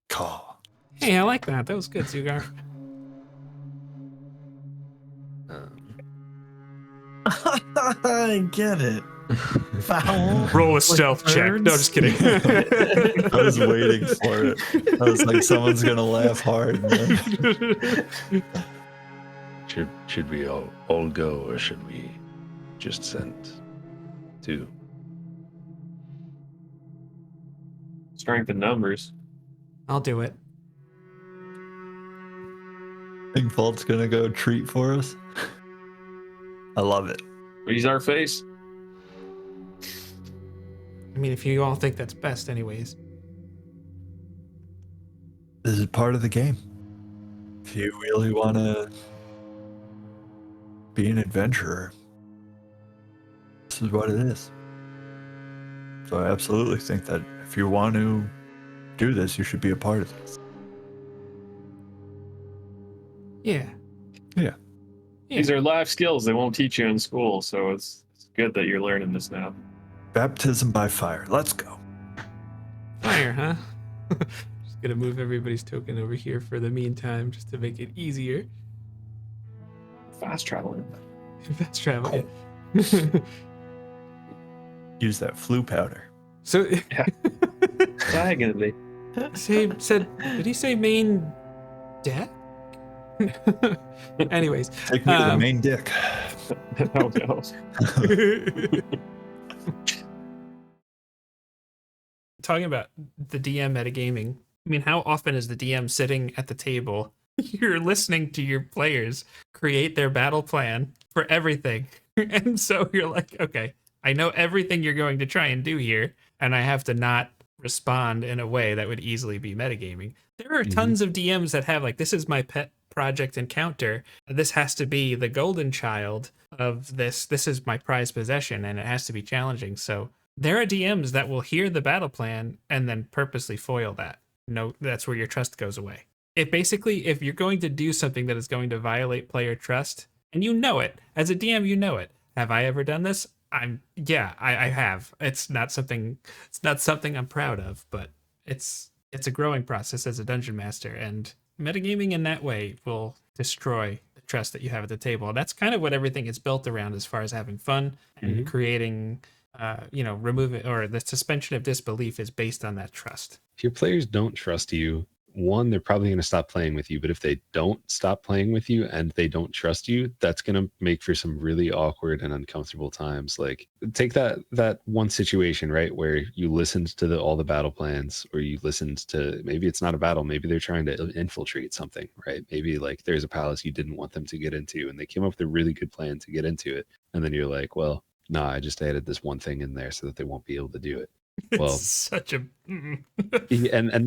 Caw. Hey, I like that. That was good, Zugar. I get it. Foul. Roll a stealth check. No, just kidding. I was waiting for it. I was like, someone's gonna laugh hard. And then... Should we all go, or should we just send 2? Strength in numbers. I'll do it. Big Fault's gonna go treat for us. I love it. Raise our face. I mean, if you all think that's best, anyways. This is part of the game. If you really want to be an adventurer, this is what it is. So I absolutely think that if you want to do this, you should be a part of this. Yeah. Yeah. These are life skills they won't teach you in school, so it's good that you're learning this now. Baptism by fire. Let's go. Fire, huh? Just gonna move everybody's token over here for the meantime, just to make it easier. Fast traveling. Fast travel. Use that flu powder. So, Diagonally. did he say main deck? Anyways. Take me to the main dick. Oh, no. Talking about the DM metagaming, I mean, how often is the DM sitting at the table? You're listening to your players create their battle plan for everything. And so you're like, okay, I know everything you're going to try and do here, and I have to not respond in a way that would easily be metagaming. There are tons of DMs that have like, this is my pet project encounter. This has to be the golden child of this. This is my prized possession, and it has to be challenging. So there are DMs that will hear the battle plan and then purposely foil that. No, that's where your trust goes away. It basically, if you're going to do something that is going to violate player trust, and you know it, as a DM, you know it. Have I ever done this? I have. It's not something I'm proud of, but it's a growing process as a dungeon master, and metagaming in that way will destroy the trust that you have at the table. And that's kind of what everything is built around, as far as having fun and creating, removing, or the suspension of disbelief is based on that trust. If your players don't trust you, one, they're probably going to stop playing with you. But if they don't stop playing with you and they don't trust you, that's going to make for some really awkward and uncomfortable times. Like, take that one situation, right, where you listened to all the battle plans, or you listened to, maybe it's not a battle, maybe they're trying to infiltrate something, right? Maybe like there's a palace you didn't want them to get into, and they came up with a really good plan to get into it, and then you're like, well, nah, I just added this one thing in there so that they won't be able to do it. Well, It's such a and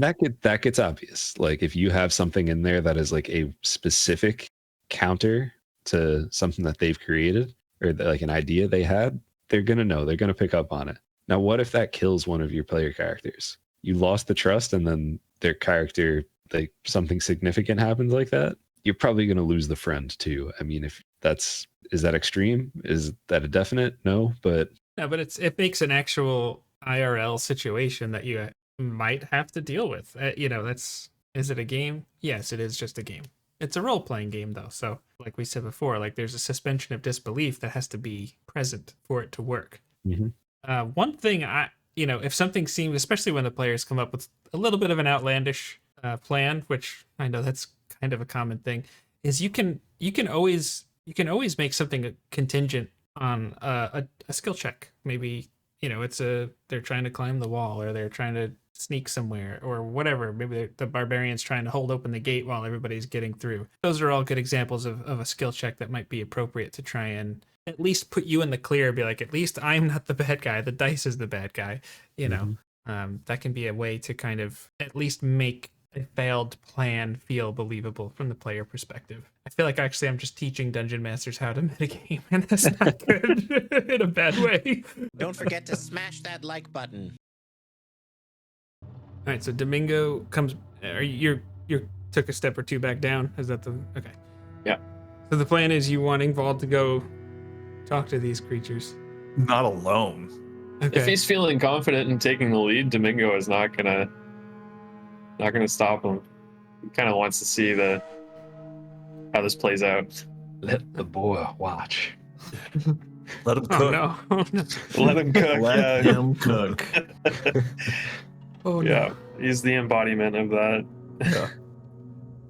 that gets obvious. Like, if you have something in there that is like a specific counter to something that they've created, or like an idea they had, they're gonna know. They're gonna pick up on it. Now, what if that kills one of your player characters? You lost the trust, and then their character, like something significant happens like that. You're probably gonna lose the friend too. I mean, is that extreme? Is that a definite? No, but it makes an actual IRL situation that you might have to deal with. Is it a game? Yes, it is just a game. It's a role-playing game, though. So, like we said before, like there's a suspension of disbelief that has to be present for it to work. One thing if something seems, especially when the players come up with a little bit of an outlandish plan, which I know that's kind of a common thing, is you can always make something contingent on a skill check. Maybe they're trying to climb the wall, or they're trying to sneak somewhere, or whatever. Maybe the barbarian's trying to hold open the gate while everybody's getting through. Those are all good examples of a skill check that might be appropriate to try and at least put you in the clear. Be like, at least I'm not the bad guy. The dice is the bad guy. That can be a way to kind of at least make a failed plan feel believable from the player perspective. I feel like actually I'm just teaching dungeon masters how to metagame, and that's not good in a bad way. Don't forget to smash that like button. All right, so Domingo comes. You took a step or two back down. Is that the okay? Yeah. So the plan is you want Ingvald to go talk to these creatures. Not alone. Okay. If he's feeling confident in taking the lead, Domingo is not gonna stop him. He kind of wants to see how this plays out. Let the boy watch. Let him cook. Oh no! Oh, no. Let him cook. Let him cook. Oh, no. Yeah, he's the embodiment of that. Yeah.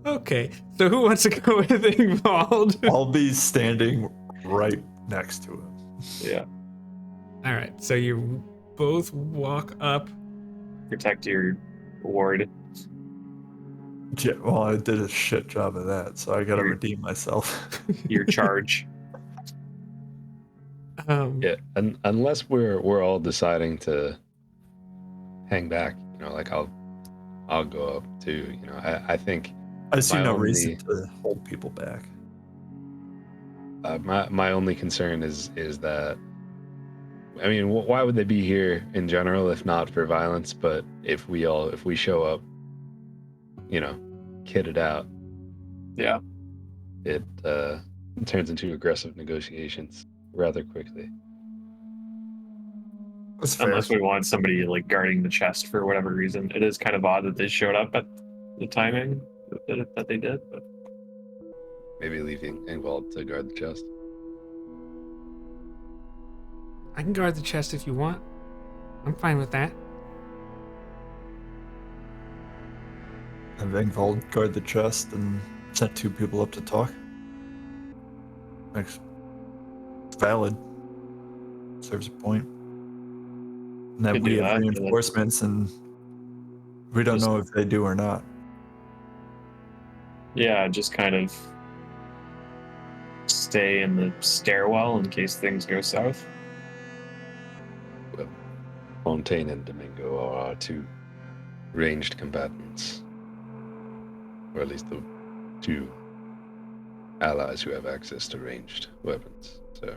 Okay, so who wants to go with Ingvald? I'll be standing right next to him. Yeah, All right, so you both walk up. protect your ward. Yeah, well, I did a shit job of that, so I gotta redeem myself. Your charge. Yeah, and unless we're all deciding to hang back, like I'll go up too. I think I see my no only- reason to hold people back. my only concern is that, I mean, why would they be here in general if not for violence? But if we show up, kitted out, Yeah. it turns into aggressive negotiations rather quickly. That's fair. Unless we want somebody like guarding the chest for whatever reason. It is kind of odd that they showed up at the timing that they did, but Maybe leaving Ingvald to guard the chest. I can guard the chest if you want. I'm fine with that. Have Ingvald guard the chest and set two people up to talk. It's valid. Serves a point. And that Could we do have that, reinforcements and We don't Just- know if they do or not. Yeah, just kind of stay in the stairwell in case things go south. Well, Fontaine and Domingo are our two ranged combatants, or at least the two allies who have access to ranged weapons. So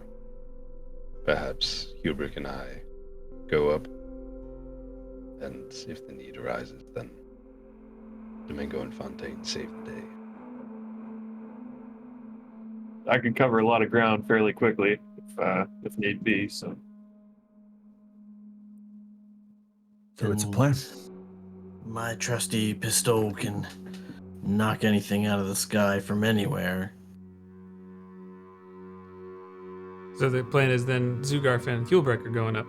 perhaps Hubrick and I go up, and if the need arises, then Domingo and Fontaine save the day. I could cover a lot of ground fairly quickly if need be. So So it's a plan. My trusty pistol can knock anything out of the sky from anywhere. So the plan is then Zugarf and Hulbreck are going up.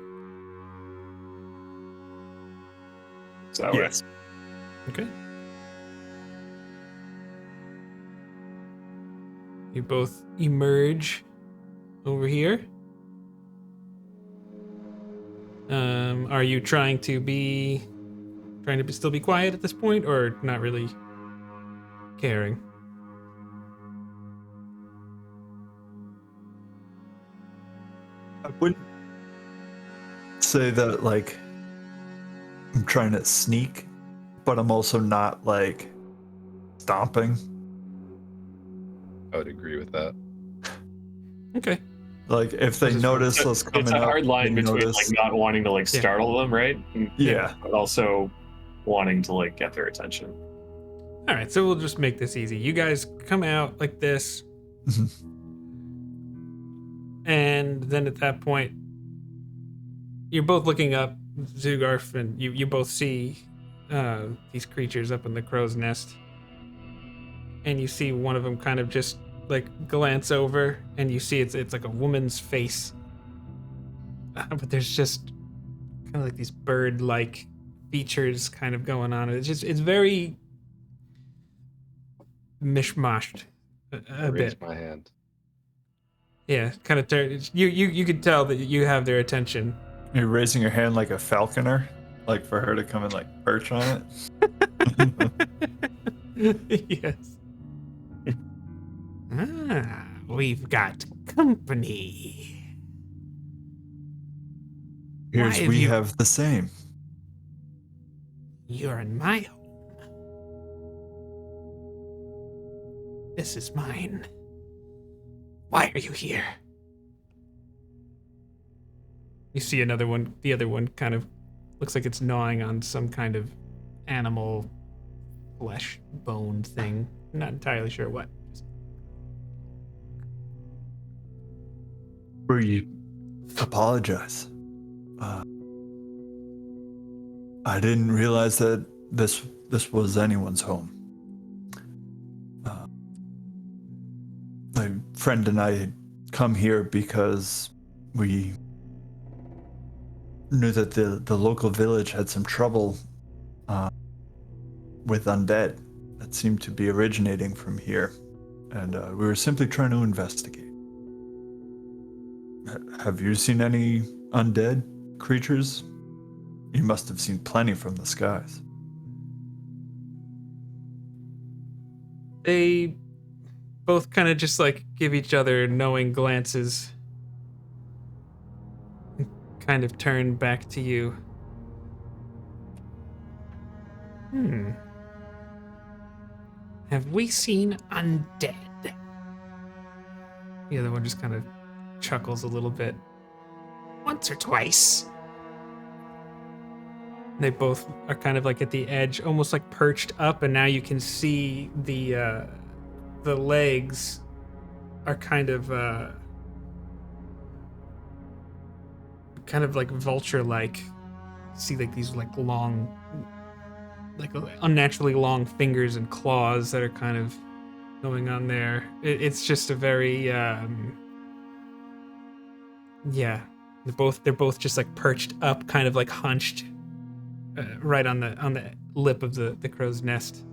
so Yes. Okay. You both emerge over here. Are you trying to still be quiet at this point, or not really caring? I wouldn't say that like I'm trying to sneak, but I'm also not like stomping. I would agree with that. Okay. Like if they This is notice us coming it's up, a hard line they between notice- like not wanting to like Yeah. startle them, right? Yeah. But also wanting to like get their attention. All right, so we'll just make this easy. You guys come out like this, and then at that point, you're both looking up, Zugarf, and you both see these creatures up in the crow's nest, and you see one of them kind of just like glance over, and you see it's like a woman's face, but there's just kind of like these bird-like features kind of going on. It's very mishmashed I a raise bit. my hand. Yeah, kind of. You could tell that you have their attention. You're raising your hand like a falconer, like for her to come and like perch on it. Yes. We've got company. Here's Why we you- have the same. You're in my home. This is mine. Why are you here? You see another one. The other one kind of looks like it's gnawing on some kind of animal flesh bone thing. Not entirely sure what. We apologize. I didn't realize that this was anyone's home. My friend and I had come here because we knew that the local village had some trouble with undead that seemed to be originating from here, and we were simply trying to investigate. Have you seen any undead creatures? You must have seen plenty from the skies. They both kind of just like give each other knowing glances and kind of turn back to you. Have we seen undead? The other one just kind of chuckles a little bit. Once or twice. They both are kind of like at the edge, almost like perched up, and now you can see the legs are kind of like vulture-like. See like these like long, like unnaturally long fingers and claws that are kind of going on there. It's just a very yeah. They're both just like perched up, kind of like hunched, right on the lip of the crow's nest.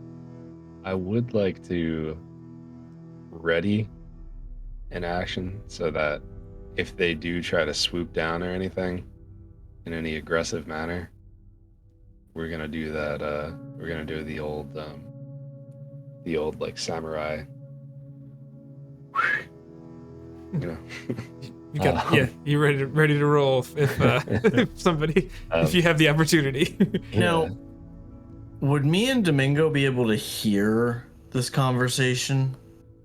I would like to ready an action so that if they do try to swoop down or anything in any aggressive manner, we're gonna do that. We're gonna do the old like samurai. You know. You got you ready to roll if if you have the opportunity. Now, would me and Domingo be able to hear this conversation?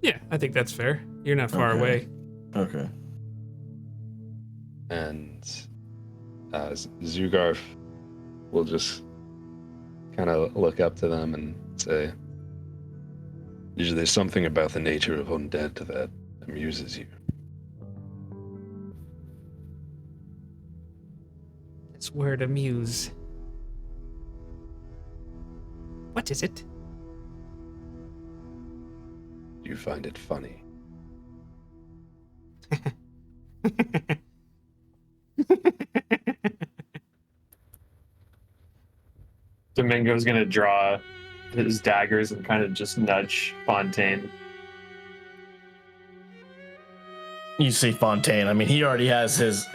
Yeah, I think that's fair. You're not far Okay. away. Okay. And Zugarf will just kind of look up to them and say, "There's something about the nature of undead that amuses you." This word amuse. What is it? You find it funny. Domingo's gonna draw his daggers and kind of just nudge Fontaine. You see Fontaine. I mean, he already has his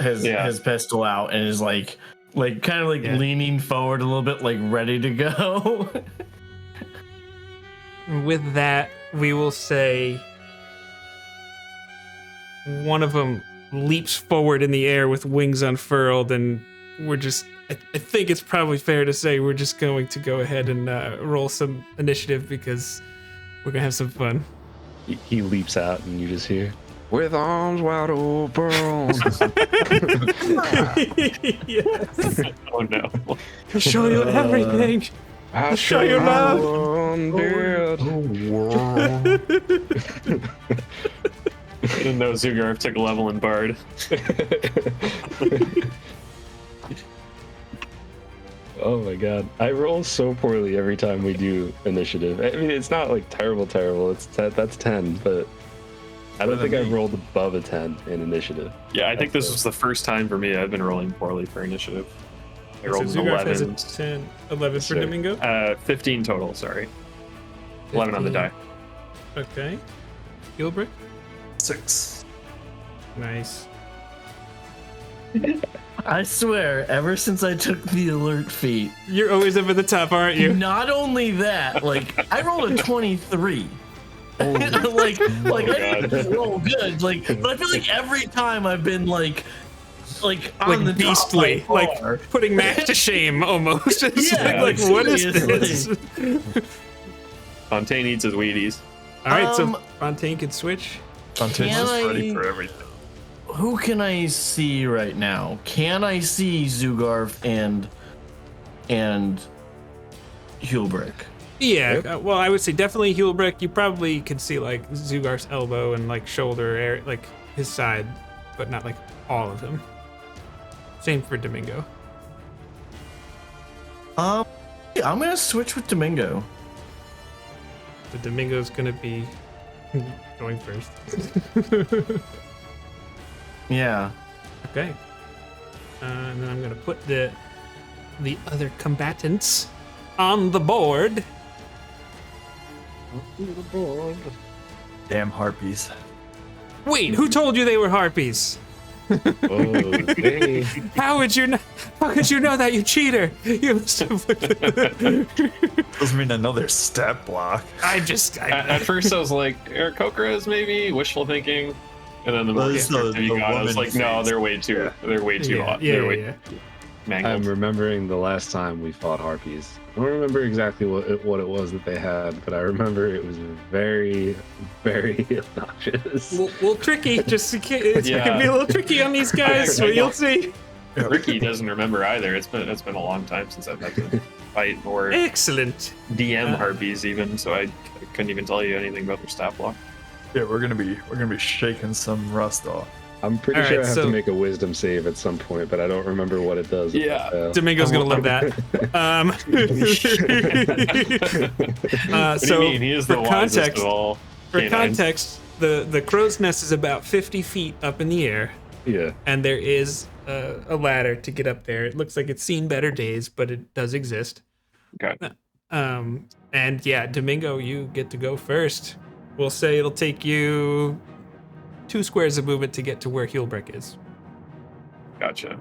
pistol out and is like kind of leaning forward a little bit, like ready to go. With that, we will say one of them leaps forward in the air with wings unfurled, and we're just. I think it's probably fair to say we're just going to go ahead and roll some initiative because we're gonna have some fun. He leaps out, and you just hear, With arms wide open. Yes. Oh no! I'll show you everything. I'll show you love. I didn't know Zugarf took a level in Bard. "Oh my god, I roll so poorly every time we do initiative. I mean, it's not like terrible. That's 10, but I don't think I've rolled above a 10 in initiative." Yeah, I think this was the first time for me I've been rolling poorly for initiative. I rolled So an Zugarf has 11. a 10, 11 for Sorry. Domingo. 15 total, sorry. 11 on the die. Okay. Gilbert. 6. Nice. I swear, ever since I took the alert feat, You're always up at the top, aren't you? not only that, like I rolled a 23. like I didn't roll good. Like, but I feel like every time I've been like on the beastly, top by far. like putting Mac to shame almost. It's Yeah, like what is this? seriously. Fontaine eats his Wheaties. All right, so Um, Fontaine can switch. Fontaine's Can just ready I- for everything. Who can I see right now? Can I see Zugarf and Hulbrick? Yeah, well, I would say definitely Hulbrick. You probably could see like Zugar's elbow and like shoulder area, like his side, but not like all of him. Same for Domingo. I'm gonna switch with Domingo. So Domingo's gonna be going first. Yeah. Okay. And then I'm gonna put the other combatants on the board. Damn harpies. Wait, who told you they were harpies? Oh, dang. How could you know that, you cheater? You must have looked at Doesn't mean another stat block. At first I was like, are Kokras maybe? Wishful thinking. And then the more Those are descriptive you the got, I was woman like, no, face. they're way too hot. Yeah, They're yeah, way yeah. I'm mangled. remembering the last time we fought harpies. I don't remember exactly what it was that they had, but I remember it was very, very obnoxious. A little tricky, just in case. It's Yeah. gonna be a little tricky on these guys, so you'll see. Ricky doesn't remember either. It's been a long time since I've had to fight or Excellent. DM harpies even, so I couldn't even tell you anything about their stat block. Yeah, we're gonna be shaking some rust off. I'm pretty All sure right, I have so- to make a wisdom save at some point, but I don't remember what it does. Yeah. Domingo's gonna love that. What do So you mean? He is for the wisest context, of all for canines. context, the crow's nest is about 50 feet up in the air, Yeah. and there is a ladder to get up there. It looks like it's seen better days, but it does exist. Okay. And yeah, Domingo, you get to go first. We'll say it'll take you 2 squares of movement to get to where Hulbrick is. Gotcha.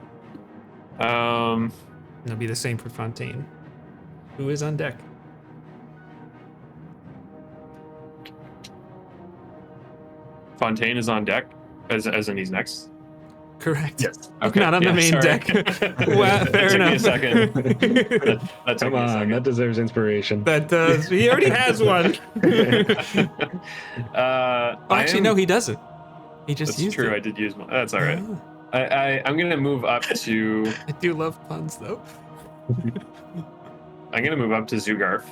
And it'll be the same for Fontaine. who is on deck. Fontaine is on deck, as in he's next. Correct. Yes. Not on the main sorry. deck. Well, fair Took me a enough. second. That took Come me a on, second. that deserves inspiration. That does. He already has one. Actually, no, he doesn't. He just That's used true. it. I did use one. That's all right. Ah, I'm gonna move up to. I do love puns, though. I'm gonna move up to Zugarf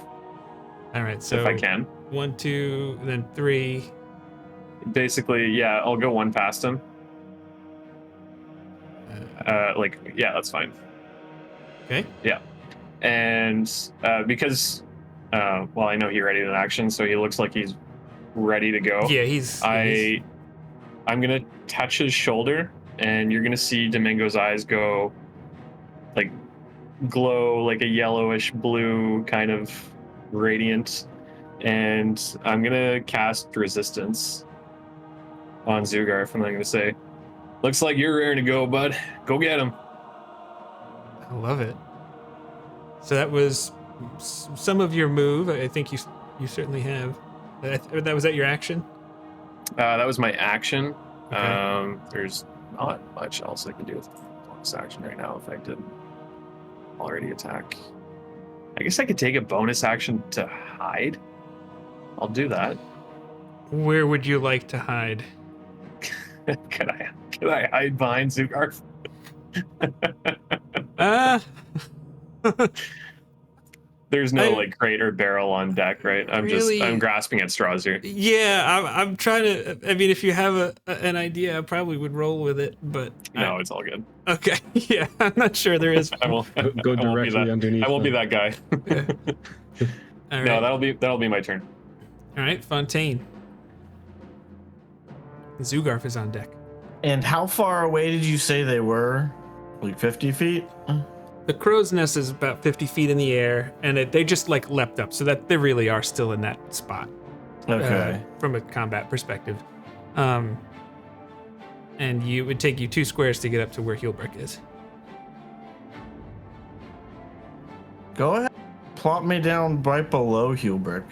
All right, so if I can. 1, 2, then 3. Basically, yeah, I'll go one past him. Yeah, that's fine. Okay. Yeah, and because, well, I know he readied an action, so he looks like he's ready to go. Yeah, he's. I'm gonna touch his shoulder, and you're gonna see Domingo's eyes go, like, glow like a yellowish blue kind of radiant, and I'm gonna cast resistance on Zugarf, and I'm gonna say, "Looks like you're ready to go, bud. Go get him." I love it. So that was some of your move. I think you certainly have. That was that your action? That was my action. Okay. There's not much else I can do with bonus action right now if I didn't already attack. I guess I could take a bonus action to hide. I'll do that. Where would you like to hide? Could I hide behind Zugarf? There's no like crate or barrel on deck, right? I'm grasping at straws here. Yeah, I'm trying to. I mean, if you have an idea, I probably would roll with it, but No, it's all good. okay. Yeah, I'm not sure there is. I will Go I won't be directly that- underneath. I won't be that guy. All right. No, that'll be my turn. All right, Fontaine. Zugarf is on deck. And how far away did you say they were? Like 50 feet? The crow's nest is about 50 feet in the air, and they just like leapt up, so that they really are still in that spot. Okay. From a combat perspective. And it would take you 2 squares to get up to where Shipwreck is. Go ahead. Plop me down right below Shipwreck.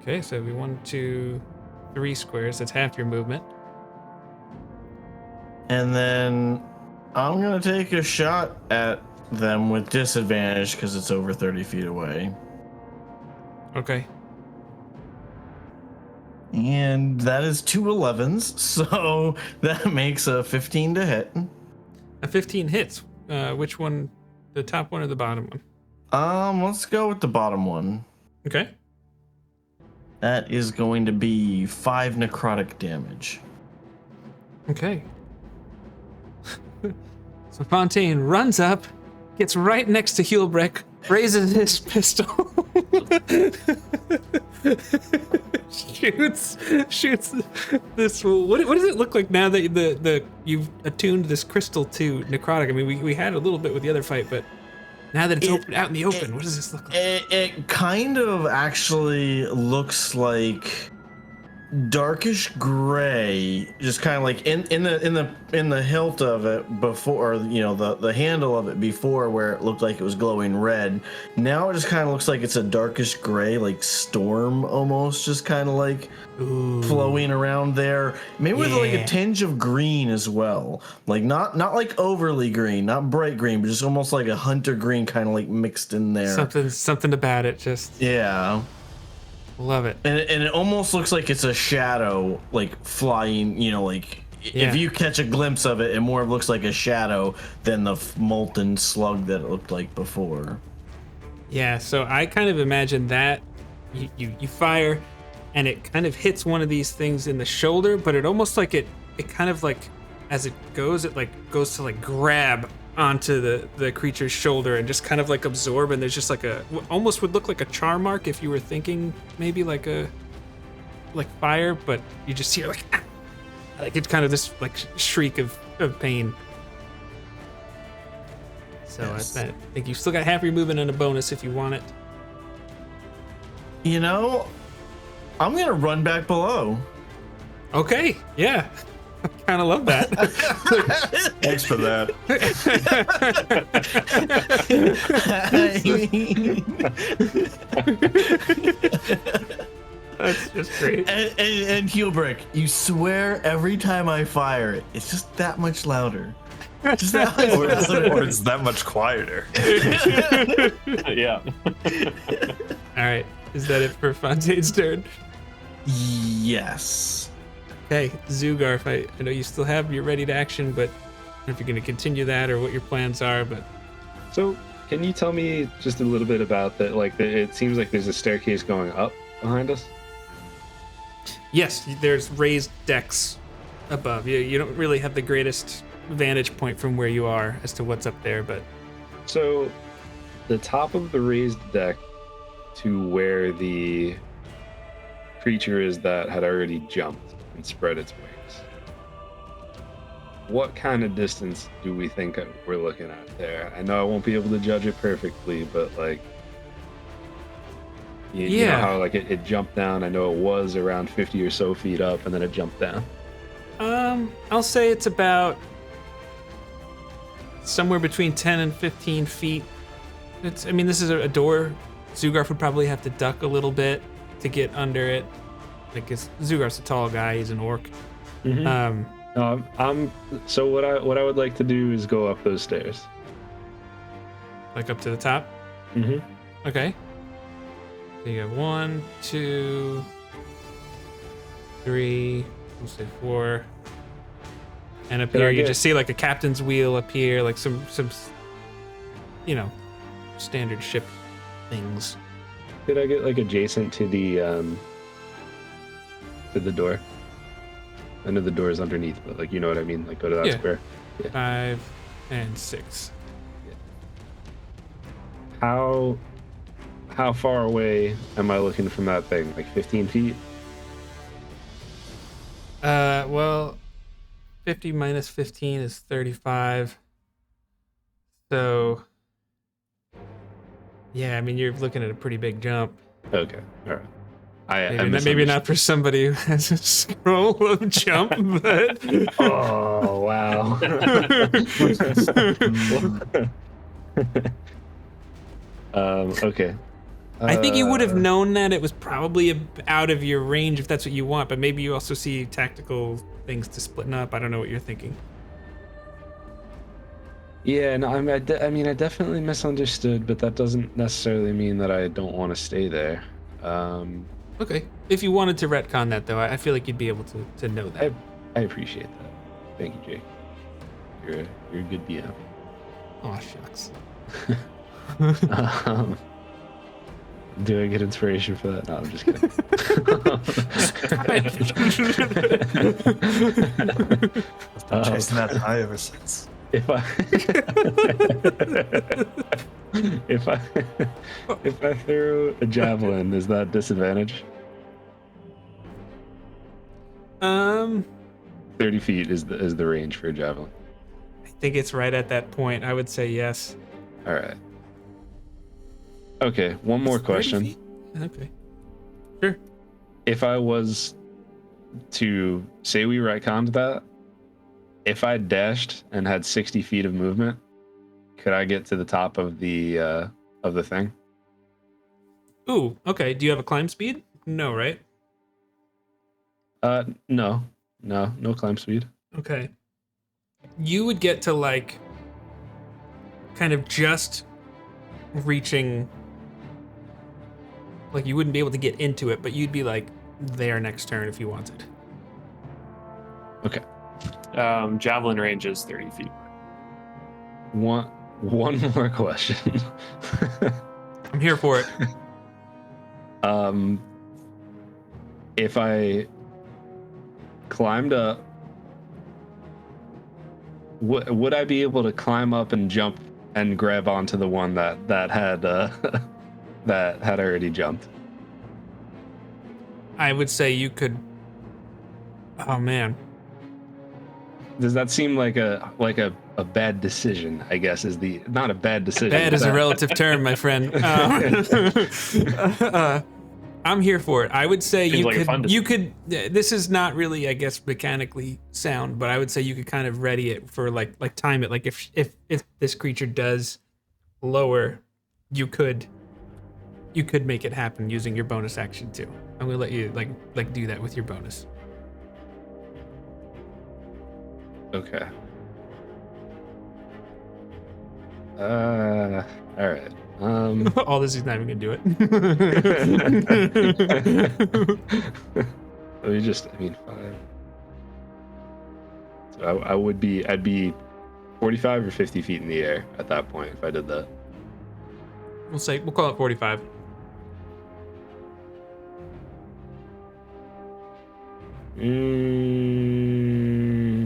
Okay, so we 1, 2, 3 squares. That's half your movement. And then I'm going to take a shot at them with disadvantage because it's over 30 feet away. Okay. And that is 2 11s, so that makes a 15 to hit. A 15 hits. Which one? The top one or the bottom one? Let's go with the bottom one. Okay. That is going to be 5 necrotic damage. Okay. So Fontaine runs up, gets right next to Shipwreck, raises his pistol, shoots this. What does it look like now that you've attuned this crystal to necrotic? I mean, we had a little bit with the other fight, but now that it's out in the open, what does this look like? It kind of actually looks like darkish gray, just kind of like in the hilt of it before, the handle of it before, where it looked like it was glowing red. Now it just kind of looks like it's a darkish gray, like storm almost, just kind of like flowing around there. Maybe with like a tinge of green as well, like not like overly green, not bright green, but just almost like a hunter green, kind of like mixed in there. Something about it, just love it. And it almost looks like it's a shadow, like flying, if you catch a glimpse of it, it more looks like a shadow than the molten slug that it looked like before. Yeah, so I kind of imagine that you fire and it kind of hits one of these things in the shoulder, but it almost like it kind of like, as it goes to like grab onto the creature's shoulder and just kind of like absorb, and there's just like almost would look like a char mark if you were thinking maybe like fire, but you just hear like it's kind of this like shriek of pain. So Yes. I think you still got half your movement and a bonus if you want it. I'm gonna run back below. Okay, yeah. kind of love that. Thanks for that. That's just great. And Heelbrick, you swear every time I fire it, it's just that much louder. Just that much louder. Or it's that much quieter. Yeah. All right, is that it for Fontaine's turn? Yes. Okay, Zugarf, I know you still have your ready to action, but I don't know if you're going to continue that or what your plans are, but... So, can you tell me just a little bit about that? Like, it seems like there's a staircase going up behind us. Yes, there's raised decks above. You don't really have the greatest vantage point from where you are as to what's up there, but... So, the top of the raised deck to where the creature is that had already jumped and spread its wings. What kind of distance do we think we're looking at there? I know I won't be able to judge it perfectly, but like, you know how like it jumped down. I know it was around 50 or so feet up, and then it jumped down. I'll say it's about somewhere between 10 and 15 feet. I mean, this is a door. Zugarf would probably have to duck a little bit to get under it. Like, Zugarf's a tall guy. He's an orc. Mm-hmm. So what I would like to do is go up those stairs. Like up to the top? Mm-hmm. Okay. So you got 1, 2, 3, we'll say 4. And up here you just see like a captain's wheel up here, like some standard ship things. Could I get like adjacent to the door? I know the door is underneath, but like, you know what I mean? Like, go to that square. Yeah. 5 and 6. Yeah. How far away am I looking from that thing? Like 15 feet? Well, 50 minus 15 is 35. So, yeah, I mean, you're looking at a pretty big jump. Okay, all right. Maybe not for somebody who has a scroll of jump, but... Oh, wow. Okay. I think you would have known that it was probably out of your range if that's what you want, but maybe you also see tactical things to splitting up. I don't know what you're thinking. Yeah, no, I mean, I definitely misunderstood, but that doesn't necessarily mean that I don't want to stay there. Okay. If you wanted to retcon that, though, I feel like you'd be able to know that. I appreciate that. Thank you, Jake. You're a good DM. Oh, shucks. Do I get inspiration for that? No, I'm just kidding. I've been chasing that high ever since. If I throw a javelin, is that disadvantage? 30 feet is the range for a javelin. I think it's right at that point. I would say yes. All right. Okay, one more question. Okay. Sure. If I was to say we retconned that, if I dashed and had 60 feet of movement, could I get to the top of the thing? Ooh, okay. Do you have a climb speed? No, right? No climb speed. Okay. You would get to like kind of just reaching, like you wouldn't be able to get into it, but you'd be like there next turn if you wanted. Okay. Javelin range is 30 feet. One more question. I'm here for it. If I climbed up, would I be able to climb up and jump and grab onto the one that had that had already jumped? I would say you could. Oh man. Does that seem like a bad decision? I guess is the not a bad decision. Bad is a relative term, my friend. I'm here for it. I would say Seems like a fun you could. This is not really, I guess, mechanically sound, but I would say you could kind of ready it for like time it. Like if this creature does lower, you could make it happen using your bonus action too. I'm gonna let you like do that with your bonus. Okay. All right. All this is not even gonna do it. Let me just, 5. So I'd be 45 or 50 feet in the air at that point if I did that. We'll call it 45.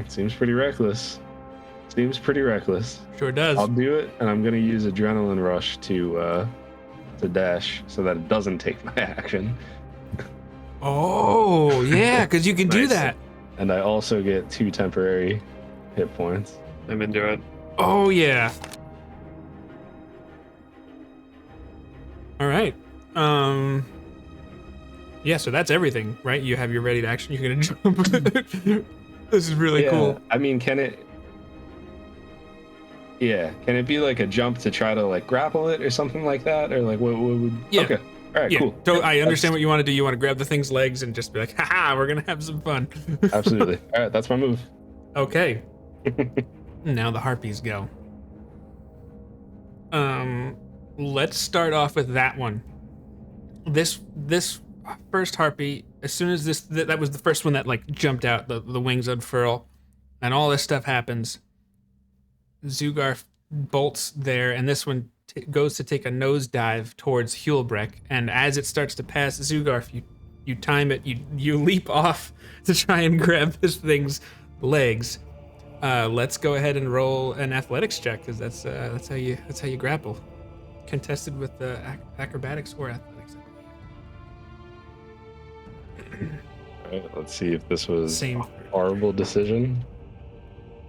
Seems pretty reckless. Sure does. I'll do it, and I'm gonna use adrenaline rush to dash so that it doesn't take my action. Oh yeah, because you can do Nice. that. And I also get 2 temporary hit points. I'm into it. Oh yeah. All right. Yeah, so that's everything, right? You have your ready to action. You're gonna jump. This is really cool. I mean, can it be like a jump to try to like grapple it or something like that, or like what would? Yeah. Okay. All right. Yeah. Cool. So I understand what you want to do. You want to grab the thing's legs and just be like, haha, we're gonna have some fun. Absolutely. All right. That's my move. Okay. Now the harpies go. Let's start off with that one. This first harpy, as soon as that was the first one that like jumped out, the wings unfurl, and all this stuff happens. Zugar bolts there, and this one goes to take a nosedive towards Shipwreck. And as it starts to pass Zugar, you time it, you leap off to try and grab this thing's legs. Let's go ahead and roll an athletics check, because that's how you grapple. Contested with the acrobatics or athletics. All right. Let's see if this was Same. a horrible decision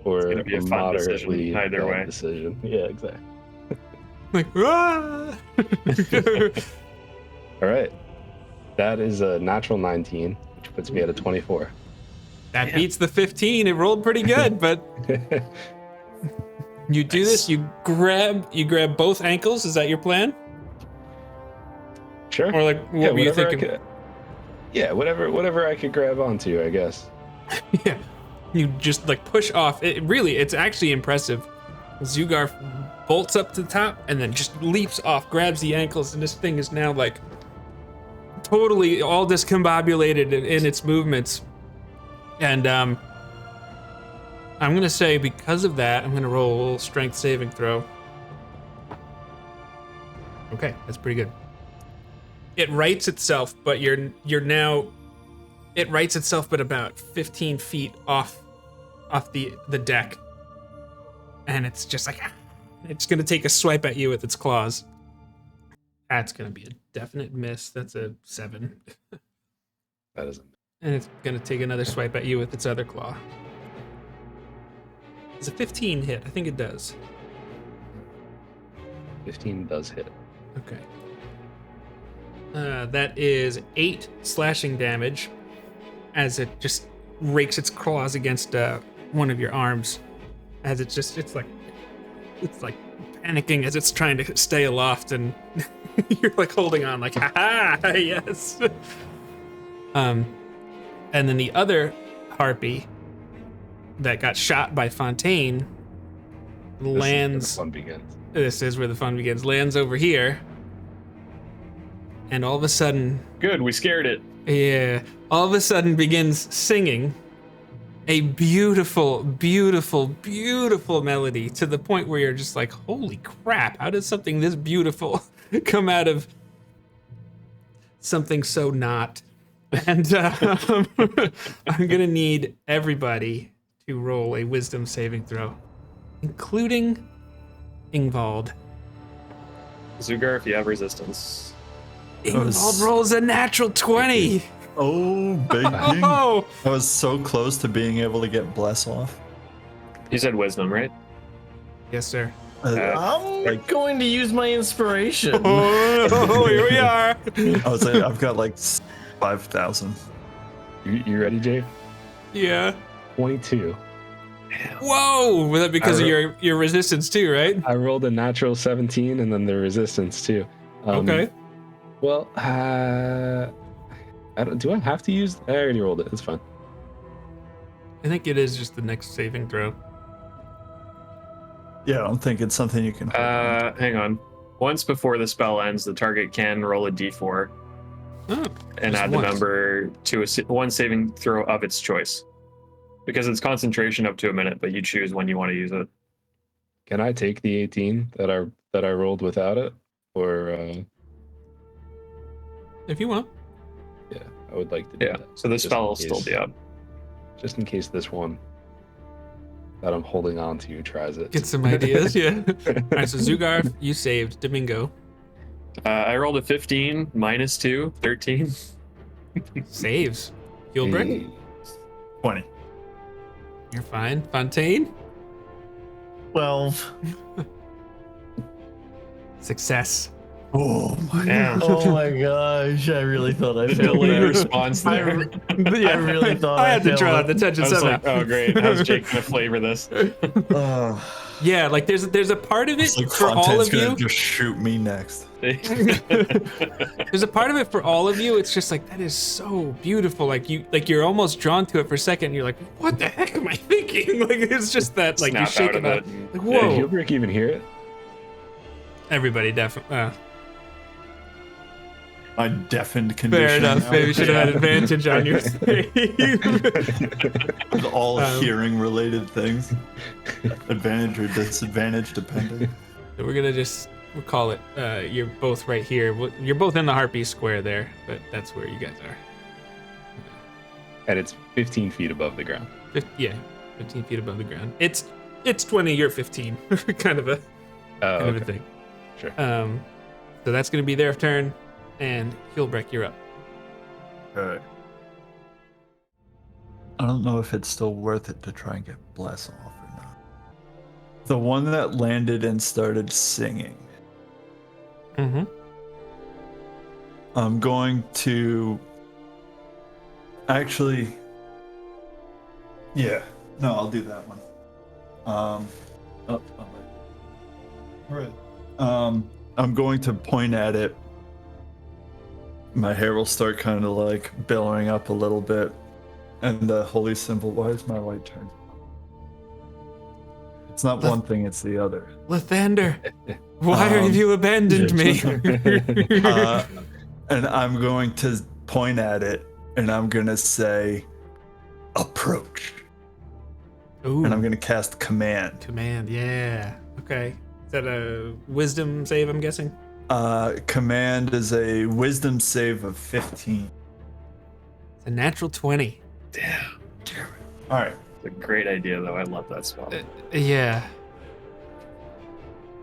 or gonna be a fun moderately decision, either bad way. decision. Yeah. Exactly. Like, ah! All right. That is a natural 19, which puts me at a 24. That beats the 15. It rolled pretty good, but you do this. You grab both ankles. Is that your plan? Sure. Or like, what were you whatever thinking? whatever I could grab onto, I guess. Yeah, you just like push off. It's actually impressive. Zugar bolts up to the top and then just leaps off, grabs the ankles, and this thing is now like totally all discombobulated in its movements. And I'm gonna say because of that, I'm gonna roll a little strength saving throw. Okay, that's pretty good. It rights itself, but it rights itself, but about 15 feet off the deck, and it's just like it's gonna take a swipe at you with its claws. That's gonna be a definite miss. That's a 7. That isn't. And it's gonna take another swipe at you with its other claw. Does a 15 hit? I think it does. 15 does hit. Okay. That is 8 slashing damage as it just rakes its claws against one of your arms. As it's like panicking as it's trying to stay aloft, and you're like holding on, like, ha ha, yes. And then the other harpy that got shot by Fontaine lands. This is where the fun begins. Lands over here. And all of a sudden, Good, we scared it. yeah, all of a sudden begins singing a beautiful, beautiful, beautiful melody to the point where you're just like, holy crap, how does something this beautiful come out of something so not? And I'm gonna need everybody to roll a wisdom saving throw, including Ingvald. Zugar, if you have resistance. Ingvald rolls a natural 20. Oh, baby. Oh, I was so close to being able to get bless off. You said wisdom, right? yes, sir. I'm going to use my inspiration. Oh, here we are. I was like, I've got like 5,000. You ready, Jay? Yeah. 22. Whoa! Was that because of your resistance too, right? I rolled a natural 17 and then the resistance too. Okay. Well, do I have to use? I already rolled it. It's fine. I think it is just the next saving throw. Yeah, I don't think it's something you can. Hang on. Once before the spell ends, the target can roll a d4 and add the number to one saving throw of its choice. Because it's concentration up to a minute, but you choose when you want to use it. Can I take the 18 that I rolled without it, or? If you want. Yeah, I would like to do that. So the spell will still be up. Just in case this one that I'm holding on to tries it. Get some ideas, yeah. All right, so Zugar, you saved. Domingo. I rolled a 15, minus 2, 13. Saves. Shipwreck? 20. You're fine. Fontaine? 12. Success. Oh my Damn. Oh my gosh, I really thought I failed Delayed that. response there. Yeah, I really thought I had to failed draw it. the attention I was somehow. like, oh great, how's Jake gonna flavor this? Yeah, like there's a part of it Like for all Fontaine's of you. gonna just shoot me next. There's a part of it for all of you. It's just like that is so beautiful. Like you're almost drawn to it for a second. And you're like, what the heck am I thinking? Like it's just that like Snap you out shake of it up. it. Like Did whoa. Shipwreck even hear it? Everybody definitely. My deafened condition. Fair enough. now. Maybe you should have had advantage on your save. With all hearing related things. Advantage or disadvantage, depending. So we'll call it. You're both right here. You're both in the Harpy square there, but that's where you guys are. And it's 15 feet above the ground. 15 feet above the ground. It's 20. You're 15. kind of a thing. Sure. So that's gonna be their turn, and Shipwreck, you're up. Okay. I don't know if it's still worth it to try and get Bless off or not. The one that landed and started singing. Mm-hmm. I'm going to actually. Yeah. No, I'll do that one. All right. I'm going to point at it. My hair will start kind of like billowing up a little bit. And the holy symbol, why is my light turned? It's not one thing, it's the other. Lathander, why have you abandoned me? And I'm going to point at it and I'm going to say, approach. Ooh, And I'm going to cast command. command, yeah. Okay. Is that a wisdom save, I'm guessing? Command is a wisdom save of 15. It's a natural 20. Damn. All right. It's a great idea, though. I love that spell. Yeah,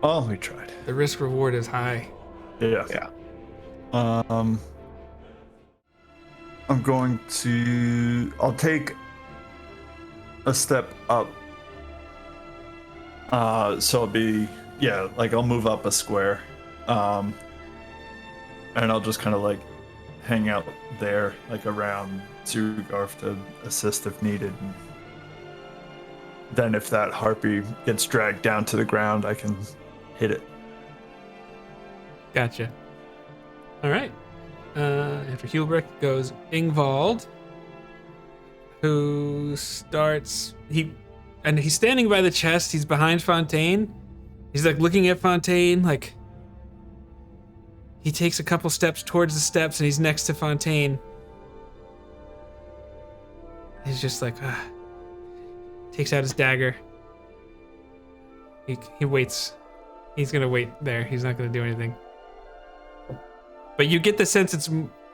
Oh, we tried. the risk reward is high. Yeah. Yeah. I'm going to. I'll take a step up. So I'll be. Yeah, like I'll move up a square. And I'll just kind of like hang out there, like around Zugarf to assist if needed. And then if that harpy gets dragged down to the ground, I can hit it. Gotcha. All right. After Shipwreck goes Ingvald, who starts. He's standing by the chest. He's behind Fontaine. He's like looking at Fontaine. Like he takes a couple steps towards the steps, and he's next to Fontaine. He's just like, takes out his dagger. He waits. He's gonna wait there. He's not gonna do anything. But you get the sense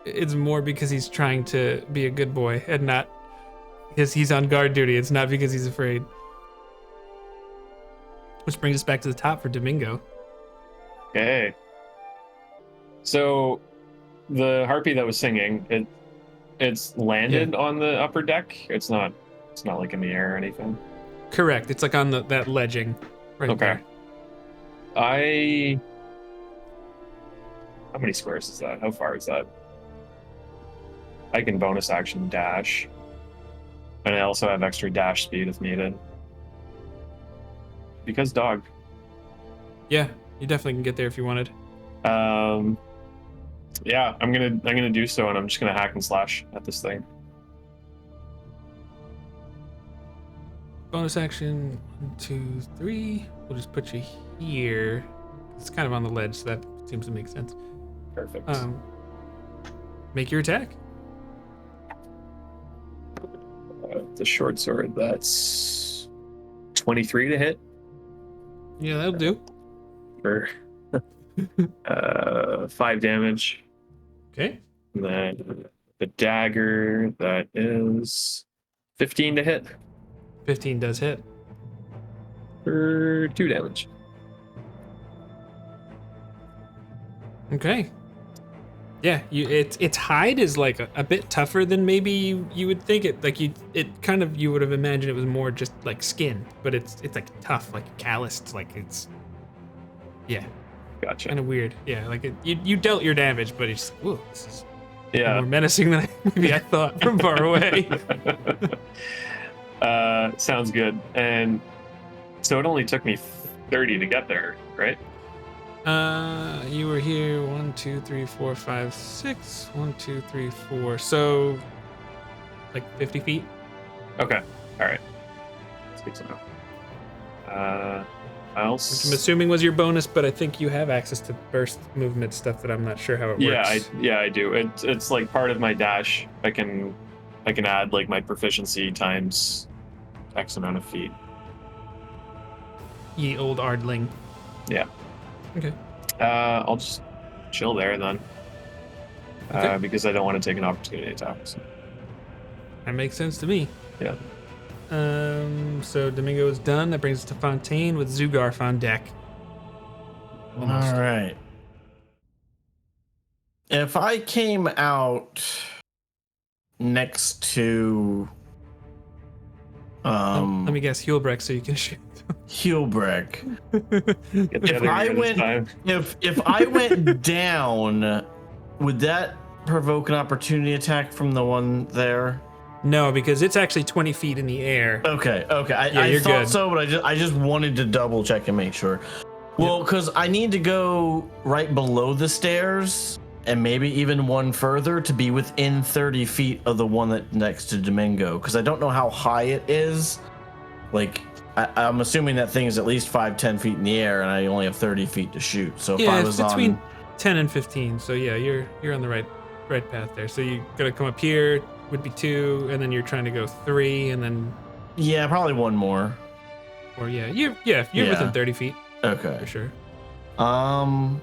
it's more because he's trying to be a good boy and not because he's on guard duty. It's not because he's afraid. Which brings us back to the top for Domingo. Okay. So, the harpy that was singing, it's landed on the upper deck. It's not like in the air or anything. Correct. It's like on that ledging right Okay. there. How many squares is that? How far is that? I can bonus action dash. And I also have extra dash speed if needed. Because dog. Yeah, you definitely can get there if you wanted. Yeah, I'm gonna do so, and I'm just gonna hack and slash at this thing. Bonus action, 1, 2, 3. We'll just put you here. It's kind of on the ledge, so that seems to make sense. Perfect. Make your attack. The short sword, that's 23 to hit Yeah, that'll do. for 5 damage. Okay. And then the dagger, that is 15 to hit 15 does hit. for 2 damage. Okay. Yeah, its hide is like a bit tougher than maybe you would think it. Like you would have imagined it was more just like skin, but it's like tough, like calloused, like it's yeah, Gotcha. kind of weird. Yeah, like you dealt your damage, but it's ooh, this is Yeah. more menacing than maybe I thought from far away. Sounds good. And so it only took me 30 to get there, right? You were here 1, 2, 3, 4, 5, 6. 1, 2, 3, 4. So like 50 feet. Okay. All right. That's good to know. Which I'm assuming was your bonus, but I think you have access to burst movement stuff that I'm not sure how it works. I do. It's like part of my dash. I can add like my proficiency times X amount of feet. Ye old Ardling. Yeah. Okay. I'll just chill there then. Okay. Because I don't want to take an opportunity attack. So. That makes sense to me. Yeah. So Domingo is done. That brings us to Fontaine with Zugarf on deck. Almost. All right. If I came out next to Let me guess, Hulebrecht, so you can shoot. Hulebrecht, Get the if other I unit went, time. if I went down, would that provoke an opportunity attack from the one there? No, because it's actually 20 feet in the air. Okay. Yeah, I you're thought good. so, but I just wanted to double check and make sure. Well, because I need to go right below the stairs and maybe even one further to be within 30 feet of the one that next to Domingo, because I don't know how high it is. Like, I'm assuming that thing is at least 5-10 feet in the air, and I only have 30 feet to shoot. So if Yeah, I it's was between on 10 and 15. So yeah, you're on the right path there. So you gotta come up here, would be 2, and then you're trying to go 3, and then yeah, probably one more. or you're within 30 feet Okay. for sure. I'm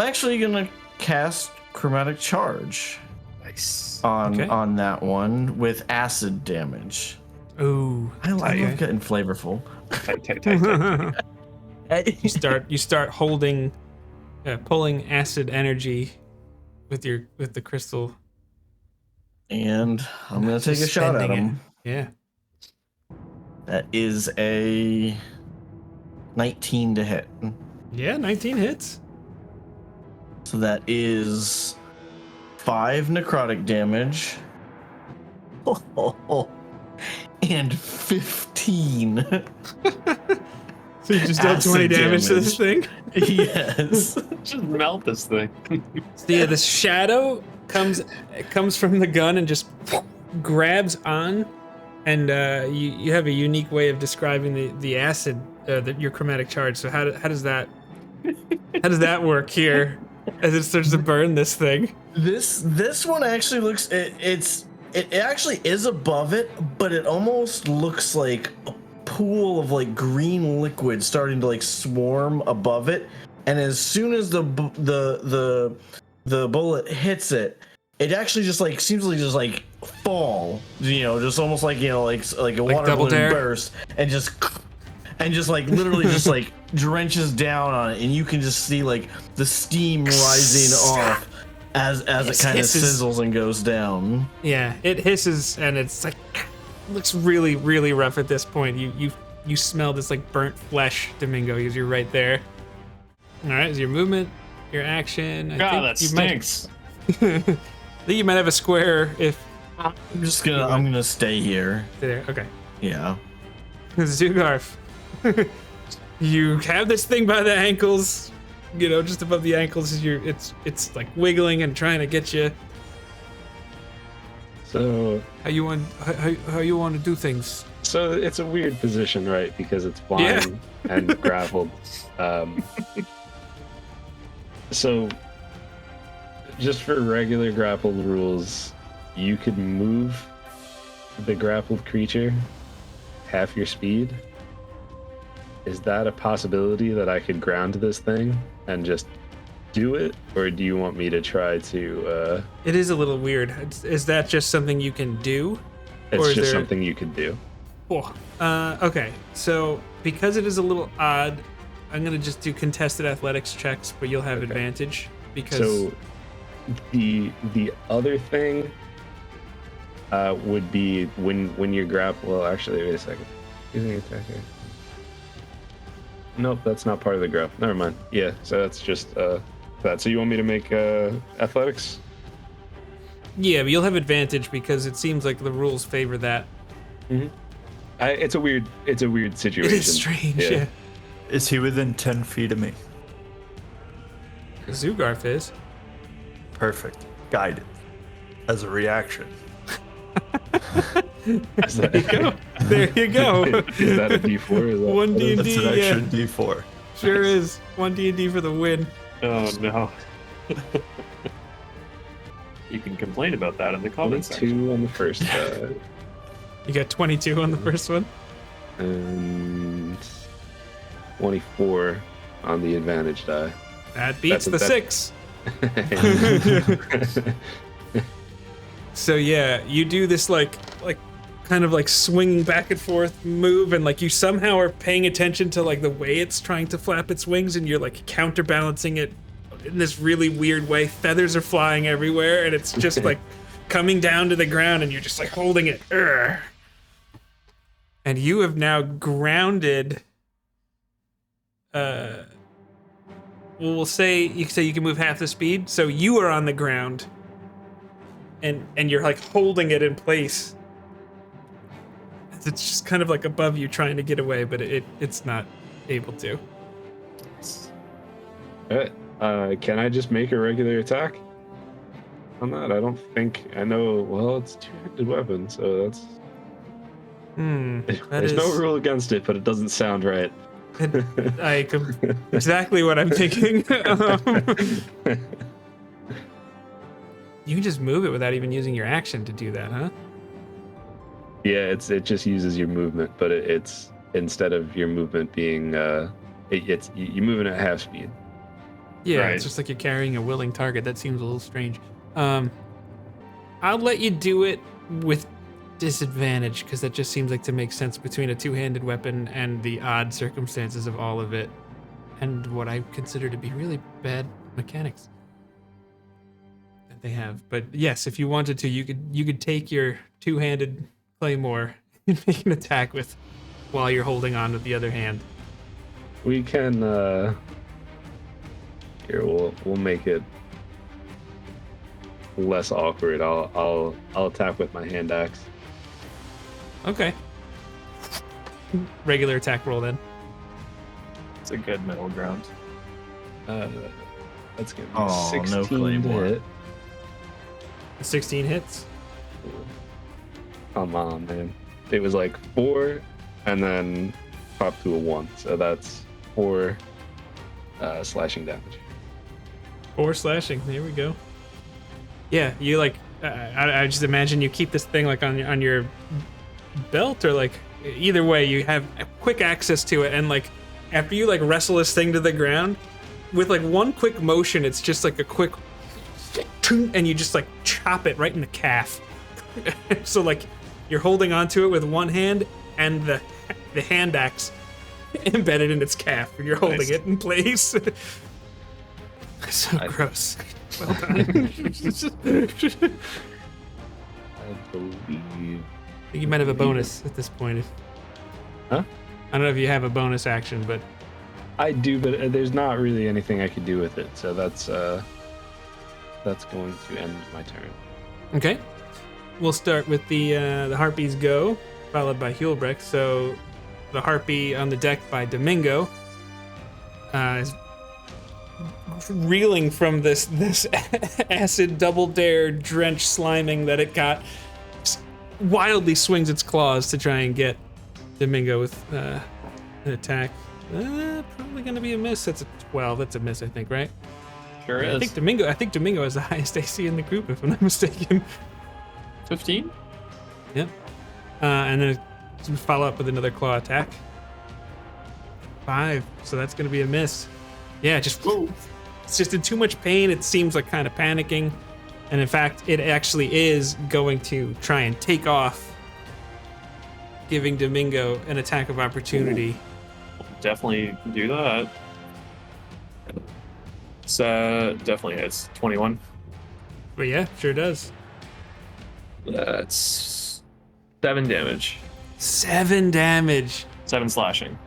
actually gonna cast Chromatic Charge Nice. on that one with acid damage. Ooh, I love getting flavorful. Tight. you start holding, pulling acid energy with the crystal. And I'm gonna take a shot at Suspending him. it. Yeah. That is a 19 to hit. Yeah, 19 hits. So that is 5 necrotic damage. And 15. So you just dealt 20 Acid damage to this thing? Yes. Just melt this thing. So yeah, the shadow comes from the gun and just grabs on, and you have a unique way of describing the acid, your chromatic charge. So how does that work here as it starts to burn this thing? This one actually looks it actually is above it, but it almost looks like a pool of like green liquid starting to like swarm above it, and as soon as the bullet hits it, it actually just like seems to just like fall, just almost like like a water double balloon dare? burst and just like literally just like drenches down on it, and you can just see like the steam rising off as it kind of sizzles and goes down. Yeah, it hisses, and it's like looks really, really rough at this point. You smell this like burnt flesh, Domingo, because you're right there. All right, is your movement, your action? God, that you stinks. I think you might have a square if I'm gonna stay here. there. Okay. Yeah. Zugarf, you have this thing by the ankles, just above the ankles. It's like wiggling and trying to get you. So How you want to do things? So it's a weird position, right? Because it's flying and grappled. So just for regular grappled rules, you could move the grappled creature half your speed. Is that a possibility that I could ground this thing and just do it? Or do you want me to try to... It is a little weird. Is that just something you can do? It's or is just there... something you could do. Oh. Okay, so because it is a little odd, I'm gonna just do contested athletics checks, but you'll have advantage because. So the other thing would be when you're grappled. Well, actually, wait a second. Using attack here. Nope, that's not part of the grapple. Never mind. Yeah, so that's just that. So you want me to make athletics? Yeah, but you'll have advantage because it seems like the rules favor that. Mm-hmm. It's a weird situation. It is strange, yeah. Is he within 10 feet of me? Zugarf is. Perfect. Guided. As a reaction. There you go. There you go. Is that a D4? Is that, One D&D, That's an yeah. extra D4. Sure is. One D&D for the win. Oh no. You can complain about that in the comments section. 2 on the first You got 22 on the first one? and 24 on the advantage die. That beats the 6. So yeah, you do this like kind of like swinging back and forth move, and like you somehow are paying attention to like the way it's trying to flap its wings, and you're like counterbalancing it in this really weird way. Feathers are flying everywhere, and it's just like coming down to the ground, and you're just like holding it. Urgh. And you have now grounded. We'll say you can move half the speed, so you are on the ground. And you're like holding it in place. It's just kind of like above you trying to get away, but it's not able to. Alright, can I just make a regular attack on that? I don't think I know. Well, it's a two-handed weapon, so that's. There's no rule against it, but it doesn't sound right. Exactly what I'm thinking. You can just move it without even using your action to do that, huh? Yeah, it just uses your movement, but it's instead of your movement being it's you moving at half speed. Yeah, right? It's just like you're carrying a willing target. That seems a little strange. I'll let you do it with disadvantage because that just seems like to make sense between a two-handed weapon and the odd circumstances of all of it, and what I consider to be really bad mechanics that they have. But yes, if you wanted to, you could take your two-handed claymore and make an attack with while you're holding on with the other hand. We can here we'll make it less awkward. I'll attack with my hand axe. Okay. Regular attack roll then. It's a good middle ground. Let's get Oh, 16 no to claymore. hit. 16 hits. Come on, man. It was like 4 and then popped to a 1. So that's 4 slashing damage. 4 slashing. There we go. Yeah, you like. I just imagine you keep this thing like on your belt, or like either way, you have quick access to it, and like after you like wrestle this thing to the ground, with like one quick motion, it's just like a quick, and you just like chop it right in the calf. So like you're holding onto it with one hand, and the hand axe embedded in its calf, and you're holding it in place. So gross. Well done. I believe. I think you might have a bonus at this point. Huh? I don't know if you have a bonus action, but I do, but there's not really anything I could do with it. So that's going to end my turn. Okay. We'll start with the Harpies go, followed by Shipwreck. So the Harpy on the deck by Domingo is reeling from this acid double dare drenched sliming that it got. Just wildly swings its claws to try and get Domingo with an attack. Probably gonna be a miss. That's a 12. That's a miss, I think, right? Sure is. I think Domingo has the highest AC in the group, if I'm not mistaken. 15? Yep. And then follow up with another claw attack. 5. So that's gonna be a miss. Yeah, just it's just in too much pain. It seems like kind of panicking, and in fact, it actually is going to try and take off, giving Domingo an attack of opportunity. Definitely do that. It's definitely hits. 21. But yeah, sure does. That's 7 damage. 7 damage. 7 slashing.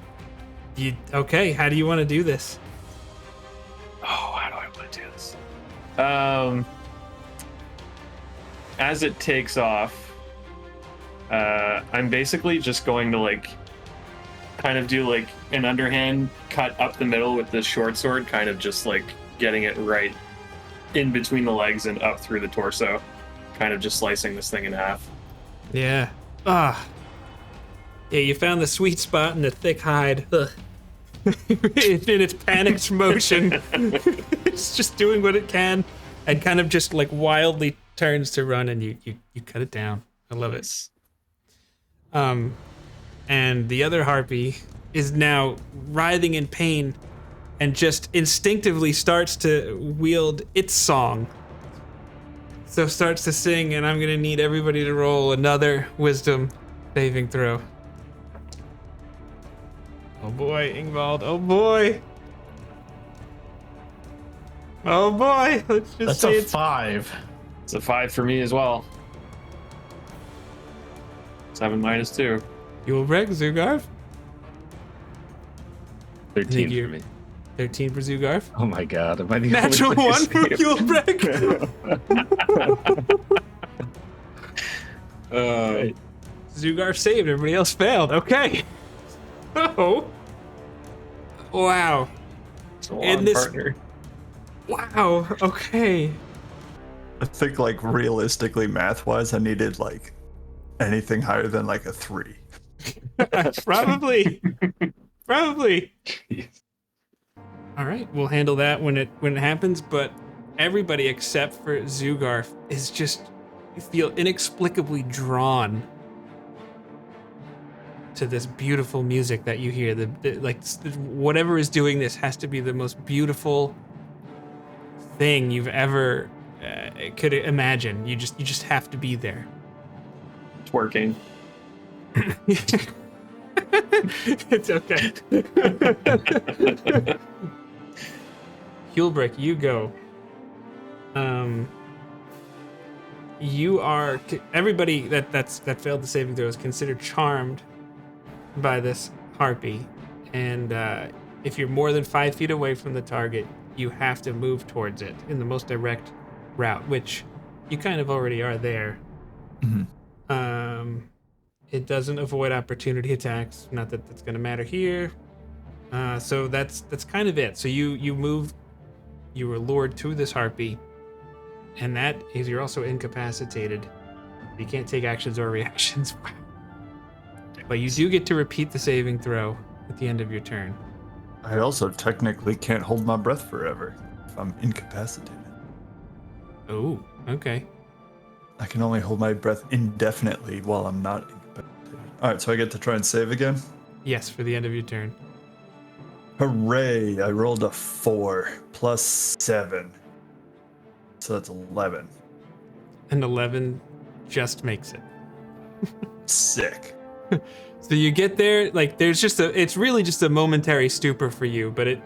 Okay? How do you want to do this? Oh, how do I want to do this? As it takes off, I'm basically just going to like kind of do like an underhand cut up the middle with this short sword, kind of just like getting it right in between the legs and up through the torso, kind of just slicing this thing in half. Yeah. Yeah, you found the sweet spot in the thick hide. Ugh. In its panicked motion. It's just doing what it can and kind of just like wildly turns to run, and you cut it down. I love it. And the other harpy is now writhing in pain and just instinctively starts to wield its song. So starts to sing, and I'm gonna need everybody to roll another wisdom saving throw. Oh boy, Ingvald, oh boy. Oh boy, let's just That's say a it's 5. It's a 5 for me as well. 7 minus 2. Shipwreck, Zugarf. 13 for me. 13 for Zugarf. Oh my god, am I the Natural only 1 for Shipwreck. Zugarf saved, everybody else failed. Okay. Oh. Wow. In this partner. Wow, okay. I think, like, realistically, math-wise, I needed, like, anything higher than, like, a 3. Probably. Jeez. All right, we'll handle that when it happens, but everybody except for Zugarf is just, you feel inexplicably drawn to this beautiful music that you hear. Whatever is doing this has to be the most beautiful thing you've ever could imagine. You just have to be there. Twerking. It's okay. Shipwreck, you go. You are everybody that failed the saving throw is considered charmed by this harpy, and if you're more than 5 feet away from the target, you have to move towards it in the most direct route, which you kind of already are there. Mm-hmm. It doesn't avoid opportunity attacks. Not that that's going to matter here. So that's kind of it. So you move. You were lured to this harpy, and that is you're also incapacitated. You can't take actions or reactions. But you do get to repeat the saving throw at the end of your turn. I also technically can't hold my breath forever if I'm incapacitated. Oh, okay. I can only hold my breath indefinitely while I'm not incapacitated. Alright, so I get to try and save again? Yes, for the end of your turn. Hooray! I rolled a 4 plus 7. So that's 11. And 11 just makes it. Sick. So you get there, like it's really just a momentary stupor for you, but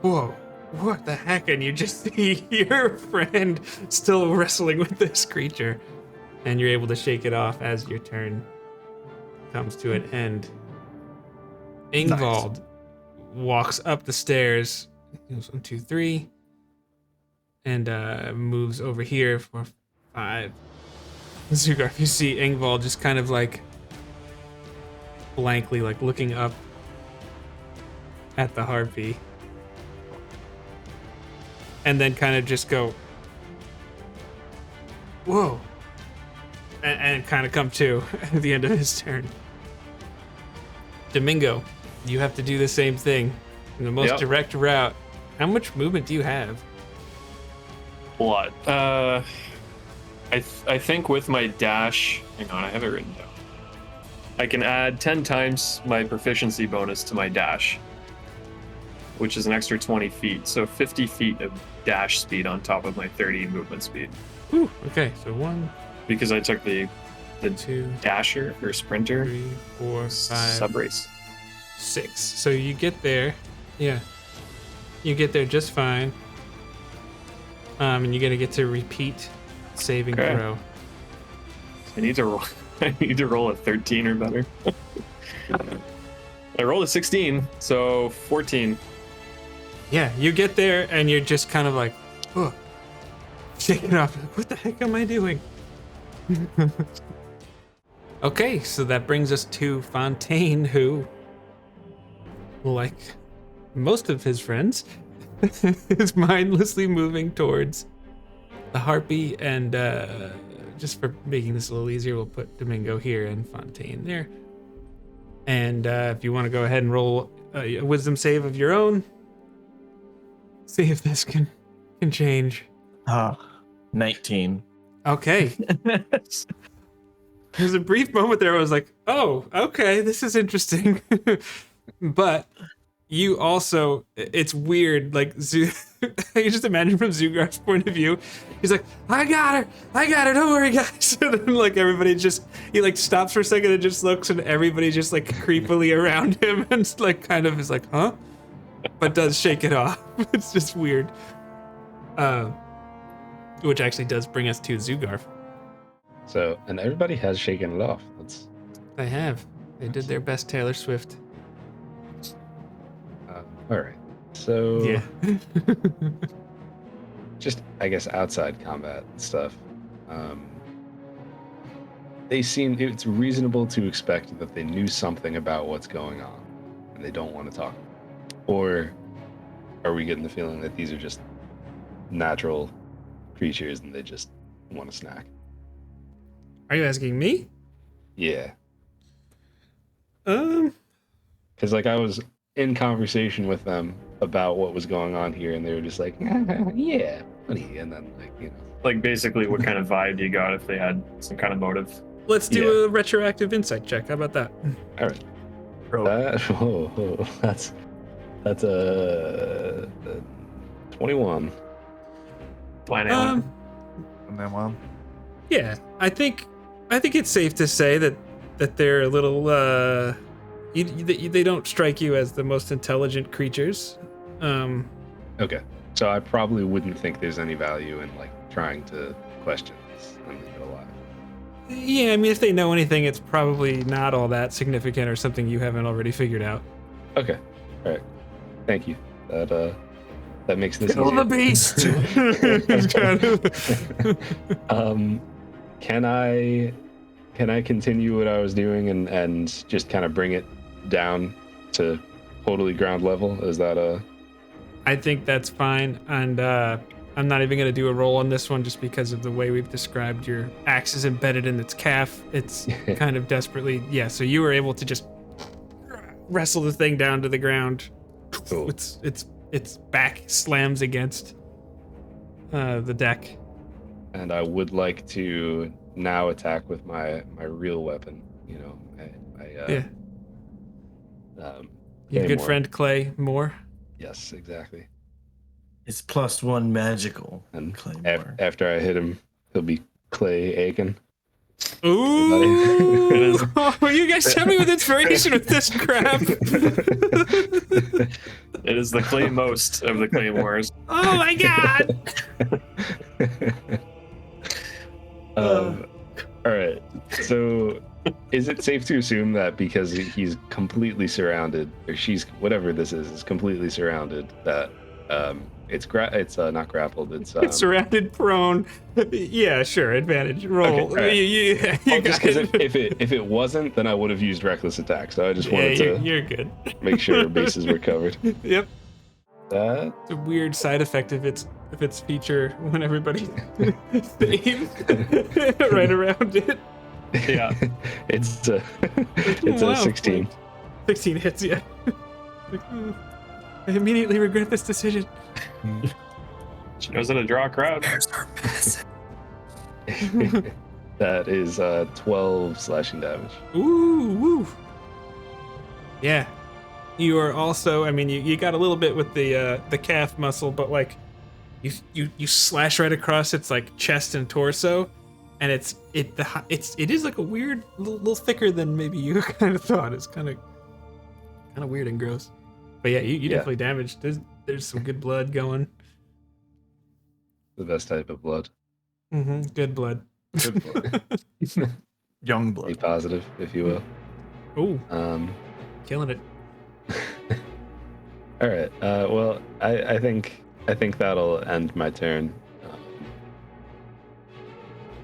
whoa, what the heck? And you just see your friend still wrestling with this creature, and you're able to shake it off as your turn comes to an end. Ingvald, walks up the stairs. He goes 1, 2, 3, and moves over here for 5. Zugarf, you see Ingval just kind of like blankly, like looking up at the harpy, and then kind of just go, whoa, and kind of come to at the end of his turn. Domingo, you have to do the same thing in the most direct route. How much movement do you have? A lot. I think with my dash, hang on, I have it written down. I can add 10 times my proficiency bonus to my dash, which is an extra 20 feet. So 50 feet of dash speed on top of my 30 movement speed. Ooh, okay, so 1, Because I took the 2, dasher or sprinter 3, 4, 5, sub race. 6. So you get there. Yeah. You get there just fine. And you're gonna get to repeat saving throw. I need to roll. I need to roll a 13 or better. I rolled a 16, so 14. Yeah, you get there and you're just kind of like, oh, shaking it off. Like, what the heck am I doing? Okay, so that brings us to Fontaine, who, like most of his friends, is mindlessly moving towards the harpy, and just for making this a little easier, we'll put Domingo here and Fontaine there. And if you want to go ahead and roll a wisdom save of your own, see if this can change. 19. Okay. There's a brief moment there where I was like, oh, okay, this is interesting. But you also, it's weird, like, I can just imagine from Zugar's point of view, he's like, I got her, don't worry, guys. And then, like, everybody just, he, like, stops for a second and just looks, and everybody just, like, creepily around him and, like, kind of is like, huh? But does shake it off. It's just weird. Which actually does bring us to Zugarf. So, and everybody has shaken it off. That's They have. They did their best Taylor Swift. all right. So, Yeah. just I guess outside combat stuff. They seem, it's reasonable to expect that they knew something about what's going on, and they don't want to talk. Or are we getting the feeling that these are just natural creatures and they just want a snack? Are you asking me? Yeah. Because like I was in conversation with them about what was going on here, and they were just like, yeah, funny. And then, like, you know, like basically what kind of vibe you got if they had some kind of motive. Let's do a retroactive insight check. How about that? All right. That's a 21. And then one. Yeah, I think it's safe to say that they're a little they don't strike you as the most intelligent creatures. Okay, so I probably wouldn't think there's any value in like trying to question this and leave it alive. Yeah, I mean, if they know anything, it's probably not all that significant or something you haven't already figured out. Okay, all right, thank you. That makes this Kill easier. the beast. Can I continue what I was doing and just kind of bring it down to totally ground level? Is that I think that's fine, and I'm not even going to do a roll on this one just because of the way we've described your axe is embedded in its calf. It's kind of desperately, yeah, so you were able to just wrestle the thing down to the ground. Cool. Its back slams against the deck. And I would like to now attack with my real weapon. You know, Your good Claymore. friend Clay Moore. Yes, exactly. It's +1 magical. And Claymore. after I hit him, he'll be Clay Aiken. Ooh! Oh, you guys tell me with inspiration with this crap. It is the clay most of the claymores. Oh my god! All right. So Is it safe to assume that because he's completely surrounded, or she's whatever this is completely surrounded, that it's not grappled, it's It's surrounded, prone. Yeah, sure. Advantage roll. Okay, all right. You just got because it. if it wasn't, then I would have used reckless attack. So I just wanted to You're good. make sure our bases were covered. Yep. That It's a weird side effect if it's feature when everybody theme right around it. Yeah. it's a Wow. 16. 16 hits, yeah. I immediately regret this decision. She knows how to draw a crowd. That is 12 slashing damage. Ooh, woo. Yeah. You are also, I mean, you got a little bit with the calf muscle, but like you slash right across its like chest and torso, and it is like a weird little thicker than maybe you kind of thought. It's kind of weird and gross. But yeah, you definitely damaged. There's some good blood going. The best type of blood. Mm-hmm. Good blood. Good blood. Young A blood. positive, if you will. Ooh, killing it. All right. Well, I think that'll end my turn.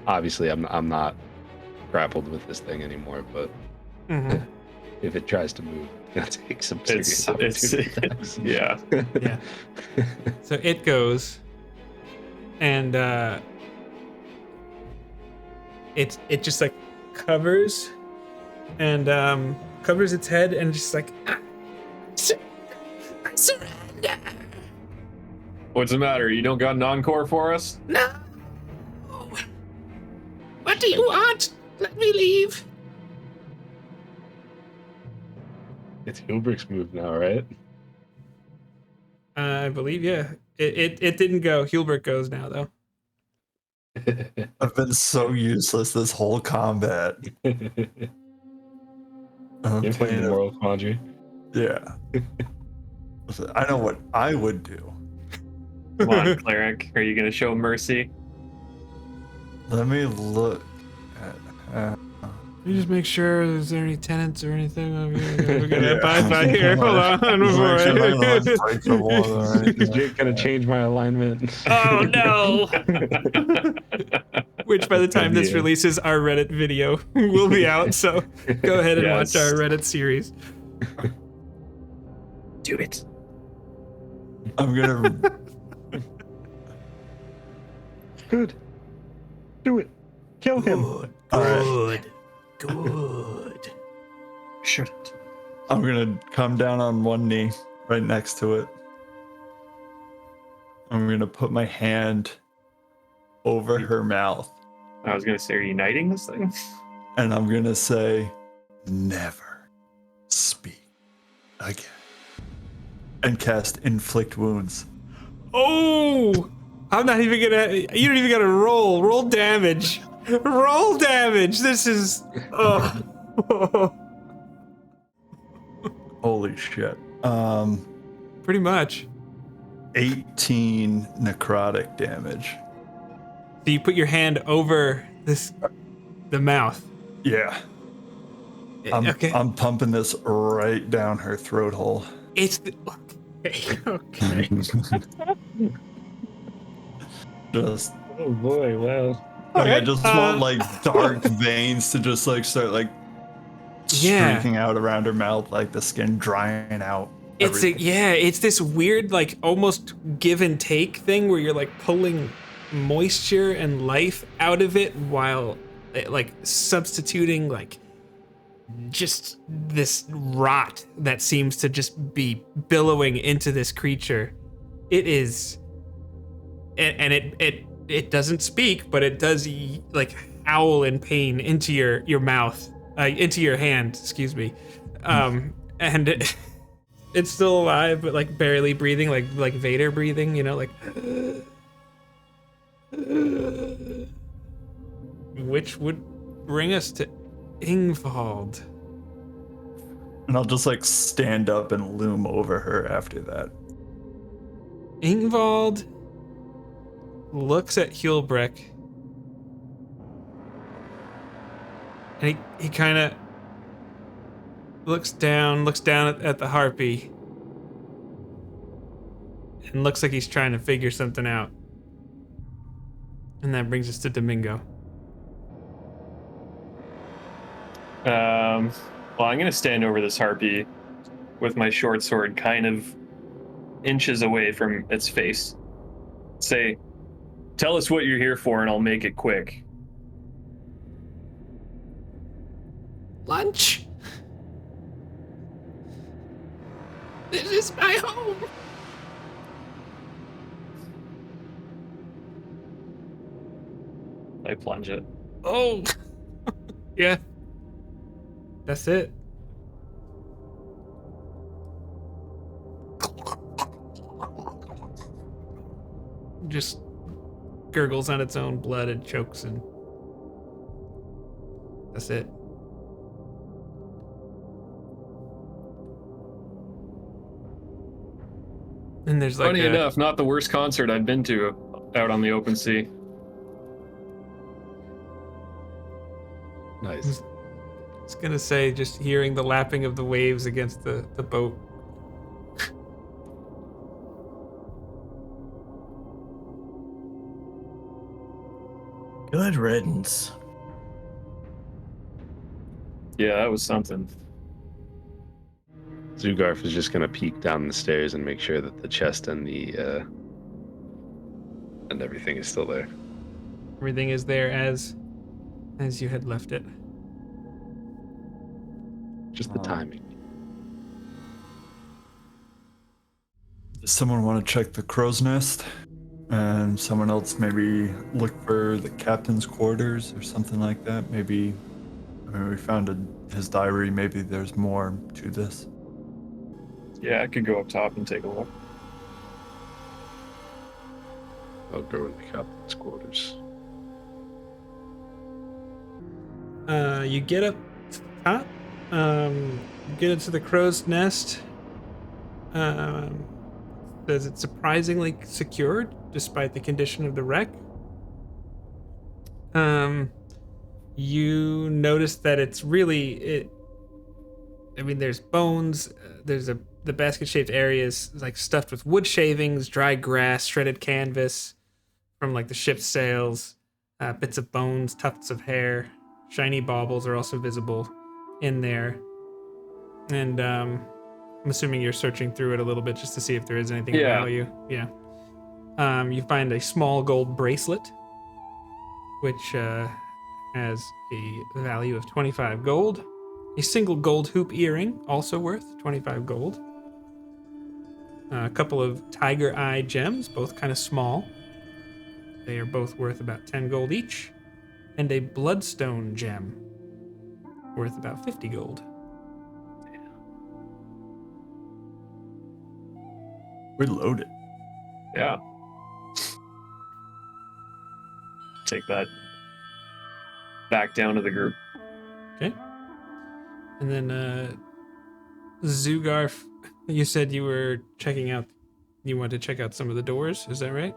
Obviously, I'm not grappled with this thing anymore, but Mm-hmm. if it tries to move, it's gonna take some serious opportunity. Yeah. Yeah. So it goes, and it just like covers its head and just like I surrender. What's the matter? You don't got an encore for us? No. What do you want? Let me leave. It's Hilbrick's move now, right? I believe, yeah. It didn't go. Hulbert goes now, though. I've been so useless this whole combat. I'm Give him playing the a- moral quandary. Yeah. I know what I would do. Come on, cleric. Are you gonna show mercy? Let me look at. You just make sure is there any tenants or anything we're gonna Yeah. abide by here. Hold on before Break I... the wall or anything Is like Jake gonna that. change my alignment? Oh no! Which by the time this Yeah. releases, our Reddit video will be out. So go ahead and watch Yes. our Reddit series. Do it. I'm gonna. Good. Do it. Kill him. All right. Good. Shouldn't. I'm gonna come down on one knee right next to it. I'm gonna put my hand over her mouth, I was gonna say, are you uniting this thing? and I'm gonna say, "Never speak again," and cast Inflict Wounds. Oh! I'm not even gonna. You don't even gotta roll. Roll damage. Roll damage. This is. Oh. Holy shit. Pretty much. 18 necrotic damage. So you put your hand over the mouth. Yeah. Okay. I'm pumping this right down her throat hole. It's okay. Just Oh boy, wow. like, I Alright, just want like dark veins to just like start like Yeah. streaking out around her mouth, like the skin drying out. It's it's this weird like almost give and take thing where you're like pulling moisture and life out of it while like substituting like just this rot that seems to just be billowing into this creature. It is, and it doesn't speak, but it does like howl in pain into your mouth, into your hand. Excuse me, and it's still alive, but like barely breathing, like Vader breathing. You know, like. Which would bring us to Ingvald. And I'll just like stand up and loom over her after that. Ingvald looks at Hulbreck And he kind of looks down at the harpy, and looks like he's trying to figure something out. And that brings us to Domingo. Well, I'm gonna stand over this harpy with my short sword kind of inches away from its face. Say, tell us what you're here for and I'll make it quick. Lunch. This is my home. I plunge it. Oh. Yeah. That's it. Just gurgles on its own blood and chokes, and that's it. And there's like Funny enough, not the worst concert I've been to out on the open sea. Nice. I was gonna say, just hearing the lapping of the waves against the boat. Good riddance. Yeah, that was something. Zugarf is just gonna peek down the stairs and make sure that the chest and the and everything is still there. Everything is there as you had left it. Just the timing. Does someone want to check the crow's nest? And someone else maybe look for the captain's quarters or something like that? Maybe, I mean, we found his diary. Maybe there's more to this. Yeah, I could go up top and take a look. I'll go in the captain's quarters. You get up to the top. You get into the crow's nest. Says it's surprisingly secured despite the condition of the wreck. You notice that it's really I mean, there's bones. There's the basket-shaped area is like stuffed with wood shavings, dry grass, shredded canvas from like the ship's sails, bits of bones, tufts of hair, shiny baubles are also visible in there. And I'm assuming you're searching through it a little bit just to see if there is anything of value. Yeah. You find a small gold bracelet, which has a value of 25 gold. A single gold hoop earring, also worth 25 gold. A couple of tiger eye gems, both kind of small. They are both worth about 10 gold each. And a bloodstone gem, worth about 50 gold. We're loaded. Yeah. Take that back down to the group. Okay. And then Zugarf, you said you were checking out, you wanted to check out some of the doors, is that right?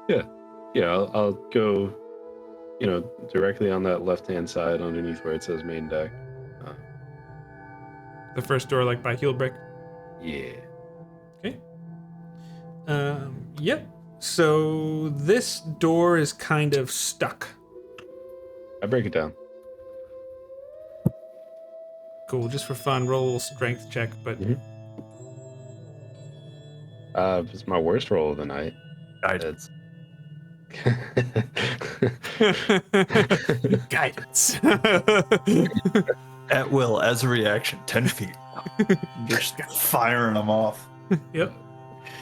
Yeah, I'll go, directly on that left-hand side underneath where it says main deck. The first door, like by Heelbrick? Yeah. Okay. Yep. So this door is kind of stuck. I break it down. Cool, just for fun, roll a little strength check, but... It's my worst roll of the night. Guidance. Guidance. At will, as a reaction, 10 feet. Just firing them off. Yep.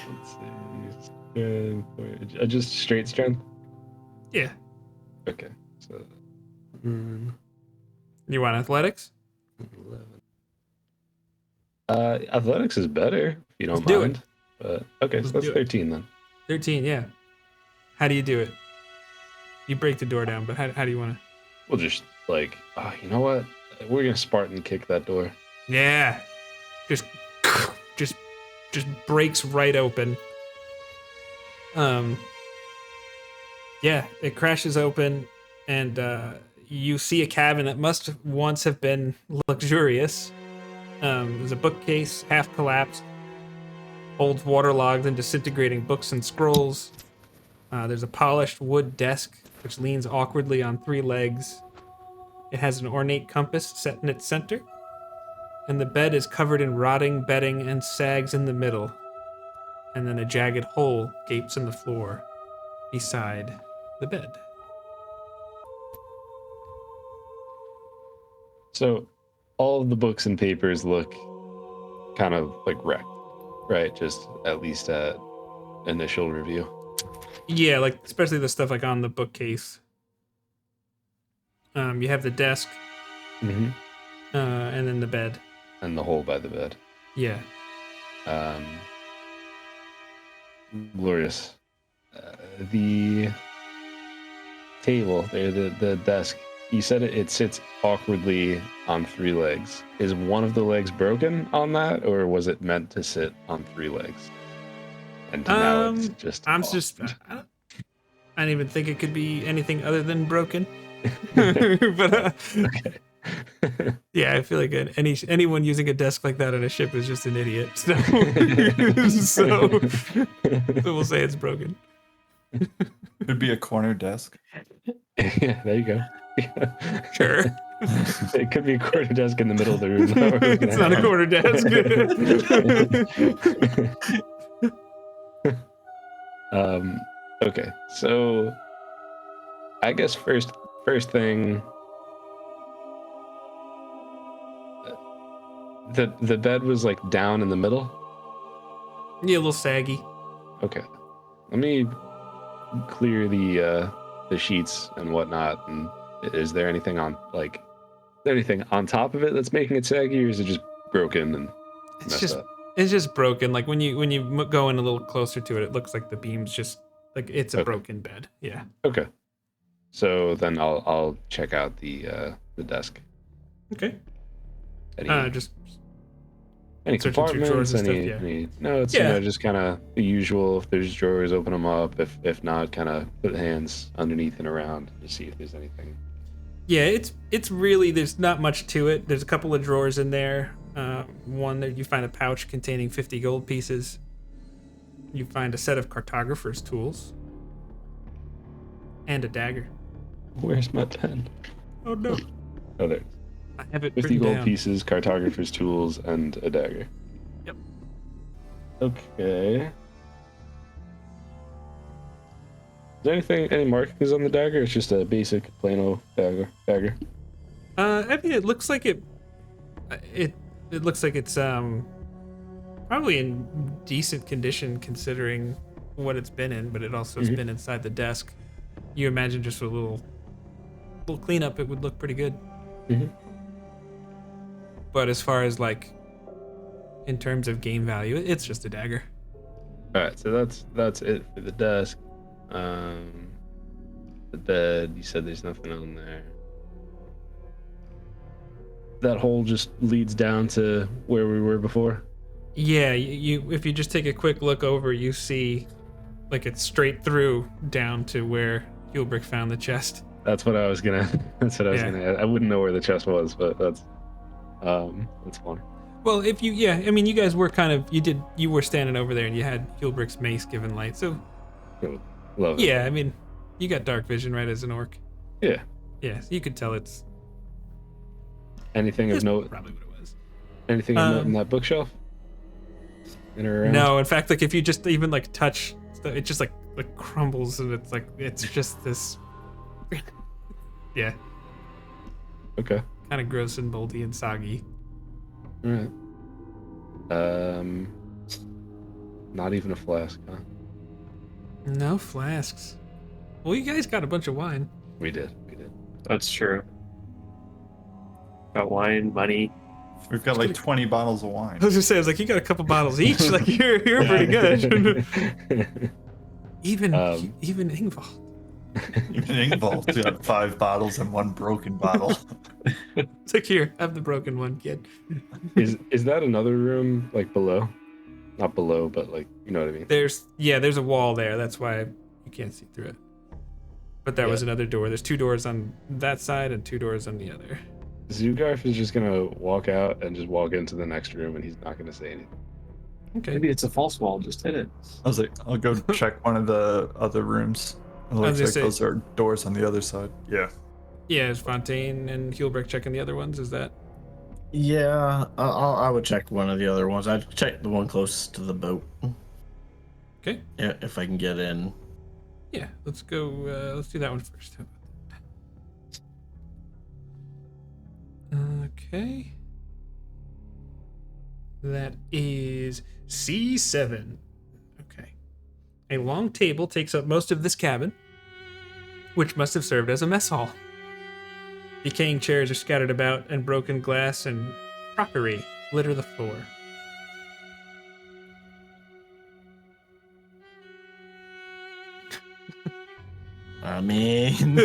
Let's see. Just straight strength? Yeah. Okay. So, You want athletics? 11. Athletics is better, if you don't Let's do mind. But okay, so that's do it. 13 then. 13, yeah. How do you do it? You break the door down, but how do you want to? We'll just you know what? We're gonna Spartan kick that door. Yeah. Just breaks right open. Yeah, it crashes open, and you see a cabin that must once have been luxurious. There's a bookcase, half collapsed, holds waterlogged and disintegrating books and scrolls. There's a polished wood desk, which leans awkwardly on 3 legs. It has an ornate compass set in its center, and the bed is covered in rotting bedding and sags in the middle. And then a jagged hole gapes in the floor beside the bed. So all of the books and papers look kind of like wrecked, right? Just at least at initial review. Yeah, like especially the stuff like on the bookcase. You have the desk, Mm-hmm. and then the bed. And the hole by the bed. Yeah. Glorious. The table there, the desk. You said it sits awkwardly on 3 legs. Is one of the legs broken on that, or was it meant to sit on 3 legs? And now it's just. I don't even think it could be anything other than broken. But Okay. yeah, I feel like anyone using a desk like that on a ship is just an idiot. So, so we'll say it's broken. Could be a corner desk. Yeah, there you go. Sure. It could be a quarter desk in the middle of the room. It's not a quarter desk. Okay, so I guess first thing, the bed was like down in the middle. Yeah, a little saggy. Okay, let me clear the sheets and whatnot. And is there anything on top of it that's making it saggy, or is it just broken and messed up? It's just broken. Like when you go in a little closer to it, it looks like the beam's just like it's a broken bed. Yeah. Okay. So then I'll check out the desk. Okay. Any Just any searching through compartments? drawers and stuff, Any, yeah. no, it's just kind of the usual. If there's drawers, open them up. If not, kind of put hands underneath and around to see if there's anything. Yeah, it's really, there's not much to it. There's a couple of drawers in there. One that you find a pouch containing 50 gold pieces. You find a set of cartographer's tools and a dagger. Where's my pen? Oh no! Oh, there. I have it 50 written gold down. pieces, cartographer's tools, and a dagger. Yep. Okay. Is there any markings on the dagger? It's just a basic plain old dagger. I mean, it looks like it looks like it's probably in decent condition considering what it's been in, but it also has been inside the desk. You imagine just a little cleanup, it would look pretty good. Mm-hmm. But as far as like in terms of game value, it's just a dagger. All right, so that's it for the desk. The bed. You said there's nothing on there. That hole just leads down to where we were before. Yeah, you if you just take a quick look over, you see like it's straight through down to where Hulbrick found the chest. That's what I was gonna. That's what I was Yeah. gonna. I wouldn't know where the chest was, but that's fine. Well, if you, I mean, you guys were you were standing over there and you had Hulbrick's mace given light, so Cool. Love it. yeah, I mean, you got dark vision, right, as an orc? Yeah. Yeah, so you could tell it's Anything of note? probably what it was. Anything of note in that bookshelf? In or around? No, in fact, like if you just even like touch, it just like crumbles and it's just this. Yeah, Okay. kind of gross and moldy and soggy. All right. Not even a flask, huh? No flasks. Well, you guys got a bunch of wine. We did. That's true. Got wine, money. We've got like 20 bottles of wine. I was just saying, I was like, you got a couple bottles each. Like you're pretty good. even Ingvald. Even Ingvald's got 5 bottles and 1 broken bottle. It's like, here, have the broken one, kid. Is that another room like below? Not below, but like, you know what I mean? There's a wall there. That's why you can't see through it. But that was another door. There's 2 doors on that side and 2 doors on the other. Zugarf is just gonna walk out and just walk into the next room, and he's not gonna say anything. Okay. Maybe it's a false wall. Just hit it. I was like, I'll go check one of the other rooms. It looks like those are doors on the other side. Yeah. Yeah, is Fontaine and Hulbrecht checking the other ones? Is that? Yeah, I would check one of the other ones. I'd check the one closest to the boat. Okay. Yeah, if I can get in. Yeah, let's go. Let's do that one first. How about that? Okay. That is C7. Okay. A long table takes up most of this cabin, which must have served as a mess hall. Decaying chairs are scattered about, and broken glass and crockery litter the floor. I mean,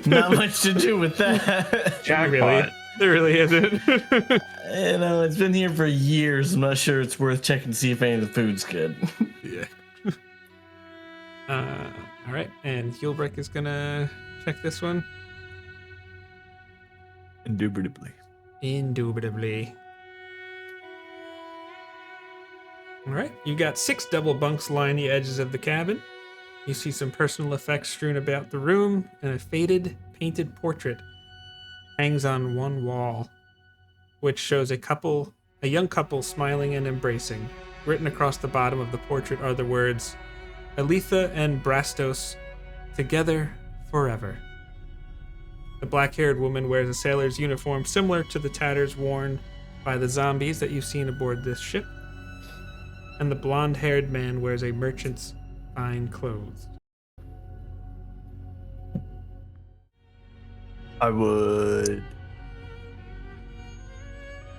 not much to do with that. Jackpot. There really isn't. You know, it's been here for years. I'm not sure it's worth checking to see if any of the food's good. Yeah. All right, and Hulbrecht is gonna check this one. Indubitably. Indubitably. All right, you got 6 double bunks line the edges of the cabin. You see some personal effects strewn about the room, and a faded, painted portrait hangs on one wall, which shows a young couple smiling and embracing. Written across the bottom of the portrait are the words, Aletha and Brastos, together forever. The black-haired woman wears a sailor's uniform similar to the tatters worn by the zombies that you've seen aboard this ship. And the blonde-haired man wears a merchant's fine clothes. I would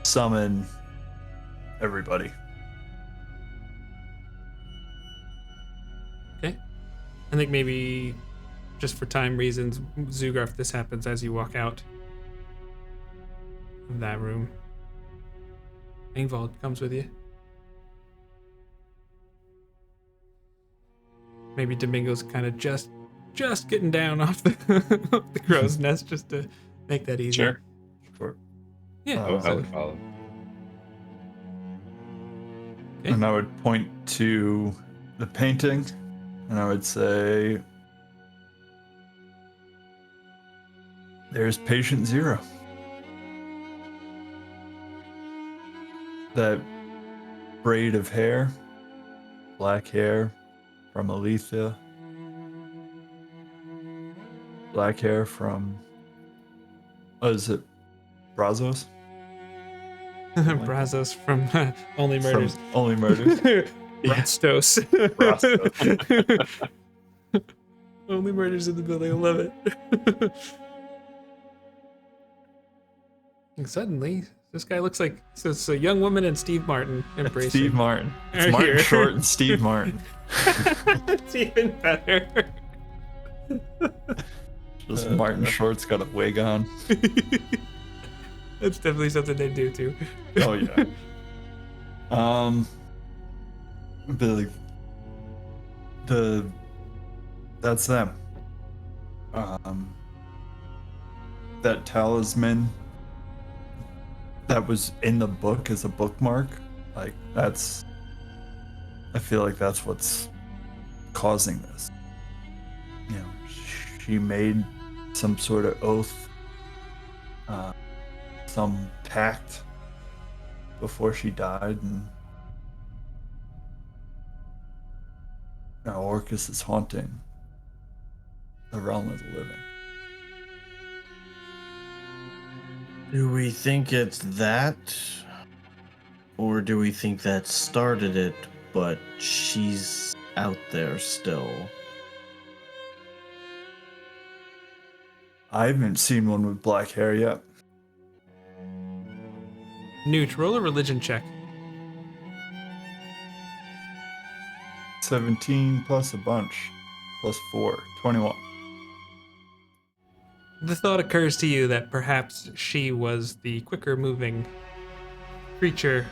summon everybody. Okay. I think maybe just for time reasons, Zugarf, this happens as you walk out of that room. Ingvald comes with you. Maybe Domingo's kind of just getting down off the, off the crow's nest just to make that easier. Sure. Yeah. I would follow. Okay. And I would point to the painting and I would say, there's patient 0. That braid of hair, black hair from Aletha, black hair from, what is it, Brazos? Brazos from Only Murders. From Only Murders. Brastos. Brastos. Only Murders in the building. I love it. And suddenly, this guy looks like it's a young woman and Steve Martin embracing. Steve Martin. It's Right Martin here. Short and Steve Martin. It's even better. Just Martin Short's got a wig on. That's definitely something they do too. Oh yeah. Billy. That's them. That talisman that was in the book as a bookmark, like I feel like that's what's causing this. You know, she made some sort of oath, some pact before she died, and now Orcus is haunting the realm of the living. Do we think it's that? Or do we think that started it, but she's out there still? I haven't seen one with black hair yet. Nooch, roll a religion check. 17 plus a bunch, plus 4, 21. The thought occurs to you that perhaps she was the quicker moving creature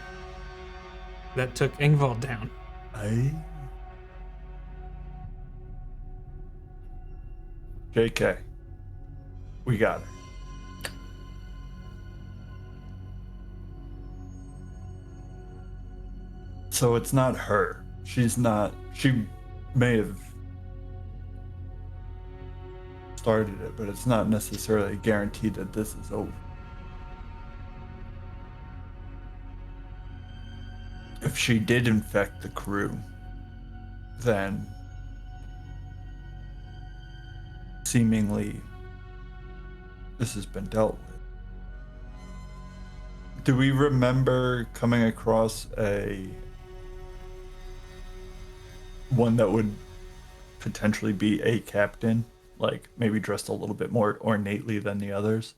that took Ingvald down. JK. We got her. So it's not her. She may have started it, but it's not necessarily guaranteed that this is over. If she did infect the crew, then seemingly this has been dealt with. Do we remember coming across one that would potentially be a captain, like maybe dressed a little bit more ornately than the others?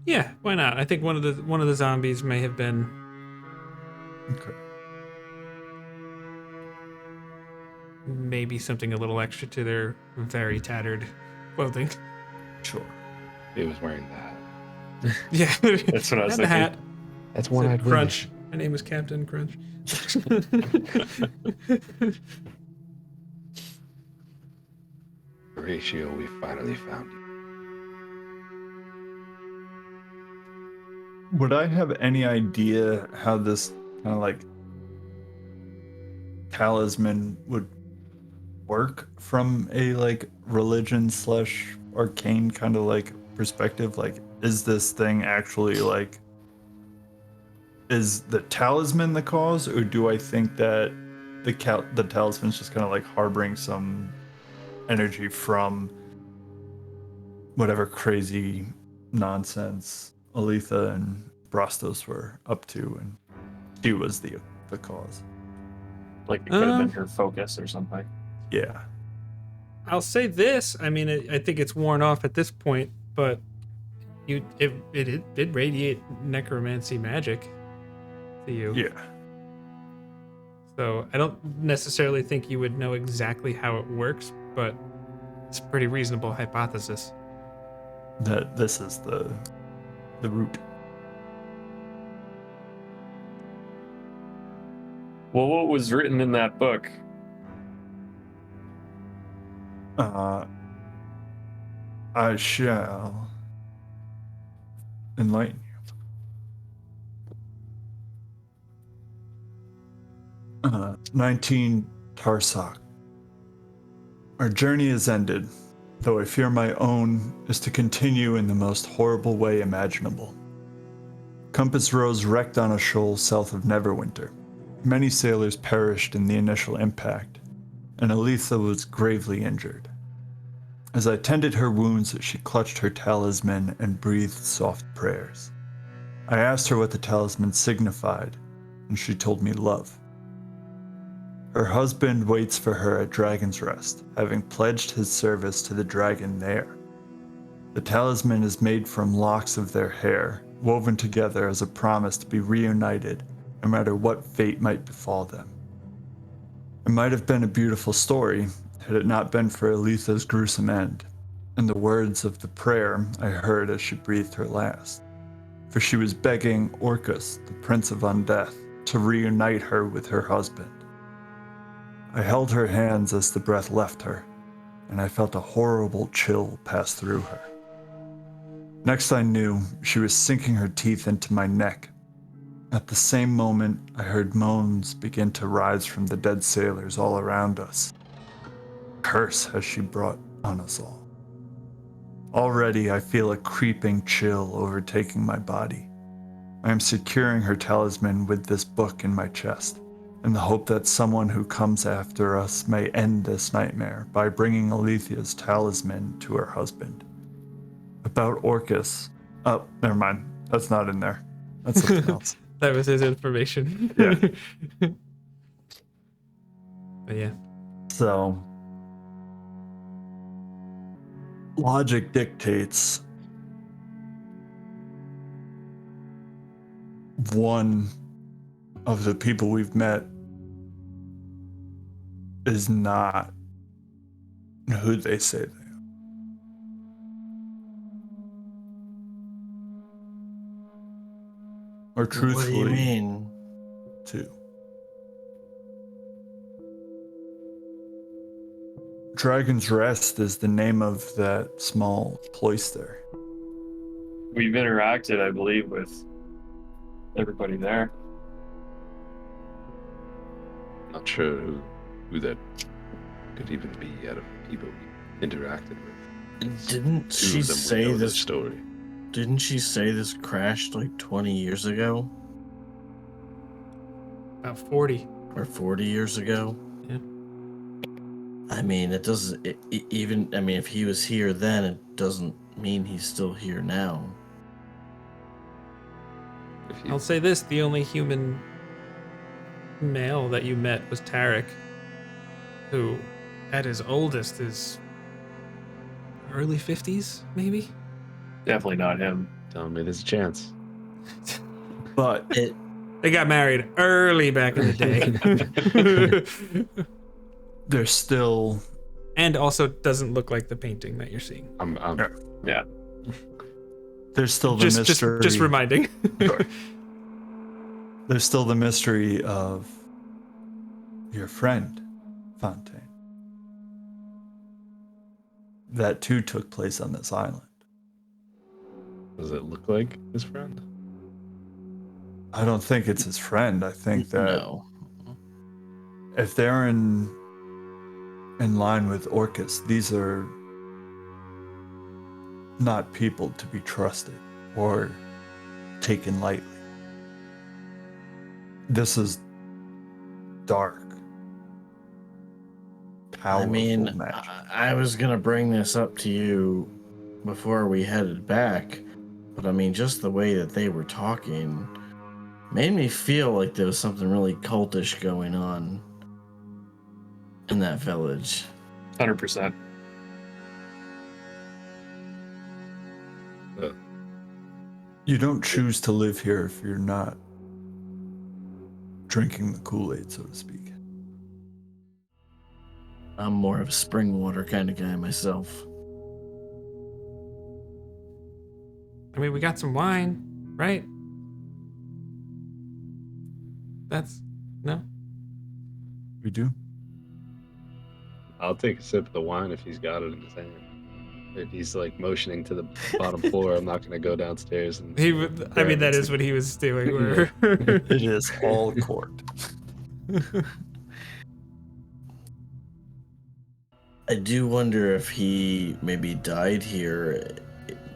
Yeah, why not? I think one of the zombies may have been. Okay. Maybe something a little extra to their very tattered clothing. Sure. He was wearing that. Yeah, That's what I was and the thinking. hat. That's Said one-eyed Crunch. My name is Captain Crunch. Horatio, we finally found you. Would I have any idea how this kind of like talisman would work from a like religion / arcane kind of like perspective? Like, is this thing actually like, is the talisman the cause, or do I think that the talisman's just kind of like harboring some energy from whatever crazy nonsense Aletha and Brastos were up to, and she was the cause? Like it could have been her focus or something. Yeah. I'll say this. I mean, I think it's worn off at this point, but it did radiate necromancy magic to you. Yeah. So I don't necessarily think you would know exactly how it works, but it's a pretty reasonable hypothesis. That this is the root. Well, what was written in that book? I shall enlighten you. 19 Tarsak. Our journey is ended, though I fear my own is to continue in the most horrible way imaginable. Compass Rose wrecked on a shoal south of Neverwinter. Many sailors perished in the initial impact, and Aletha was gravely injured. As I tended her wounds, she clutched her talisman and breathed soft prayers. I asked her what the talisman signified, and she told me love. Her husband waits for her at Dragon's Rest, having pledged his service to the dragon there. The talisman is made from locks of their hair, woven together as a promise to be reunited, no matter what fate might befall them. It might have been a beautiful story, had it not been for Aletha's gruesome end, and the words of the prayer I heard as she breathed her last. For she was begging Orcus, the Prince of Undeath, to reunite her with her husband. I held her hands as the breath left her, and I felt a horrible chill pass through her. Next I knew, she was sinking her teeth into my neck. At the same moment, I heard moans begin to rise from the dead sailors all around us. Curse has she brought on us all. Already I feel a creeping chill overtaking my body. I am securing her talisman with this book in my chest, in the hope that someone who comes after us may end this nightmare by bringing Aletha's talisman to her husband. About Orcus. Oh, never mind. That's not in there. That's something else. That was his information. Yeah. But yeah. So, logic dictates one of the people we've met is not who they say they are. Or truthfully, What do you mean? too. Dragon's Rest is the name of that small cloister. We've interacted, I believe, with everybody there. Not sure who that could even be out of people we interacted with. Didn't Two she of them we say know their this? story? Didn't she say this crashed like 20 years ago About 40. or 40 years ago? Yeah. I mean, it doesn't even. I mean, if he was here then, it doesn't mean he's still here now. If you, I'll say this, the only human male that you met was Tarak, who at his oldest is early 50s, maybe? Definitely not him. telling me there's a chance. But They got married early back in the day. there's still And also doesn't look like the painting that you're seeing. Yeah. there's still the mystery. Just reminding. There's still the mystery of your friend, Fontaine. That too took place on this island. Does it look like his friend? I don't think it's his friend. I think that No. if they're in line with Orcus, these are not people to be trusted or taken lightly. This is dark, powerful I mean, magic. I was gonna bring this up to you before we headed back, but I mean, just the way that they were talking made me feel like there was something really cultish going on in that village. 100%. You don't choose to live here if you're not drinking the Kool-Aid, so to speak. I'm more of a spring water kind of guy myself. I mean, we got some wine, right? That's... No? We do. I'll take a sip of the wine if he's got it in his hand. If he's like motioning to the bottom floor, I'm not going to go downstairs and. He would, I mean, that is what he was doing. Where It is all court. I do wonder if he maybe died here,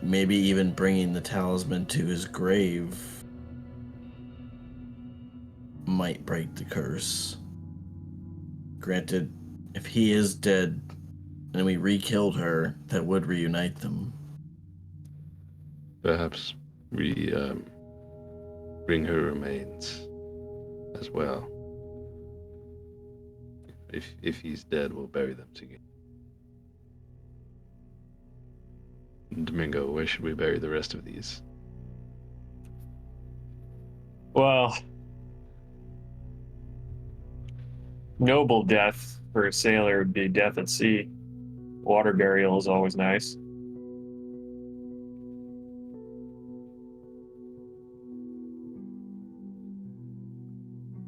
maybe even bringing the talisman to his grave might break the curse. Granted, if he is dead and we re-killed her, that would reunite them. Perhaps we bring her remains as well. If he's dead, we'll bury them together. Domingo, where should we bury the rest of these? Well, noble death for a sailor would be death at sea. Water burial is always nice.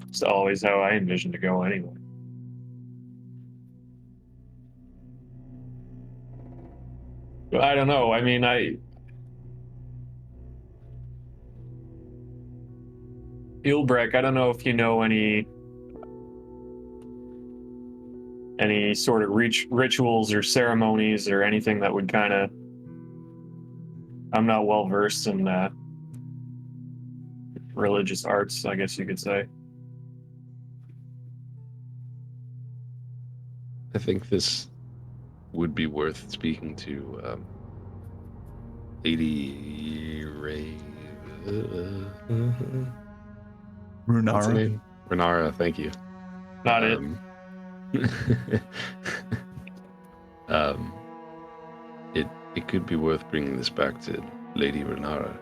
It's always how I envision to go anyway. But I don't know. I mean, Shipwreck, I don't know if you know any sort of rituals or ceremonies or anything that would kind of... I'm not well versed in religious arts, I guess you could say. I think this would be worth speaking to Lady Ray. What's her Runara. name? Runara, thank you. Not it. It could be worth bringing this back to Lady Runara.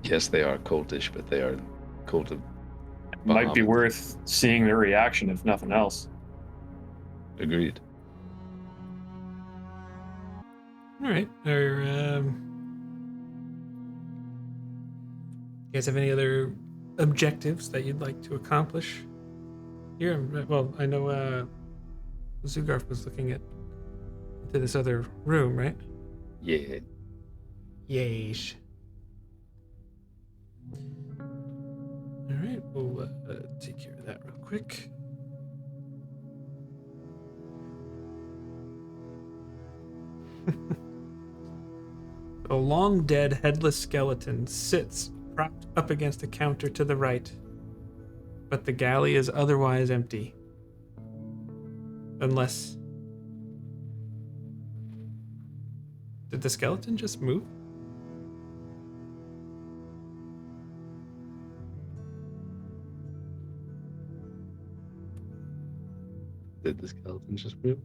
Yes, they are cultish, but they are cult of Might be Bahamut. worth seeing their reaction, if nothing else. Agreed. All right. You guys have any other objectives that you'd like to accomplish well, I know Zugarf was looking into this other room, right? Yeah. Yeesh. All right, we'll take care of that real quick. A long dead headless skeleton sits propped up against a counter to the right, but the galley is otherwise empty. Unless... Did the skeleton just move? Did the skeleton just move?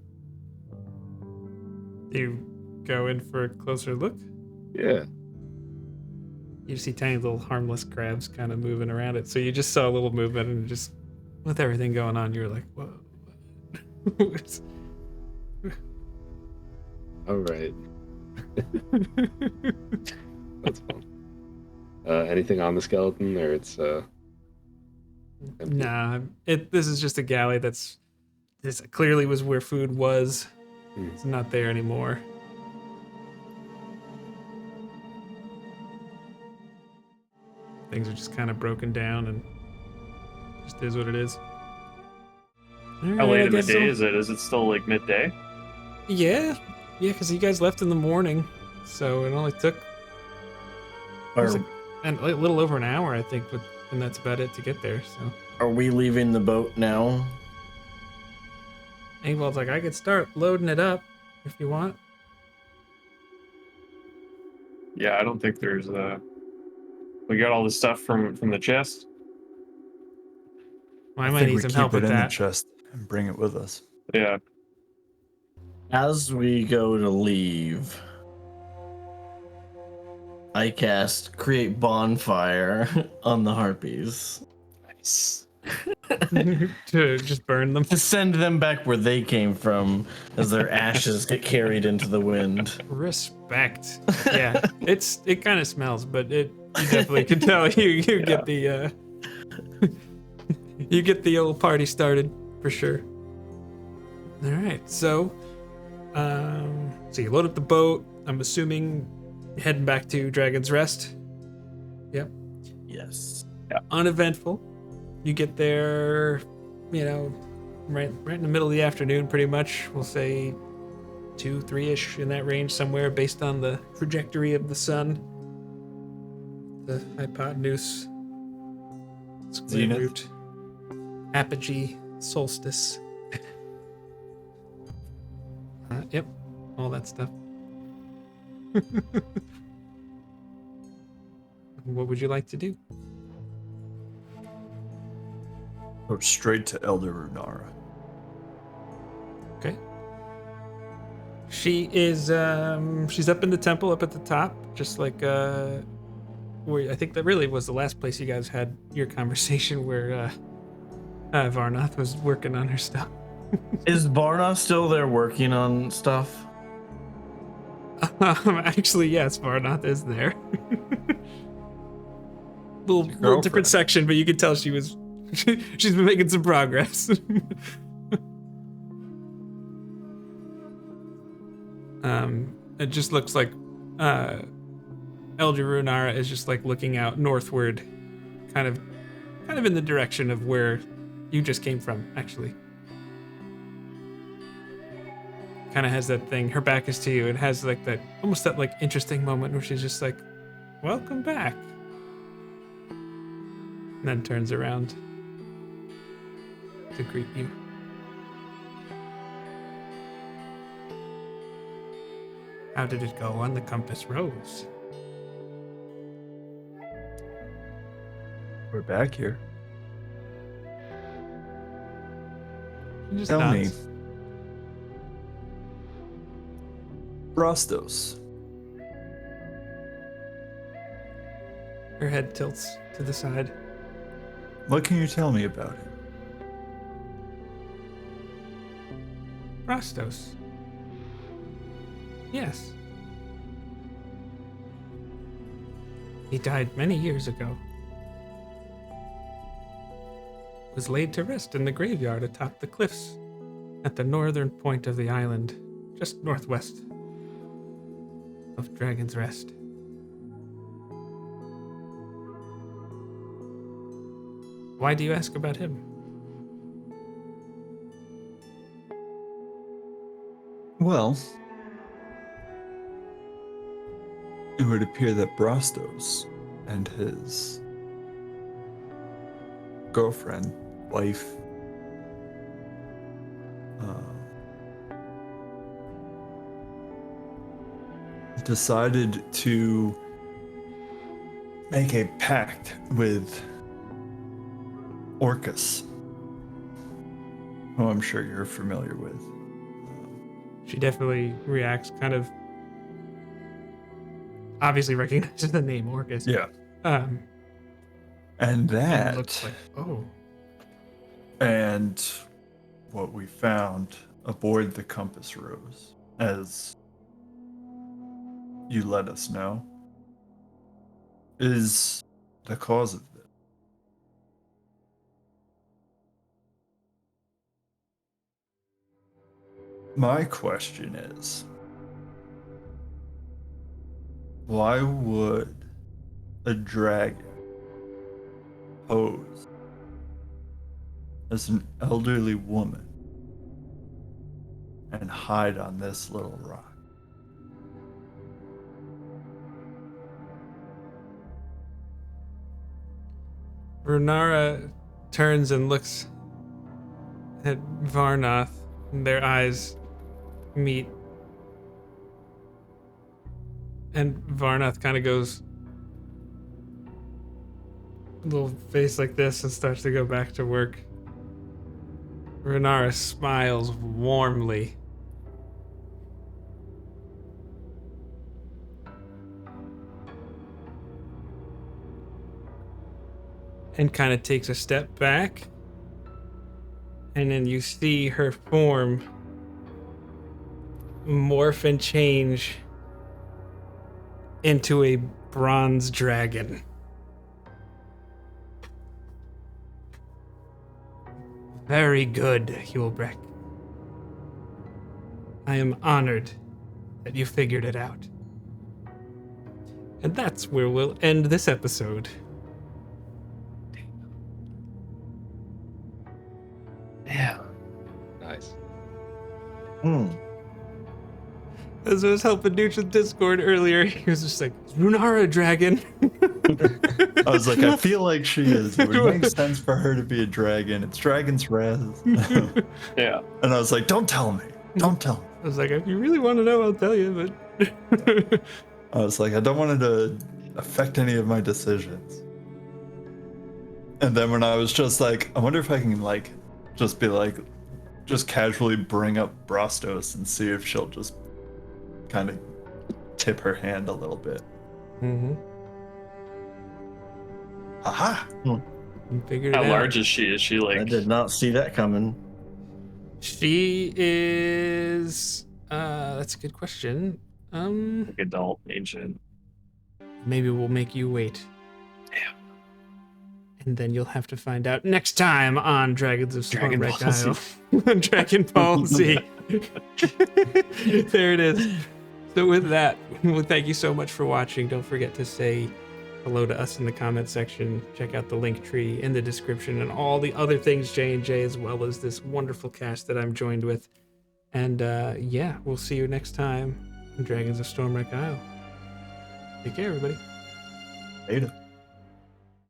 Do you go in for a closer look? Yeah. You see tiny little harmless crabs kind of moving around it. So you just saw a little movement and just with everything going on, you were like, whoa. All right. That's fun. Anything on the skeleton, or it's empty? Nah, this is just a galley this clearly was where food was. It's not there anymore. Things are just kind of broken down and just is what it is. How late in the day is it? Is it still like midday? Yeah, because you guys left in the morning, so it only took a little over an hour, I think, and that's about it to get there. So, Are we leaving the boat now? Angwald's like, I could start loading it up if you want. Yeah, I don't think there's we got all the stuff from the chest. Well, I I might think need we some keep help it with in that. the chest and bring it with us. Yeah. As we go to leave, I cast Create Bonfire on the Harpies. Nice. To just burn them. To send them back where they came from as their ashes get carried into the wind. Respect. Yeah, it kind of smells, but you definitely can tell you get the you get the old party started for sure. All right, so you load up the boat. I'm assuming heading back to Dragon's Rest. Yep. Yes. Yeah. Uneventful. You get there, right in the middle of the afternoon, pretty much. We'll say 2-3ish in that range somewhere, based on the trajectory of the sun. The hypotenuse, square Zenith. root, apogee, solstice. Yep, all that stuff. What would you like to do? Go straight to Elder Runara. Okay. She is she's up in the temple up at the top, just like where I think that really was the last place you guys had your conversation where Varnoth was working on her stuff. Is Barna still there working on stuff? Actually, yes, Varnoth is there. little different section, but you can tell she was she's been making some progress. It just looks like Elder Runara is just like looking out northward, kind of in the direction of where you just came from, actually. Kind of has that thing, her back is to you, and has like that, almost that like interesting moment where she's just like, welcome back. And then turns around to greet you. How did it go on the Compass Rose? We're back here. She just Tell me. nods. Rostos. Her head tilts to the side. What can you tell me about it? Rostos. Yes. He died many years ago. was laid to rest in the graveyard atop the cliffs at the northern point of the island, just northwest of Dragon's Rest. Why do you ask about him? Well, it would appear that Brastos and his girlfriend, wife, decided to make a pact with Orcus, who I'm sure you're familiar with. She definitely reacts, kind of obviously recognizes the name Orcus. Yeah. And And that, looks like, oh, and what we found aboard the Compass Rose, as you let us know, is the cause of this. My question is, why would a dragon pose as an elderly woman and hide on this little rock? Runara turns and looks at Varnoth, and their eyes meet. And Varnoth kind of goes a little face like this and starts to go back to work. Runara smiles warmly. And kind of takes a step back. And then you see her form morph and change into a bronze dragon. Very good, Shipwreck. I am honored that you figured it out. And that's where we'll end this episode. Yeah. Nice. As I was helping Nooch with Discord earlier, he was just like, is Runara a dragon? I was like, I feel like she is. It would make sense for her to be a dragon. It's Dragon's Rest. Yeah. And I was like, don't tell me. Don't tell me. I was like, if you really want to know, I'll tell you, but... I was like, I don't want it to affect any of my decisions. And then when I was just like, I wonder if I can like, just be like, just casually bring up Brastos and see if she'll just kind of tip her hand a little bit. Mm-hmm. Aha! You figured it How out. large is she? Is she like? I did not see that coming. She is... that's a good question. Like adult, ancient? Maybe we'll make you wait. Damn. And then you'll have to find out next time on Dragons of Dragon Stormwreck Ball Z. Isle. Dragon Ball Z. There it is. So with that, well, thank you so much for watching. Don't forget to say hello to us in the comment section. Check out the link tree in the description and all the other things J&J, as well as this wonderful cast that I'm joined with. And yeah, we'll see you next time on Dragons of Stormwreck Isle. Take care, everybody. Later.